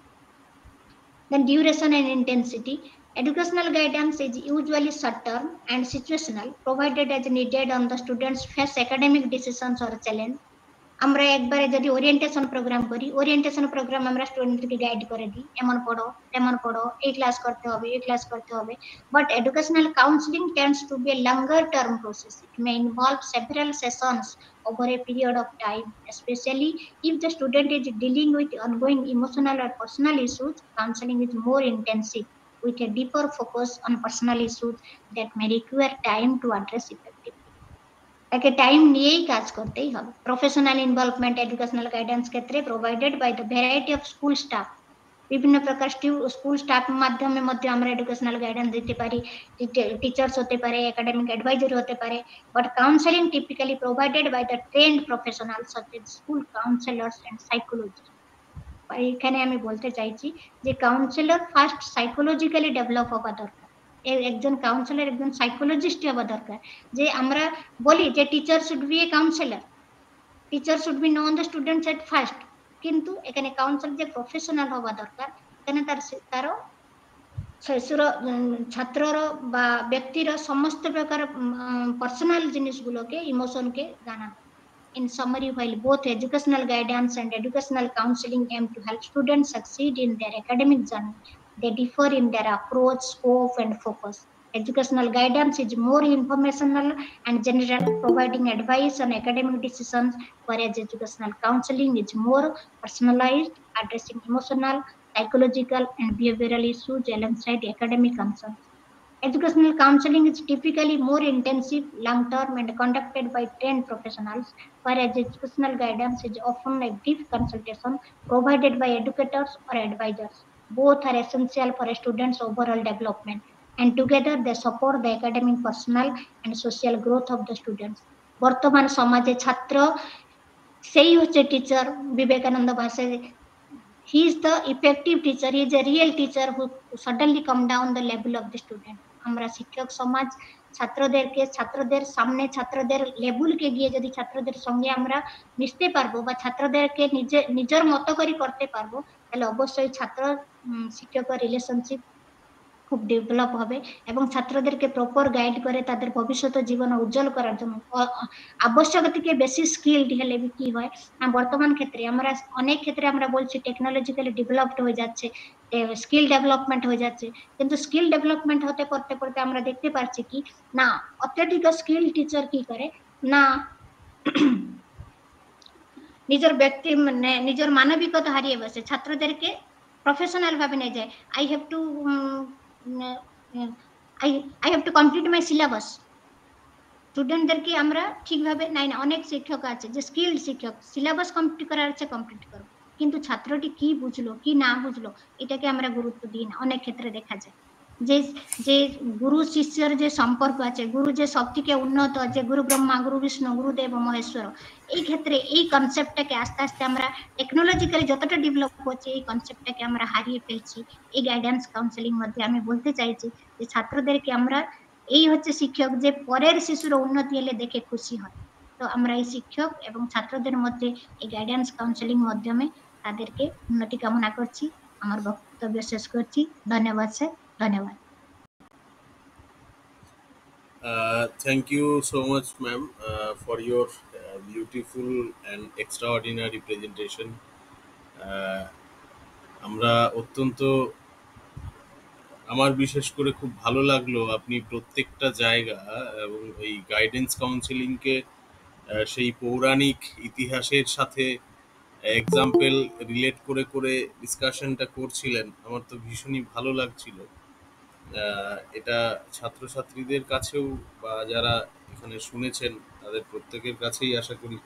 Then duration and intensity. Educational guidance is usually short-term and situational, provided as needed on the students face academic decisions or challenge. আমরা একবারে যদি ওরিয়েন্টেশন প্রোগ্রাম করি, ওরিয়েন্টেশন প্রোগ্রাম আমরা স্টুডেন্টকে গাইড করে দিই, এমন পড়ো তেমন পড়ো, এই ক্লাস করতে হবে এই ক্লাস করতে হবে। But educational counseling tends to be a longer term process. It may involve several sessions over a period of time, especially if the student is dealing with ongoing emotional or personal issues. Counseling is more intensive with a deeper focus on personal issues that may require time to address effectively. তাকে টাইম নিয়েই কাজ করতেই হবে। প্রফেশনাল ইনভলভমেন্ট এডুকেশনাল গাইডেন্স ক্ষেত্রে provided by the variety of school staff, বিভিন্ন প্রকার স্কুল স্টাফ মাধ্যমে মধ্যে আমরা এডুকেশনাল গাইডেন্স দিতে পারি। টিচার্স হতে পারে, একাডেমিক অ্যাডভাইজার হতে পারে, but counselling typically provided by the trained professional such as school counsellors and psychologist. এখানে আমি বলতে চাইছি যে কাউন্সেলর ফার্স্ট সাইকোলজিক্যালি ডেভেলপ হওয়া দরকার, একজন কাউন্সেলর একজন সাইকোলজিস্ট হওয়া দরকার। যে আমরা বলি যে teacher should B A counsellor, teacher should be known the students at first, কিন্তু এখানে কাউন্সেলর যে প্রফেশনাল হওয়া দরকার, এখানে তার শিশুর ছাত্রর বা ব্যক্তির সমস্ত প্রকার পার্সোনাল জিনিসগুলোকে ইমোশনকে জানানো। In summary, while both educational guidance and educational counseling aim to help students succeed in their academic journey, they differ in their approach, scope, and focus. Educational guidance is more informational and general, providing advice on academic decisions, whereas educational counseling is more personalized, addressing emotional, psychological, and behavioral issues alongside academic concerns. Educational counseling is typically more intensive, long-term, and conducted by trained professionals, whereas educational guidance is often a brief consultation provided by educators or advisors. Both are essential for a student's overall development, and together they support the academic, personal, and social growth of the students. বর্তমান সমাজে ছাত্র সেই হচ্ছে টিচার, বিবেকানন্দ ভাষায় he is the effective teacher, he is a real teacher who suddenly come down the level of the student. আমরা শিক্ষক সমাজ ছাত্রদের সামনে ছাত্রদের লেভেলকে গিয়ে যদি ছাত্রদের সঙ্গে আমরা মিশতে পারবো বা ছাত্রদেরকে নিজের মতো করে করতে পারবো, তাহলে অবশ্যই ছাত্র শিক্ষক রিলেশনশিপ খুব ডেভেলপ হবে এবং ছাত্রদেরকে প্রপার গাইড করে তাদের ভবিষ্যৎ জীবন উজ্জ্বল করার জন্য আবশ্যক থেকে বেশি স্কিলড হলে কি হয় না, বর্তমান ক্ষেত্রে আমরা অনেক ক্ষেত্রে আমরা বলছি টেকনোলজিক্যালি ডেভেলপড হয়ে যাচ্ছে, স্কিল ডেভেলপমেন্ট হয়ে যাচ্ছে, কিন্তু স্কিল ডেভেলপমেন্ট হতে করতে করতে আমরা দেখতে পাচ্ছি কি না অত্যধিক স্কিল টিচার কি করে না নিজের ব্যক্তি মানে নিজের মানবিকতা হারিয়ে বসে, ছাত্রদেরকে প্রফেশনাল ভাবে নিয়ে যায়। I have to complete my syllabus. স্টুডেন্টদেরকে আমরা ঠিকভাবে নাই না, অনেক শিক্ষক আছে যে স্কিল্ড শিক্ষক, সিলেবাস কমপ্লিট করার আছে কমপ্লিট করো, কিন্তু ছাত্রটি কি বুঝলো কি না বুঝলো এটাকে আমরা গুরুত্ব দিই না। অনেক ক্ষেত্রে দেখা যায় যে গুরু শিষ্যের যে সম্পর্ক আছে, গুরু যে সব থেকে উন্নত, যে গুরু ব্রহ্মা গুরু বিষ্ণু গুরুদেব মহেশ্বর, এই ক্ষেত্রে এই কনসেপ্টটাকে আস্তে আস্তে আমরা টেকনোলজিক্যালি যতটা ডেভেলপ হচ্ছে এই কনসেপ্টটাকে আমরা হারিয়ে ফেলছি। এই গাইডেন্স কাউন্সেলিং মধ্যে আমি বলতে চাইছি যে ছাত্রদেরকে আমরা এই হচ্ছে শিক্ষক যে পরের শিশুর উন্নতি হলে দেখে খুশি হয়। তো আমরা এই শিক্ষক এবং ছাত্রদের মধ্যে এই গাইডেন্স কাউন্সেলিং মাধ্যমে তাদেরকে উন্নতি কামনা করছি। আমার বক্তব্য শেষ করছি। ধন্যবাদ স্যার, ধন্যবাদ। Thank you so much, ma'am, for your beautiful and extraordinary presentation. আমরা অত্যন্ত আমার বিশেষ করে খুব ভালো লাগলো আপনি প্রত্যেকটা জায়গা এবং এই গাইডেন্স কাউন্সেলিংকে সেই পৌরাণিক ইতিহাসের সাথে এক্সাম্পল রিলেট করে করে ডিসকাশনটা করছিলেন। আমার তো ভীষণই ভালো লাগছিল। এটা ছাত্রছাত্রীদের কাছেও বা যারা এখানে শুনেছেন তাদের প্রত্যেকের কাছেই আশা করি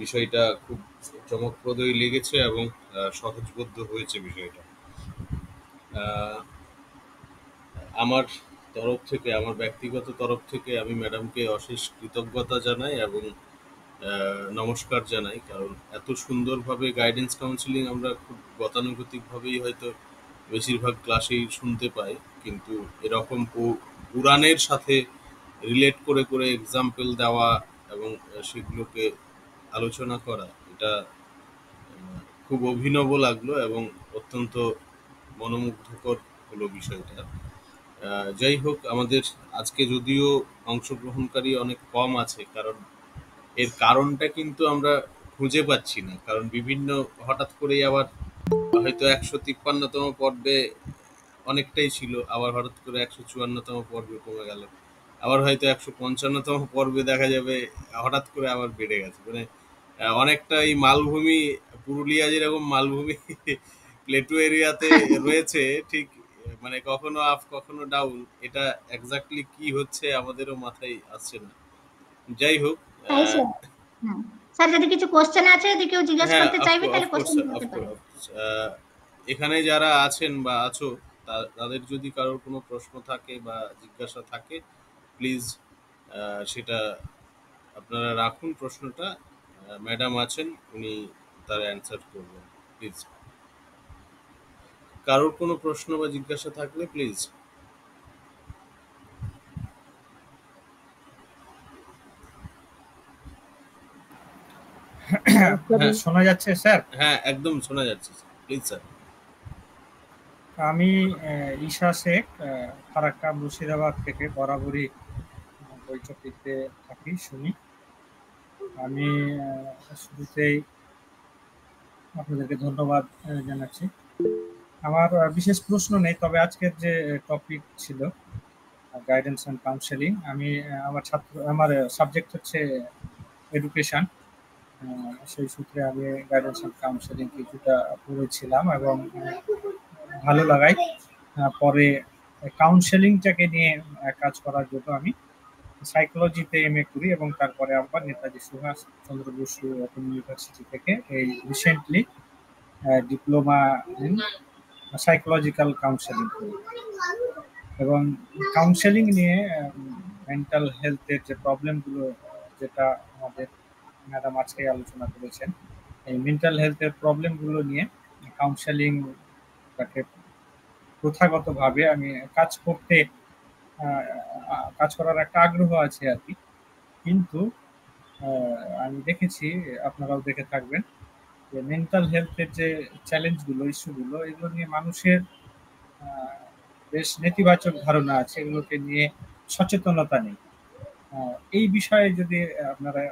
বিষয়টা খুব চমকপ্রদই লেগেছে এবং সহজবোধ্য হয়েছে বিষয়টা। আমার তরফ থেকে, আমার ব্যক্তিগত তরফ থেকে আমি ম্যাডামকে অশেষ কৃতজ্ঞতা জানাই এবং নমস্কার জানাই, কারণ এত সুন্দরভাবে গাইডেন্স কাউন্সিলিং আমরা খুব গতানুগতিকভাবেই হয়তো বেশিরভাগ ক্লাসেই শুনতে পাই, কিন্তু এরকম পুরাণের সাথে রিলেট করে করে এক্সাম্পল দেওয়া এবং সেগুলোকে আলোচনা করা, এটা খুব অভিনব লাগলো এবং অত্যন্ত মনোমুগ্ধকর হলো বিষয়টা। যাই হোক, আমাদের আজকে যদিও অংশগ্রহণকারী অনেক কম আছে, কারণ এর কারণটা কিন্তু আমরা খুঁজে পাচ্ছি না, কারণ বিভিন্ন হঠাৎ করেই আবার হয়তো 153তম পর্বে অনেকটাই ছিল, আবার হঠাৎ করে 154তম পর্বে কমে গেল, আবার হয়তো 155তম পর্বে দেখা যাবে হঠাৎ করে আবার বেড়ে গেছে। মানে অনেকটা এই মালভূমি, পুরুলিয়া যেরকম মালভূমি প্লেটো এরিয়াতে রয়েছে, ঠিক মানে কখনো আপ কখনো ডাউন, এটা এক্স্যাক্টলি কি হচ্ছে আমাদেরও মাথায় আসছে না। যাই হোক, তাই স্যার। হ্যাঁ স্যার, যদি কিছু কোশ্চেন আছে, যদি কেউ জিজ্ঞেস হ্যাঁ, করতে চাইবে তাহলে অফকোর্স কোশ্চেন স্যার, করতে পারে। অফকোর্স। এখানে যারা আছেন বা আছো, তাদের যদি কারোর কোনো প্রশ্ন থাকে বা জিজ্ঞাসা থাকে, প্লিজ সেটা আপনারা রাখুন প্রশ্নটা। ম্যাডাম আছেন, উনি তার অ্যান্সার করবেন। প্লিজ কারোর কোনো প্রশ্ন বা জিজ্ঞাসা থাকলে প্লিজ। হ্যাঁ, শোনা যাচ্ছে স্যার? হ্যাঁ, একদম শোনা যাচ্ছে স্যার, প্লিজ স্যার। আমি ঈশা শেখ, ফারাক্কা মুর্শিদাবাদ থেকে বরাবরই বৈঠকিতে থাকি, শুনি। আমি শুরুতেই আপনাদেরকে ধন্যবাদ জানাচ্ছি। আমার বিশেষ প্রশ্ন নেই, তবে আজকের যে টপিক ছিল গাইডেন্স অ্যান্ড কাউন্সেলিং, আমি আমার সাবজেক্ট হচ্ছে এডুকেশন। সেই সূত্রে আমি গাইডেন্স অ্যান্ড কাউন্সেলিং কিছুটা পড়েছিলাম এবং ভালো লাগায় পরে কাউন্সেলিংটাকে নিয়ে কাজ করার জন্য আমি সাইকোলজিতে এমএ করি এবং তারপরে আবার নেতাজি সুভাষ চন্দ্র বসু ওপেন ইউনিভার্সিটি থেকে এই recently diploma in psychological counselling করি। এবং কাউন্সেলিং নিয়ে মেন্টাল হেলথের যে প্রবলেমগুলো, যেটা আমাদের ম্যাডাম আজকে আলোচনা করেছেন, এই মেন্টাল হেলথের প্রবলেমগুলো নিয়ে কাউন্সেলিংটাকে প্রথাগতভাবে আমি কাজ করার একটা আগ্রহ আছে আর কি। কিন্তু আমি দেখেছি, আপনারাও দেখে থাকবেন, যে মেন্টাল হেলথের যে চ্যালেঞ্জগুলো, ইস্যুগুলো, এগুলো নিয়ে মানুষের বেশ নেতিবাচক ধারণা আছে, এগুলোকে নিয়ে সচেতনতা নেই। এই বিষয়ে যদি আপনারা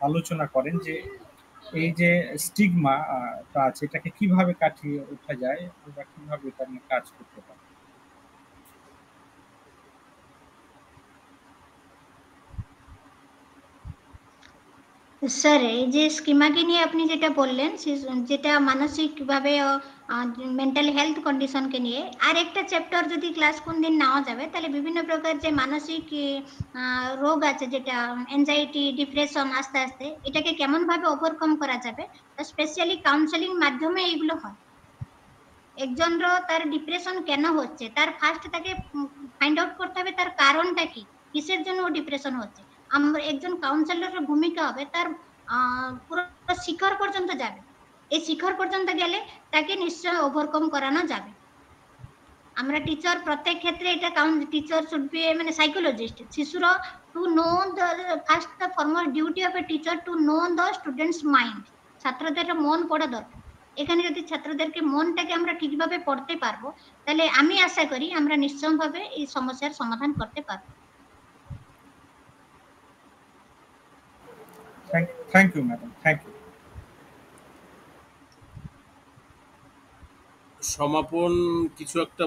আলোচনা করেন যে এই যে স্টিগমা আছে, এটাকে কিভাবে কাটিয়ে ওঠা যায়, আমরা কিভাবে এটা নিয়ে কাজ করতে পারি। স্যার, এই যে স্কিমাকে নিয়ে আপনি যেটা বললেন, যেটা মানসিকভাবে মেন্টাল হেলথ কন্ডিশনকে নিয়ে, আর একটা চ্যাপ্টার যদি ক্লাস কোন দিন নেওয়া যাবে, তাহলে বিভিন্ন প্রকার যে মানসিক রোগ আছে, যেটা এনজাইটি, ডিপ্রেশন, আস্তে আস্তে এটাকে কেমন ভাবে ওভারকাম করা যাবে, স্পেশালি কাউন্সেলিং মাধ্যমে এইগুলো হয়। একজনের তার ডিপ্রেশন কেন হচ্ছে, তার ফার্স্ট তাকে ফাইন্ড আউট করতে হবে তার কারণটা কি, কিসের জন্য ও ডিপ্রেশন হচ্ছে। আমরা একজন কাউন্সিলরের ভূমিকা হবে তার পুরো শিখর পর্যন্ত যাবে। এই শিখর পর্যন্ত গেলে তাকে নিশ্চয় ওভারকাম করানো যাবে। আমরা টিচার প্রত্যেক ক্ষেত্রে এটা টিচার শুড বি মানে সাইকোলজিস্ট, শিশুর to know the first the formal duty of a teacher to know the students mind. ছাত্রদের মন পড়া দরকার। এখানে যদি ছাত্রদেরকে মনটাকে আমরা ঠিকভাবে পড়তে পারবো, তাহলে আমি আশা করি আমরা নিশ্চয়ভাবে এই সমস্যার সমাধান করতে পারবো। Thank you madam, thank you. সমাপন কিছু একটা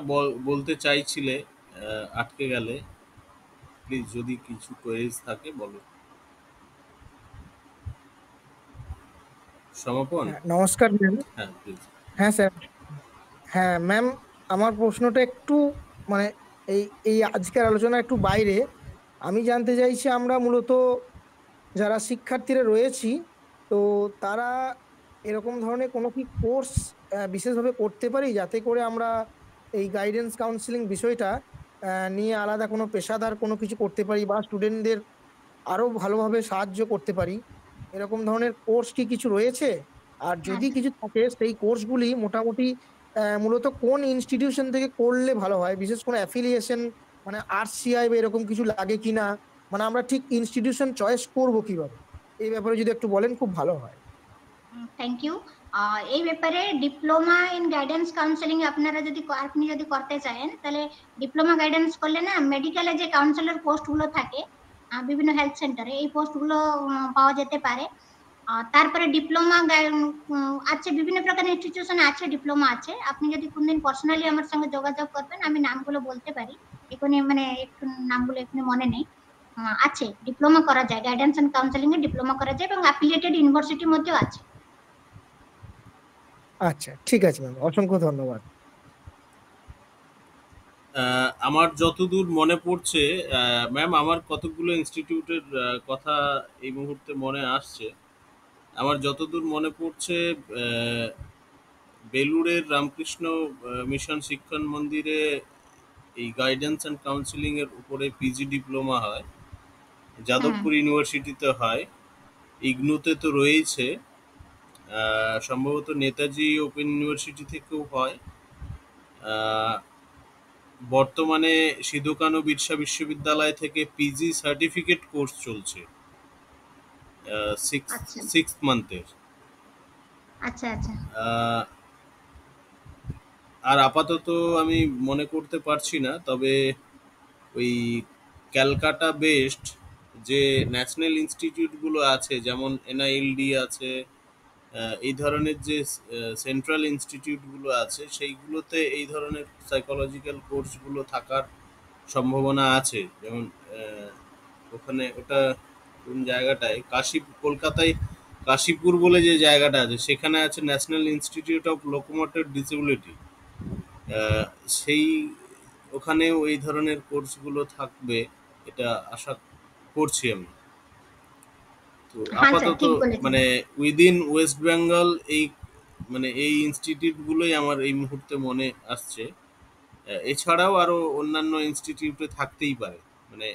বলতে চাইছিলে, আটকে গেলে, প্লিজ যদি কিছু কোয়েরিজ থাকে বলো। সমাপন। নমস্কার ম্যাম। হ্যাঁ প্লিজ। হ্যাঁ স্যার। হ্যাঁ ম্যাম, আমার প্রশ্নটা একটু মানে এই আজকের আলোচনা একটু বাইরে। আমি জানতে চাইছি, আমরা মূলত যারা শিক্ষার্থীরা রয়েছি, তো তারা এরকম ধরনের কোনো কি কোর্স বিশেষভাবে করতে পারি, যাতে করে আমরা এই গাইডেন্স কাউন্সিলিং বিষয়টা নিয়ে আলাদা কোনো পেশাদার কোনো কিছু করতে পারি বা স্টুডেন্টদের আরো ভালোভাবে সাহায্য করতে পারি। এরকম ধরনের কোর্স কি কিছু রয়েছে? আর যদি কিছু থাকে, সেই কোর্সগুলি মোটামুটি মূলত কোন ইনস্টিটিউশন থেকে করলে ভালো হয়? বিশেষ কোনো অ্যাফিলিয়েশন মানে আরসিআই বা এরকম কিছু লাগে কিনা, মানে আমরা ঠিক ইনস্টিটিউশন চয়েস করব কিভাবে, এই ব্যাপারে যদি একটু বলেন খুব ভালো হয়। Thank you. এই ব্যাপারে ডিপ্লোমা ইন গাইডেন্স কাউন্সেলিং আপনি যদি করতে চান, তাহলে ডিপ্লোমা গাইডেন্স করলে না, মেডিকেলে যে কাউন্সিলর পোস্টগুলো থাকে বিভিন্ন হেলথ সেন্টারে, এই পোস্টগুলো পাওয়া যেতে পারে। তারপরে ডিপ্লোমা আছে, বিভিন্ন প্রকার ইনস্টিটিউশন আছে, ডিপ্লোমা আছে। আপনি যদি কোনদিন পার্সোনালি আমার সঙ্গে যোগাযোগ করবেন, আমি নামগুলো বলতে পারি, এখনই মানে একটু নামগুলো এখনই মনে নেই। আছে, ডিপ্লোমা করা যায়, গাইডেন্স এন্ড কাউন্সেলিং এ ডিপ্লোমা করা যায় এবং অ্যাফিলিয়েটেড ইউনিভার্সিটির মধ্যেও আছে। আচ্ছা, ঠিক আছে ম্যাম, অসংখ্য ধন্যবাদ। আমার যতদূর মনে পড়ছে, ম্যাম, আমার কতগুলো ইনস্টিটিউটের কথা এই মুহূর্তে মনে আসছে। আমার যতদূর মনে পড়ছে, বেলুড়ের রামকৃষ্ণ মিশন শিক্ষণ মন্দিরে এই গাইডেন্স অ্যান্ড কাউন্সিলিং এর উপরে পিজি ডিপ্লোমা হয়, যাদবপুর ইউনিভার্সিটিতে হয়, ইগনুতে তো রয়েছে, সম্ভবত নেতাজি ওপেন ইউনিভার্সিটি থেকেও হয়। বর্তমানে সিধু কানু বিরসা বিশ্ববিদ্যালয় থেকে পিজি সার্টিফিকেট কোর্স চলছে, সিক্স মান্থের। আচ্ছা আচ্ছা। আর আপাতত আমি মনে করতে পারছি না, তবে ওই ক্যালকাটা বেসড যে ন্যাশনাল ইনস্টিটিউটগুলো আছে, যেমন এনআইএলডি আছে, এই ধরনের যে সেন্ট্রাল ইনস্টিটিউটগুলো আছে, সেইগুলোতে এই ধরনের সাইকোলজিক্যাল কোর্সগুলো থাকার সম্ভাবনা আছে। যেমন ওখানে, ওটা কোন জায়গাটায়, কলকাতায় কাশীপুর বলে যে জায়গাটা আছে, সেখানে আছে national institute of locomotor disability. সেই ওখানেও এই ধরনের কোর্সগুলো থাকবে, এটা আশা করছি আমি। তো আপাতত মানে উইদিন ওয়েস্ট বেঙ্গল এই মানে এই ইনস্টিটিউটগুলোই আমার এই মুহূর্তে মনে আসছে। এছাড়াও আরো অন্যান্য ইনস্টিটিউটে থাকতেই পারে, মানে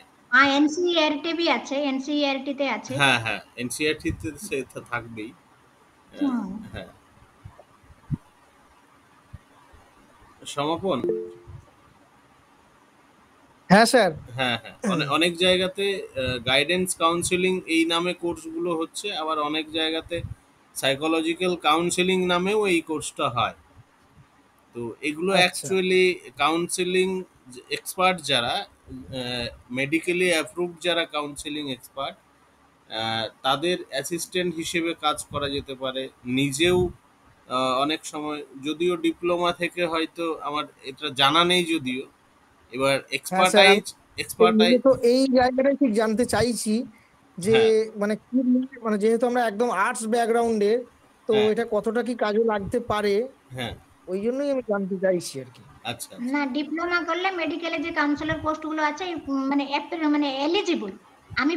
এনসিইআরটি বি আছে, এনসিইআরটি তে আছে। হ্যাঁ হ্যাঁ, এনসিইআরটি তে সে থাকবেই। হ্যাঁ, সমাপন। হ্যাঁ স্যার। হ্যাঁ হ্যাঁ, অনেক জায়গাতে গাইডেন্স কাউন্সিলিং এই নামে কোর্সগুলো হচ্ছে, আবার অনেক জায়গাতে সাইকোলজিক্যাল কাউন্সিলিং নামেও এই কোর্সটা হয়। তো এগুলো অ্যাকচুয়ালি কাউন্সিলিং এক্সপার্ট যারা, মেডিকেলি অ্যাপ্রুভড যারা কাউন্সিলিং এক্সপার্ট, তাদের অ্যাসিস্ট্যান্ট হিসেবে কাজ করা যেতে পারে। নিজেও অনেক সময়, যদিও ডিপ্লোমা থেকে হয়তো আমার এটা জানা নেই, যদিও এবার এক্সপার্টাইজ তো এই জায়গাটাই ঠিক জানতে চাইছি যে মানে কি, মানে যেহেতু আমরা একদম আর্টস ব্যাকগ্রাউন্ডে, তো এটা কতটা কি কাজে লাগতে পারে, হ্যাঁ, ওই জন্যই আমি জানতে চাইছি আর কি। আচ্ছা, না, ডিপ্লোমা করলে মেডিকেলে যে কাউন্সিলর পোস্টগুলো আছে মানে এলিজিবল, আমি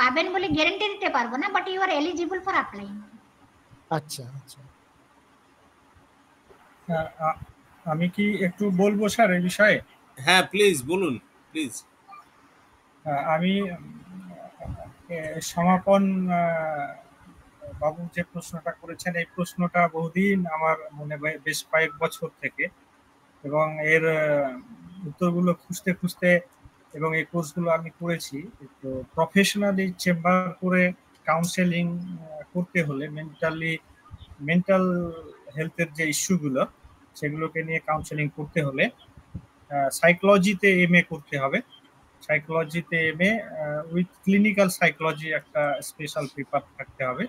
পাবেন বলে গ্যারান্টি দিতে পারবো না, but you are eligible for applying. আচ্ছা আচ্ছা, আমি কি একটু বলবো স্যার এই বিষয়ে? হ্যাঁ প্লিজ বলুন, প্লিজ। আমি সমাপন বাবু যে প্রশ্নটা করেছেন, এই প্রশ্নটা বহুদিন আমার মনে বেশ কয়েক বছর থেকে, এবং এর উত্তরগুলো খুঁজতে খুঁজতে এবং এই কোর্সগুলো আমি করেছি। তো প্রফেশনালি চেম্বার করে কাউন্সেলিং করতে হলে মেন্টাল হেলথের যে ইস্যুগুলো, সেগুলোকে নিয়ে কাউন্সেলিং করতে হলে সাইকোলজিতে এমএ করতে হবে। সাইকোলজিতে এমএ উইথ ক্লিনিক্যাল সাইকোলজি একটা স্পেশাল পেপার থাকতে হবে।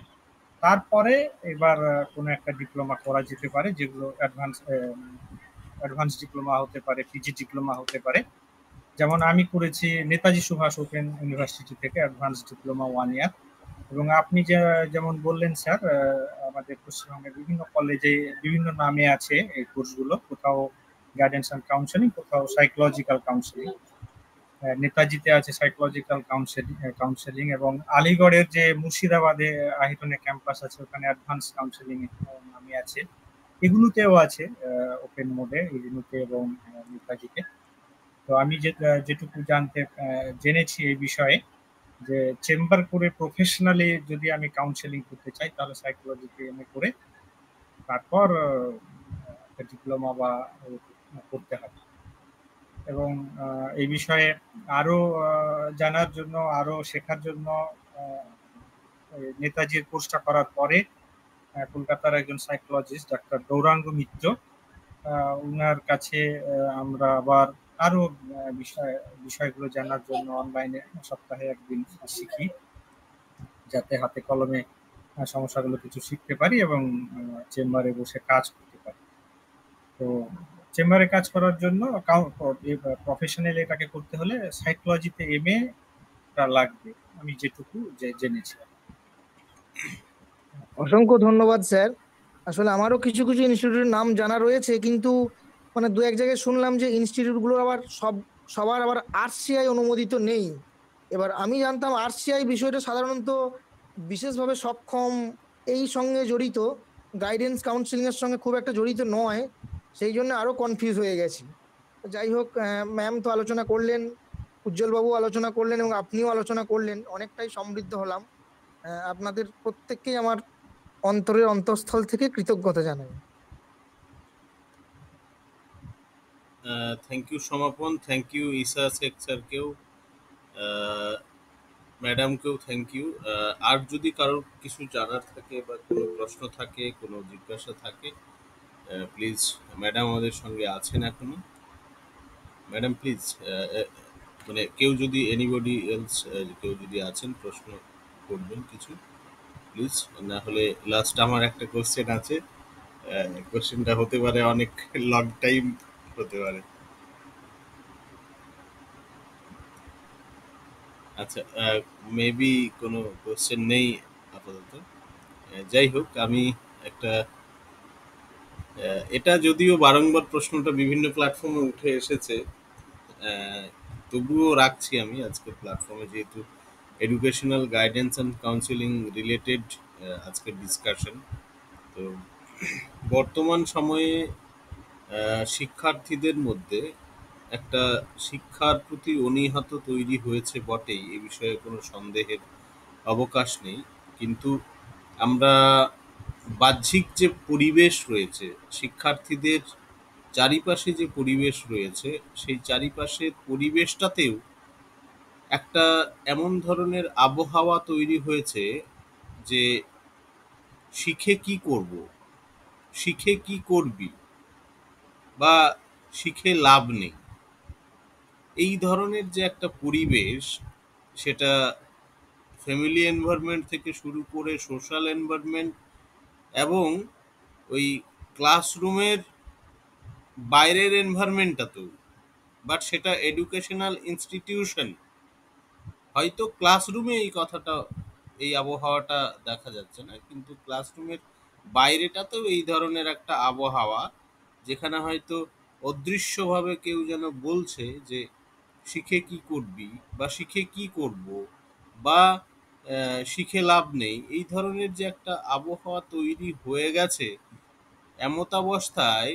তারপরে এবার কোনো একটা ডিপ্লোমা করা যেতে পারে, যেগুলো অ্যাডভান্স ডিপ্লোমা হতে পারে, পিজি ডিপ্লোমা হতে পারে। যেমন আমি করেছি নেতাজি সুভাষ ওপেন ইউনিভার্সিটি থেকে অ্যাডভান্স ডিপ্লোমা 1 ইয়ার। এবং আপনি যেমন বললেন স্যার, আমাদের পশ্চিমবঙ্গের বিভিন্ন কলেজে বিভিন্ন নামে আছে এই কোর্সগুলো, কোথাও গাইডেন্স অ্যান্ড কাউন্সেলিং, কোথাও সাইকোলজিক্যাল কাউন্সেলিং। নেতাজিতে আছে সাইকোলজিক্যাল কাউন্সেলিং, এবং আলিগড়ের যে মুর্শিদাবাদে আহিটনে ক্যাম্পাস আছে, ওখানে অ্যাডভান্স কাউন্সেলিং নামে আছে। এগুলোতেও আছে ওপেন মোডে, এগুলোতে এবং নেতাজিতে। তো আমি যেটুকু জেনেছি এই বিষয়ে, যে চেম্বার করে প্রফেশনালি যদি আমি কাউন্সেলিং করতে চাই, তাহলে সাইকোলজিতে এমএ করে তারপর ডিপ্লোমা বা করতে হবে। এবং এই বিষয়ে আরো জানার জন্য, আরো শেখার জন্য, নেতাজির কোর্সটা করার পরে কলকাতার একজন সাইকোলজিস্ট ডাক্তার গৌরাঙ্গ মিত্র, ওনার কাছে আমরা আবার আরো বিষয়গুলো জানার জন্য অনলাইনে সপ্তাহে একদিন শিখি, যাতে হাতে কলমে সমস্যাগুলো কিছু শিখতে পারি এবং চেম্বারে বসে কাজ করতে পারি। তো চেম্বারে কাজ করার জন্য প্রফেশনালি এটাকে করতে হলে সাইকোলজিতে MA লাগবে, আমি যেটুকু জেনেছি। অসংখ্য ধন্যবাদ স্যার। আসলে আমারও কিছু কিছু ইনস্টিটিউটের নাম জানা রয়েছে, কিন্তু মানে দু এক জায়গায় শুনলাম যে ইনস্টিটিউটগুলো আবার সবার আবার RCI অনুমোদিত নেই। এবার আমি জানতাম RCI বিষয়টা সাধারণত বিশেষভাবে সক্ষম এই সঙ্গে জড়িত, গাইডেন্স কাউন্সিলিং এর সঙ্গে খুব একটা জড়িত নয়, সেই জন্য আরো কনফিউজ হয়ে গেছি। যাই হোক, ম্যাম তো আলোচনা করলেন, উজ্জ্বলবাবু আলোচনা করলেন এবং আপনিও আলোচনা করলেন, অনেকটাই সমৃদ্ধ হলাম। আপনাদের প্রত্যেককেই আমার অন্তরের অন্তঃস্থল থেকে কৃতজ্ঞতা জানাই। Thank you Samapan, thank you Isha Sheikh স্যারকেও, ম্যাডামকেও থ্যাংক ইউ। আর যদি কারোর কিছু জানার থাকে বা কোনো প্রশ্ন থাকে, কোনো জিজ্ঞাসা থাকে, প্লিজ, ম্যাডাম আমাদের সঙ্গে আছেন এখনো। ম্যাডাম প্লিজ, মানে কেউ যদি এনিবডি এলস কেউ যদি আছেন প্রশ্ন করবেন কিছু, প্লিজ। না হলে লাস্ট আমার একটা কোশ্চেন আছে, কোশ্চেনটা হতে পারে অনেক লং টাইম হতে পারে। আচ্ছা, মেবি কোনো কোশ্চেন নেই আপাতত। যাই হোক, আমি একটা এটা যদিও বারংবার প্রশ্নটা বিভিন্ন প্ল্যাটফর্মে উঠে এসেছে, তবুও রাখছি আমি আজকের প্ল্যাটফর্মে, যেহেতু educational guidance and counselling related আজকের ডিসকাশন। তো বর্তমান সময়ে শিক্ষার্থীদের মধ্যে একটা শিক্ষার প্রতি অনীহা তো তৈরি হয়েছে বটেই, এ বিষয়ে কোনো সন্দেহের অবকাশ নেই। কিন্তু আমরা বাহ্যিক যে পরিবেশ রয়েছে, শিক্ষার্থীদের চারিপাশে যে পরিবেশ রয়েছে, সেই চারিপাশের পরিবেশটাতেও একটা এমন ধরনের আবহাওয়া তৈরি হয়েছে যে শিখে কি করব, শিখে কি করবি, বা শিখে লাভ নেই, এই ধরনের যে একটা পরিবেশ, সেটা ফ্যামিলি এনভায়রনমেন্ট থেকে শুরু করে সোশ্যাল এনভায়রনমেন্ট এবং ওই ক্লাসরুমের বাইরের এনভায়রনমেন্টটাতেও, বাট সেটা এডুকেশনাল ইনস্টিটিউশন, হয়তো ক্লাসরুমে এই কথাটা, এই আবহাওয়াটা দেখা যাচ্ছে না, কিন্তু ক্লাসরুমের বাইরেটাতেও এই ধরনের একটা আবহাওয়া, যেখানে হয়তো অদৃশ্যভাবে কেউ যেন বলছে যে শিখে কি করবি, বা শিখে কি করব, বা শিখে লাভ নেই, এই ধরনের যে একটা আবহাওয়া তৈরি হয়ে গেছে। এমতাবস্থায়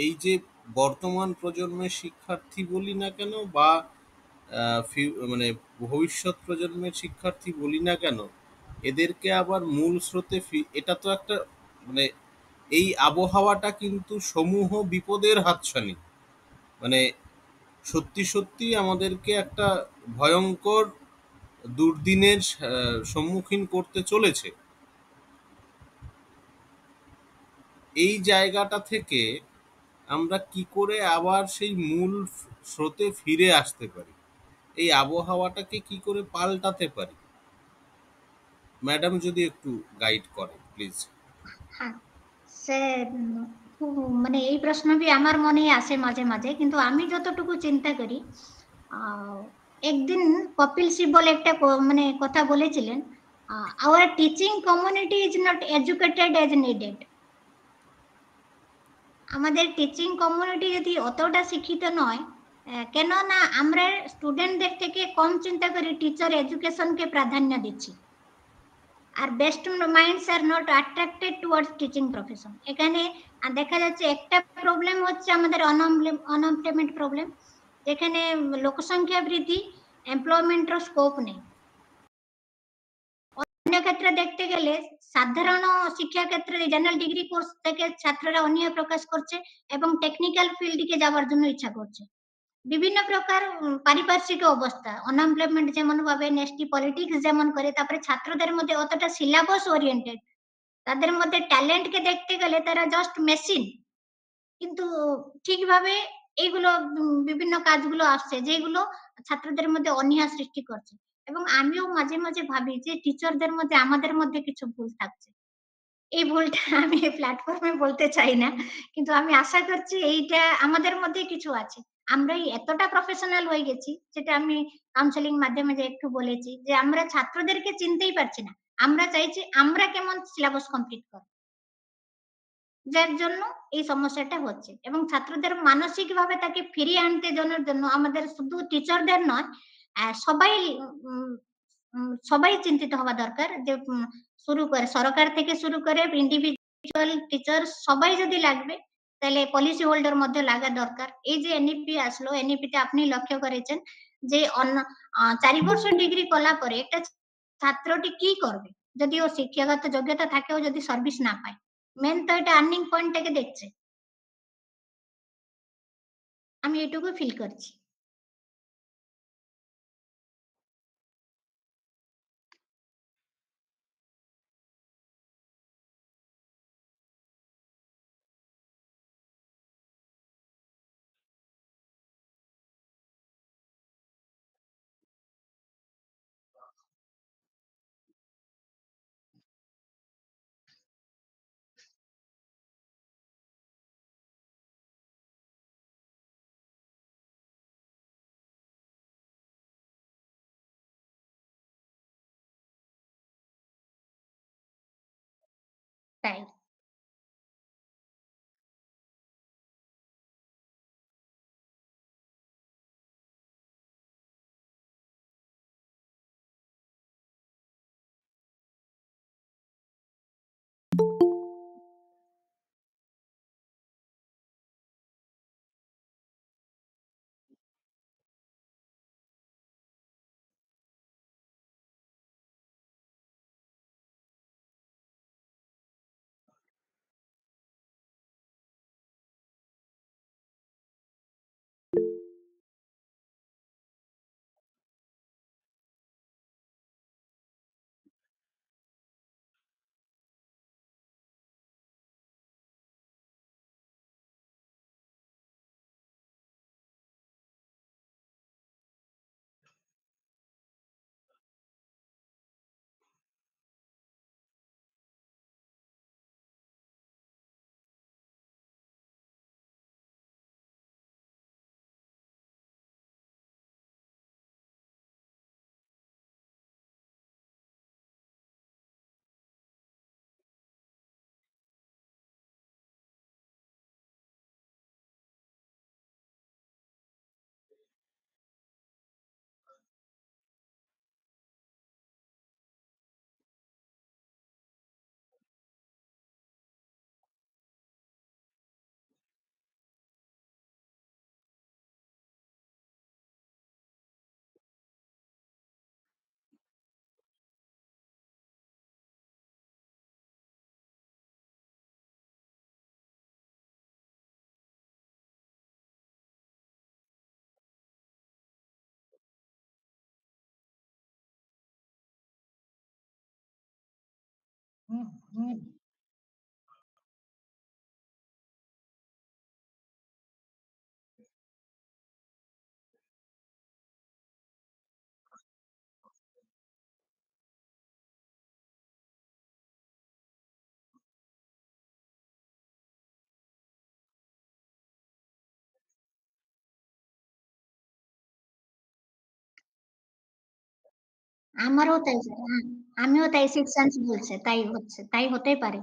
এই যে বর্তমান প্রজন্মের শিক্ষার্থী বলি না কেন, বা মানে ভবিষ্যৎ প্রজন্মের শিক্ষার্থী বলি না কেন, এদেরকে আবার মূল স্রোতে এটা তো একটা, মানে এই আবহাওয়াটা কিন্তু সমূহ বিপদের হাতছানি। মানে সত্যি সত্যি আমাদেরকে একটা ভয়ঙ্কর দুর্দিনের সম্মুখীন করতে চলেছে। এই জায়গাটা থেকে আমরা কি করে আবার সেই মূল স্রোতে ফিরে আসতে পারি, এই আবহাওয়াটাকে কি করে পাল্টাতে পারি, ম্যাডাম যদি একটু গাইড করেন প্লিজ। হ্যাঁ স্যার, মানে এই প্রশ্ন বি আমার মনে আসে মাঝে মাঝে, কিন্তু আমি যতটুকু চিন্তা করি, একদিন কপিল সিব্বল একটা মানে কথা বলেছিলেন, our teaching community is not educated as needed. আমাদের টিচিং কমিউনিটি যদি অতটা শিক্ষিত নয়, কেন না আমরা স্টুডেন্টদের থেকে কম চিন্তা করি, টিচার এডুকেশনকে প্রাধান্য দিচ্ছি, আর best minds are not attracted towards teaching profession. এখানে দেখা যাচ্ছে একটা প্রবলেম হচ্ছে আমাদের অনএমপ্লয়মেন্ট প্রবলেম, যেখানে লোকসংখ্যা বৃদ্ধি, এমপ্লয়মেন্টর স্কোপ নেই। অন্য ক্ষেত্রে দেখতে গেলে সাধারণ শিক্ষা ক্ষেত্রে জেনারেল ডিগ্রি কোর্স থেকে ছাত্ররা অনীহা প্রকাশ করছে এবং টেকনিক্যাল ফিল্ডে যাওয়ার জন্য ইচ্ছা করছে। বিভিন্ন প্রকার পারিপার্শ্বিক অবস্থা, অনএমপ্লয়মেন্ট যেমন ভাবে, নেক্সট পলিটিক্স যেমন করে, তারপরে ছাত্রদের মধ্যে অতটা সিলেবাস ওরিয়েন্টেড, তাদের মধ্যে ট্যালেন্টকে দেখতে গেলে তারা জাস্ট মেশিন, কিন্তু ঠিকভাবে এইগুলো বিভিন্ন কাজগুলো আসছে যেগুলো ছাত্রদের মধ্যে অনীহা সৃষ্টি করছে। এবং আমিও মাঝে মাঝে ভাবি যে টিচারদের মধ্যে আমাদের মধ্যে কিছু ভুল থাকছে। এই ভুলটা আমি এই প্ল্যাটফর্মে বলতে চাই না। কিন্তু আমি আশা করছি এইটা আমাদের মধ্যেই কিছু আছে। আমরাই এতটা প্রফেশনাল হয়ে গেছি, যেটা আমি কাউন্সেলিং মাধ্যমে যে একটু বলেছি, যে আমরা ছাত্রদেরকে চিনতেই পারছি না। আমরা চাইছি আমরা কেমন সিলেবাস কমপ্লিট করব। যার জন্য এই সমস্যাটা হচ্ছে এবং ছাত্রদের মানসিকভাবে তাকে ফিরিয়ে আনতে জন্য আমাদের শুধু টিচারদের নয়, সবাই উম সবাই চিন্তিত হওয়া দরকার যে শুরু করে সরকার থেকে শুরু করে ইন্ডিভিজুয়াল টিচার সবাই যদি লাগবে, তাহলে পলিসি হোল্ডার মধ্যে লাগা দরকার। এই যে এনইপি আসলো, এনইপি তে আপনি লক্ষ্য করেছেন যে অন্য 4 বর্ষ ডিগ্রি কলা পরে একটা ছাত্রটি কি করবে? যদি ও শিক্ষাগত যোগ্যতা থাকেও যদি সার্ভিস না পায়। মেন তো এটা আর্নিং পয়েন্টটাকে দেখছে। আমি এটুকু ফিল করছি। তাই। হুম, হুম। আমারও তাই আমিও তাই সিক্স সেন্স বলছে। তাই হচ্ছে। তাই হতেই পারে।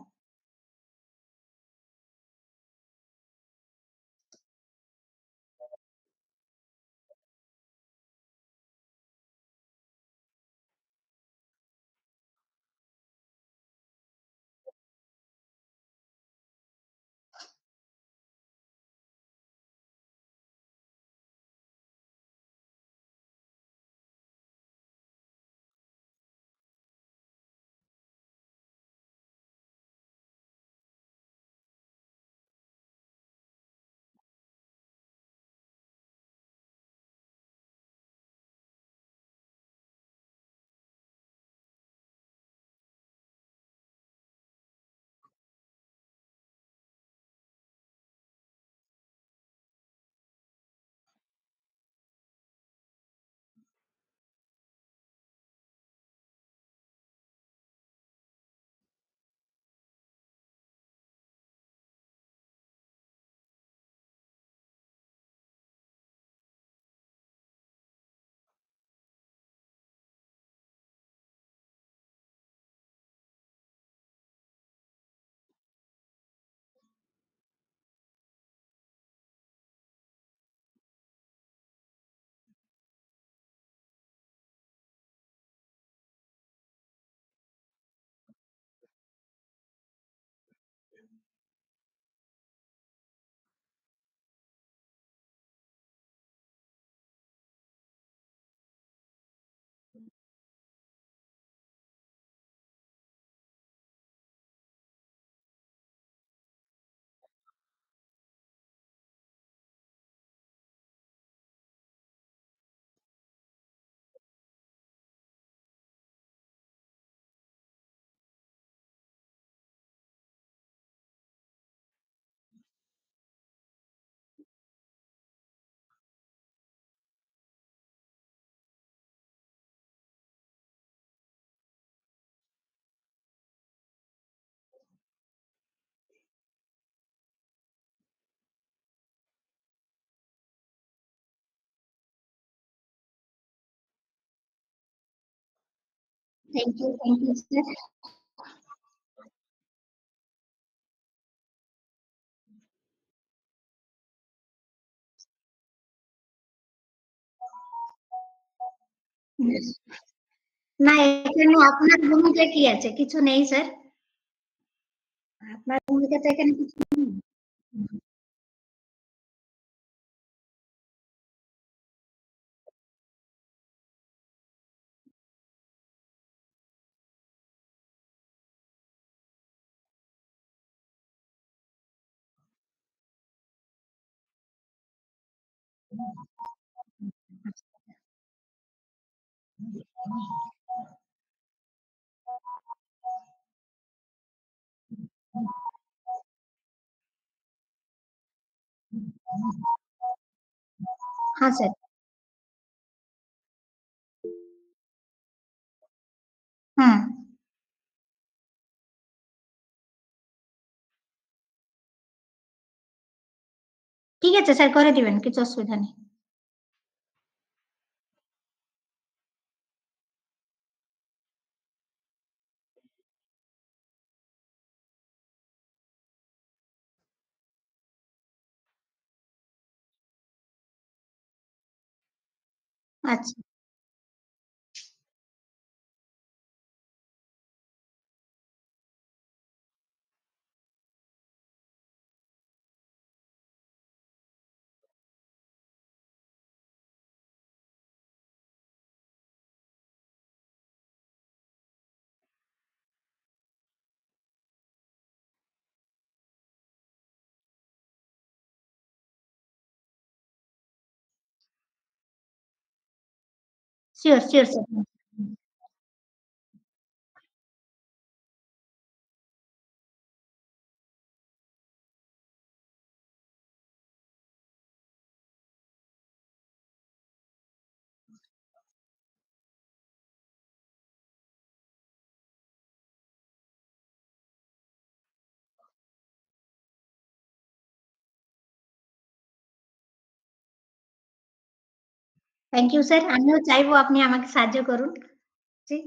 Thank you, sir. না, এখানে আপনার ভূমিকা কি আছে? কিছু নেই স্যার। আপনার ভূমিকা তো এখানে কিছু নেই। हाँ सर। হুম। ঠিক আছে স্যার, করে দিবেন, কিছু অসুবিধা নেই। আচ্ছা। Sure, sure sir. Thank you sir. আমিও চাইবো আপনি আমাকে সাহায্য করুন। জি।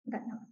ধন্যবাদ।